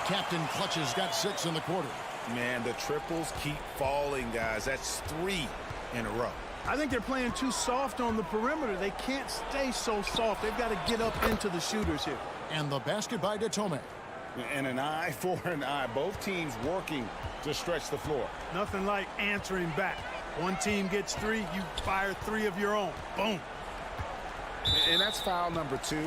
Captain Clutch has got 6 in the quarter. Man, the triples keep falling, guys. That's 3 in a row. I think they're playing too soft on the perimeter. They can't stay so soft. They've got to get up into the shooters here. And the basket by Detome. And an eye for an eye. Both teams working to stretch the floor. Nothing like answering back. One team gets 3, you fire 3 of your own. Boom. And that's foul number 2. And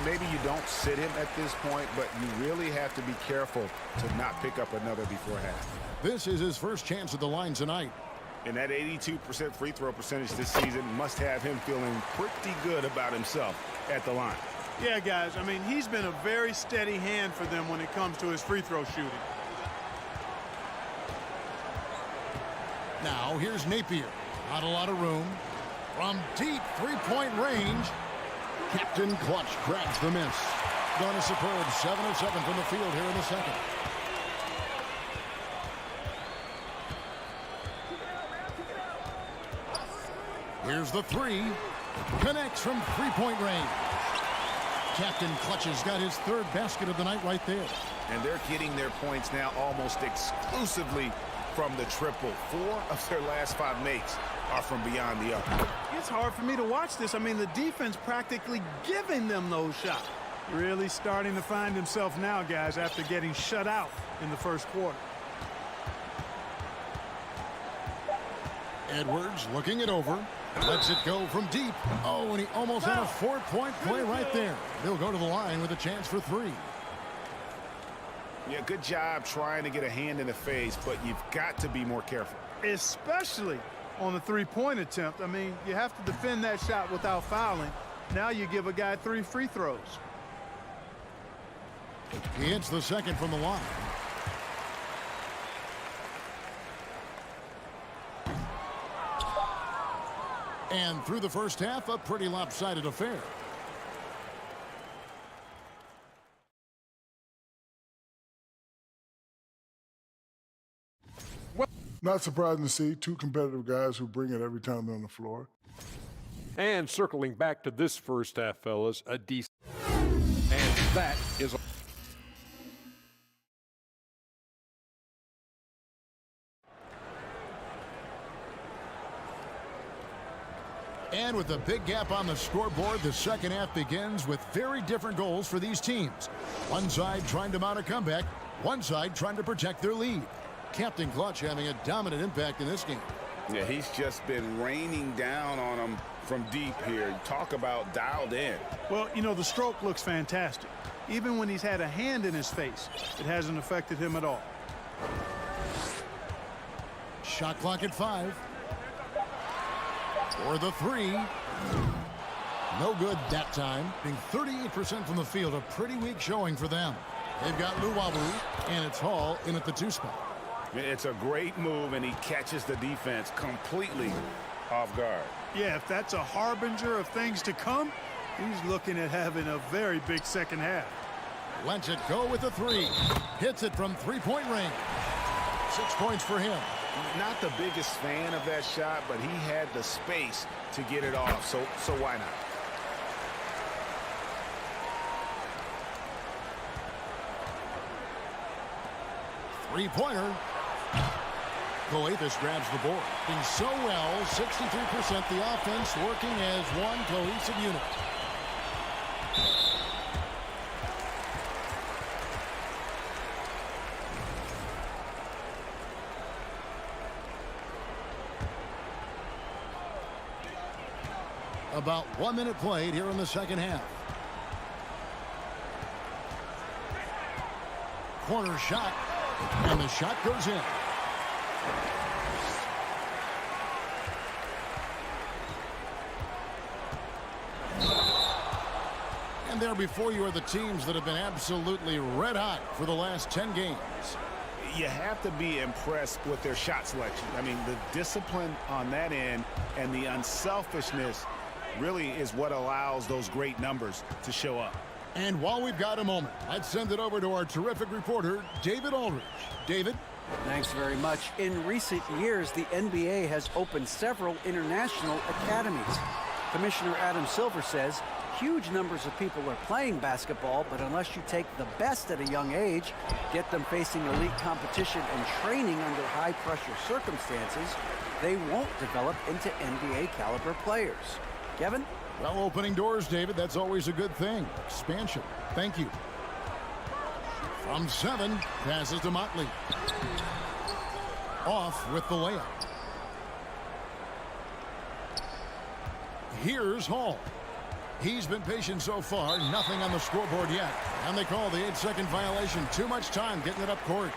maybe you don't sit him at this point, but you really have to be careful to not pick up another before half. This is his first chance at the line tonight. And that 82% free throw percentage this season must have him feeling pretty good about himself at the line. Yeah, guys, I mean, he's been a very steady hand for them when it comes to his free throw shooting. Now here's Napier. Not a lot of room. From deep three-point range, Captain Clutch grabs the miss. Done a superb 7 of 7 from the field here in the second. Here's the 3. Connects from three-point range. Captain Clutch has got his 3rd basket of the night right there. And they're getting their points now almost exclusively from the triple. 4 of their last 5 makes are from beyond the arc. It's hard for me to watch this. I mean, the defense practically giving them those shots. Really starting to find himself now, guys, after getting shut out in the first quarter. Edwards looking it over. Lets it go from deep. Oh, and he almost had a 4-point play right there. He'll go to the line with a chance for 3. Yeah, good job trying to get a hand in the face, but you've got to be more careful. Especially on the 3-point attempt. I mean, you have to defend that shot without fouling. Now you give a guy 3 free throws. He hits the second from the line. And through the first half, a pretty lopsided affair. Not surprising to see 2 competitive guys who bring it every time they're on the floor. And circling back to this first half, fellas, a decent. And that is. And with a big gap on the scoreboard, the second half begins with very different goals for these teams. One side trying to mount a comeback, one side trying to protect their lead. Captain Clutch having a dominant impact in this game. Yeah, he's just been raining down on them from deep here. Talk about dialed in. Well, you know, the stroke looks fantastic. Even when he's had a hand in his face, it hasn't affected him at all. Shot clock at 5. For the 3. No good that time. Being 38% from the field, a pretty weak showing for them. They've got Luwawu, and it's Hall in at the 2 spot. It's a great move, and he catches the defense completely off guard. Yeah, if that's a harbinger of things to come, he's looking at having a very big second half. Lets it go with the 3. Hits it from three-point range. 6 points for him. Not the biggest fan of that shot, but he had the space to get it off, so why not? Three-pointer. Coathus grabs the board. Doing so well, 63% the offense working as one cohesive unit. About 1 minute played here in the second half. Corner shot, and the shot goes in. And there before you are the teams that have been absolutely red hot for the last 10 games. You have to be impressed with their shot selection. I mean, the discipline on that end and the unselfishness really is what allows those great numbers to show up. And while we've got a moment, let's send it over to our terrific reporter, David Aldridge. David? Thanks very much. In recent years, the NBA has opened several international academies. Commissioner Adam Silver says huge numbers of people are playing basketball, but unless you take the best at a young age, get them facing elite competition and training under high-pressure circumstances, they won't develop into NBA-caliber players. Kevin? Well, opening doors, David, that's always a good thing. Expansion. Thank you. From 7, passes to Motley. Off with the layup. Here's Hall. He's been patient so far. Nothing on the scoreboard yet. And they call the 8-second violation. Too much time getting it up court.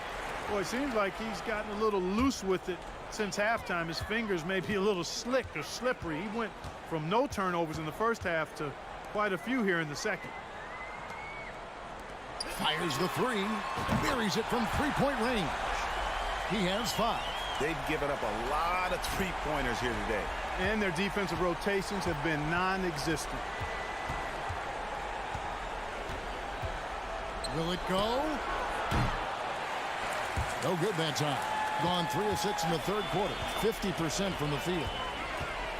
Well, it seems like he's gotten a little loose with it since halftime. His fingers may be a little slick or slippery. He went from no turnovers in the first half to quite a few here in the second. Fires the three. Buries it from three-point range. He has 5. They've given up a lot of three-pointers here today. And their defensive rotations have been non-existent. Will it go? No good that time. Gone 3 of 6 in the third quarter. 50% from the field.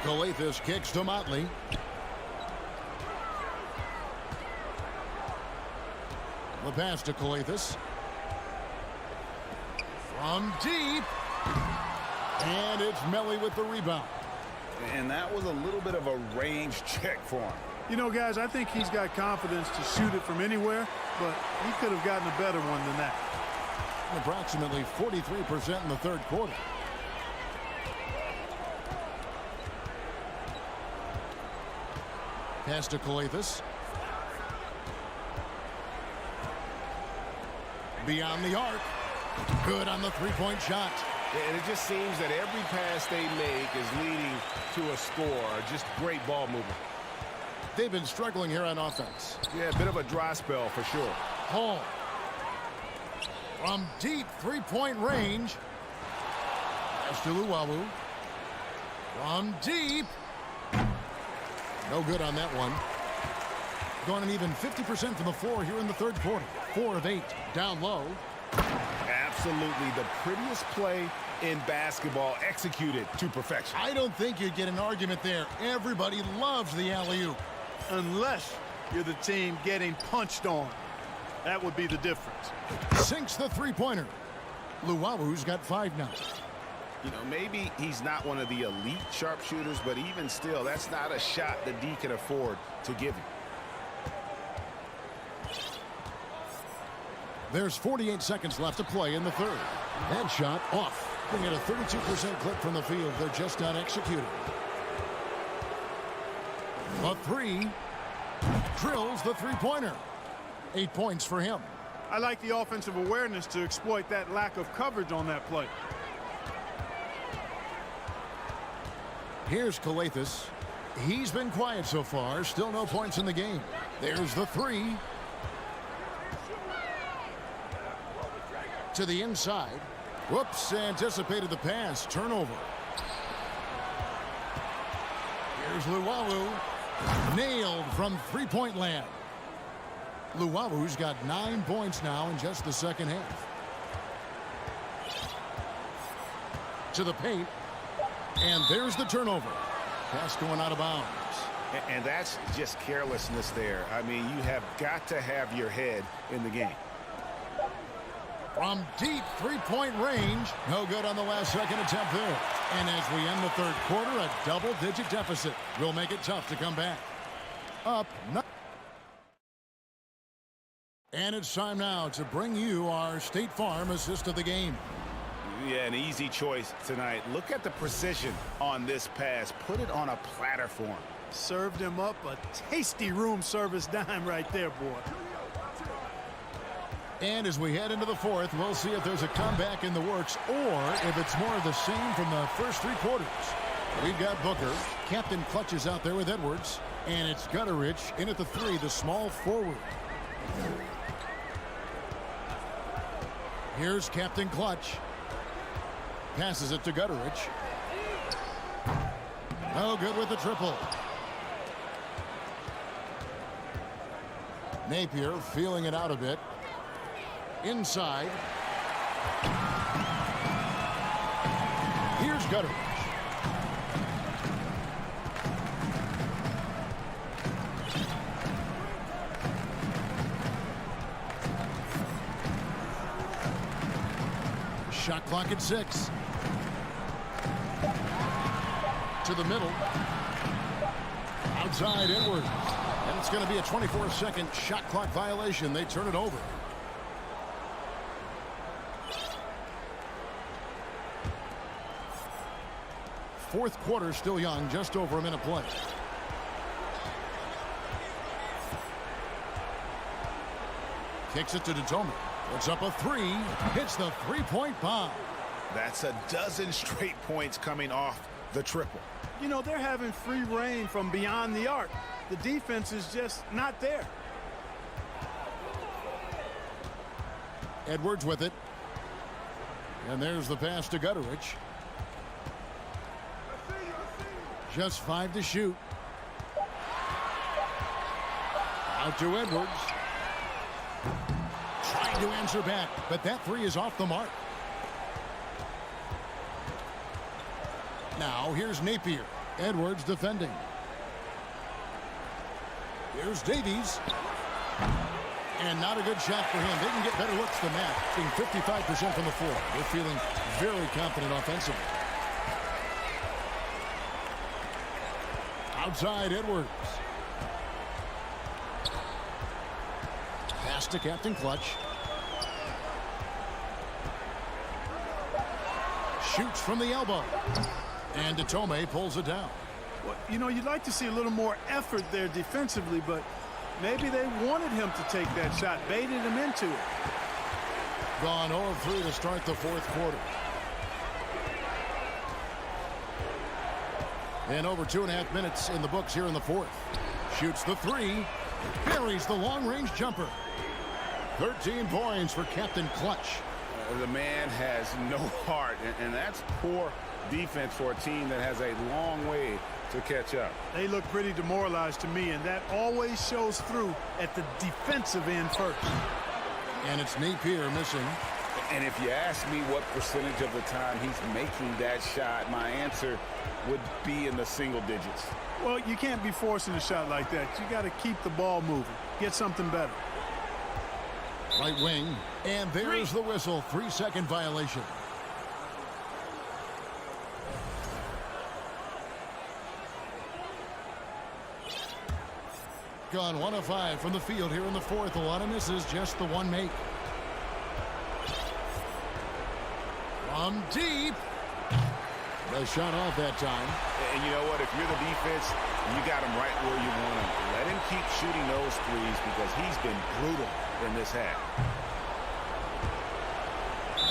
Calathes kicks to Motley. The pass to Calathes. From deep. And it's Melly with the rebound. And that was a little bit of a range check for him. You know, guys, I think he's got confidence to shoot it from anywhere, but he could have gotten a better one than that. Approximately 43% in the third quarter. Pass to Calathes. Beyond the arc. Good on the three-point shot. And it just seems that every pass they make is leading to a score. Just great ball movement. They've been struggling here on offense. Yeah, a bit of a dry spell for sure. Hall. From deep three-point range. Pass to Luwawu. From deep. No good on that one. Gone an even 50% from the floor here in the third quarter. 4 of 8. Down low. Absolutely the prettiest play in basketball, executed to perfection. I don't think you'd get an argument there. Everybody loves the alley-oop. Unless you're the team getting punched on. That would be the difference. Sinks the three-pointer. Luwawu's got 5 now. You know, maybe he's not one of the elite sharpshooters, but even still, that's not a shot that D can afford to give him. There's 48 seconds left to play in the third. That shot off. Bring it a 32% clip from the field. They're just not executing. A 3. Drills the three-pointer. 8 points for him. I like the offensive awareness to exploit that lack of coverage on that play. Here's Calathes. He's been quiet so far. Still no points in the game. There's the 3. To the inside. Whoops, anticipated the pass. Turnover. Here's Luwawu. Nailed from three-point land. Luwawu's got 9 points now in just the second half. To the paint. And there's the turnover. Pass going out of bounds. And that's just carelessness there. I mean, you have got to have your head in the game. From deep three-point range. No good on the last second attempt there. And as we end the third quarter, a double-digit deficit will make it tough to come back. Up. And it's time now to bring you our State Farm assist of the game. Yeah, an easy choice tonight. Look at the precision on this pass. Put it on a platter for him. Served him up a tasty room service dime right there, boy. And as we head into the fourth, we'll see if there's a comeback in the works or if it's more of the same from the first 3 quarters. We've got Booker. Captain Clutch is out there with Edwards. And it's Gutterich in at the 3, the small forward. Here's Captain Clutch. Passes it to Gutterich. No good with the triple. Napier feeling it out a bit. Inside. Here's Gutterich. Shot clock at 6. To the middle. Outside Edwards. And it's going to be a 24-second shot clock violation. They turn it over. Fourth quarter still young, just over a minute play. Kicks it to Datome. Puts up a three. Hits the three-point bomb. That's a dozen straight points coming off the triple. You know, they're having free reign from beyond the arc. The defense is just not there. Edwards with it. And there's the pass to Gutterich. Just 5 to shoot. Out to Edwards. Trying to answer back, but that three is off the mark. Now here's Napier. Edwards defending. Here's Davies. And not a good shot for him. They can get better looks than that. Being 55% from the floor. They're feeling very confident offensively. Outside Edwards. Pass to Captain Clutch. Shoots from the elbow. And Datome pulls it down. Well, you know, you'd like to see a little more effort there defensively, but maybe they wanted him to take that shot, baited him into it. Gone 0 of 3 to start the fourth quarter. And over 2.5 minutes in the books here in the fourth. Shoots the three. Buries the long-range jumper. 13 points for Captain Clutch. The man has no heart, and that's poor defense for a team that has a long way to catch up. They look pretty demoralized to me, and that always shows through at the defensive end first. And it's Napier missing. And if you ask me what percentage of the time he's making that shot, my answer would be in the single digits. Well, you can't be forcing a shot like that. You got to keep the ball moving. Get something better. Right wing. And there's the whistle. 3-second violation. Gone 1 of 5 from the field here in the fourth. A lot of misses, just the one make. From deep. The shot off that time. And you know what? If you're the defense, you got him right where you want him. Let him keep shooting those threes because he's been brutal in this half.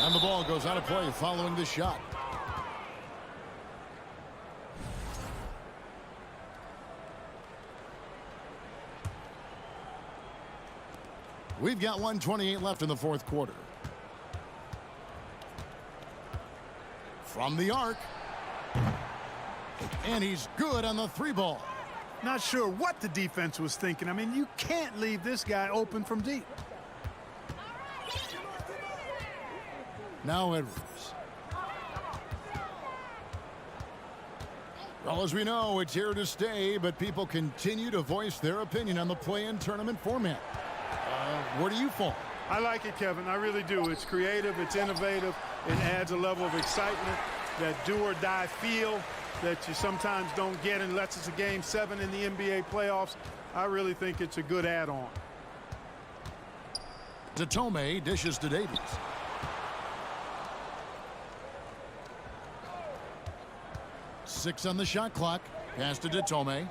And the ball goes out of play following the shot. We've got 1:28 left in the fourth quarter. From the arc. And he's good on the three ball. Not sure what the defense was thinking. I mean, you can't leave this guy open from deep. Now Edwards. Well, as we know, it's here to stay, but people continue to voice their opinion on the play-in tournament format. Where do you fall? I like it, Kevin. I really do. It's creative. It's innovative. It adds a level of excitement, that do-or-die feel that you sometimes don't get unless it's a Game 7 in the NBA playoffs. I really think it's a good add-on. Datome dishes to Davies. Six on the shot clock. Pass to Datome.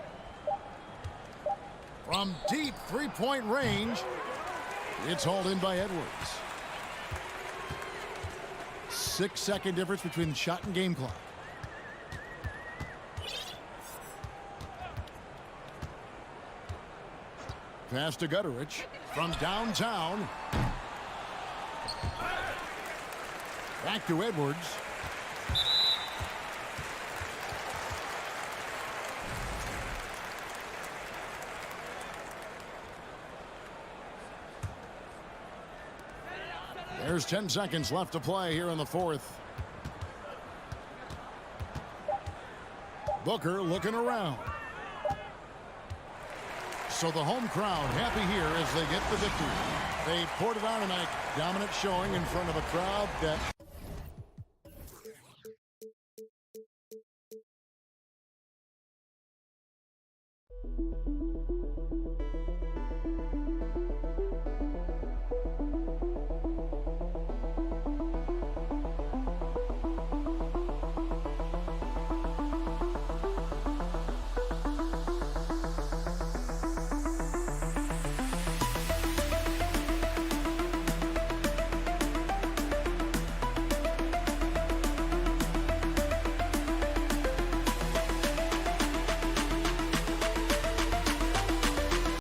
From deep three-point range. It's hauled in by Edwards. 6-second difference between shot and game clock. Pass to Gutterich from downtown. Back to Edwards. There's 10 seconds left to play here in the fourth. Booker looking around. So the home crowd happy here as they get the victory. They poured it on tonight. Dominant showing in front of a crowd that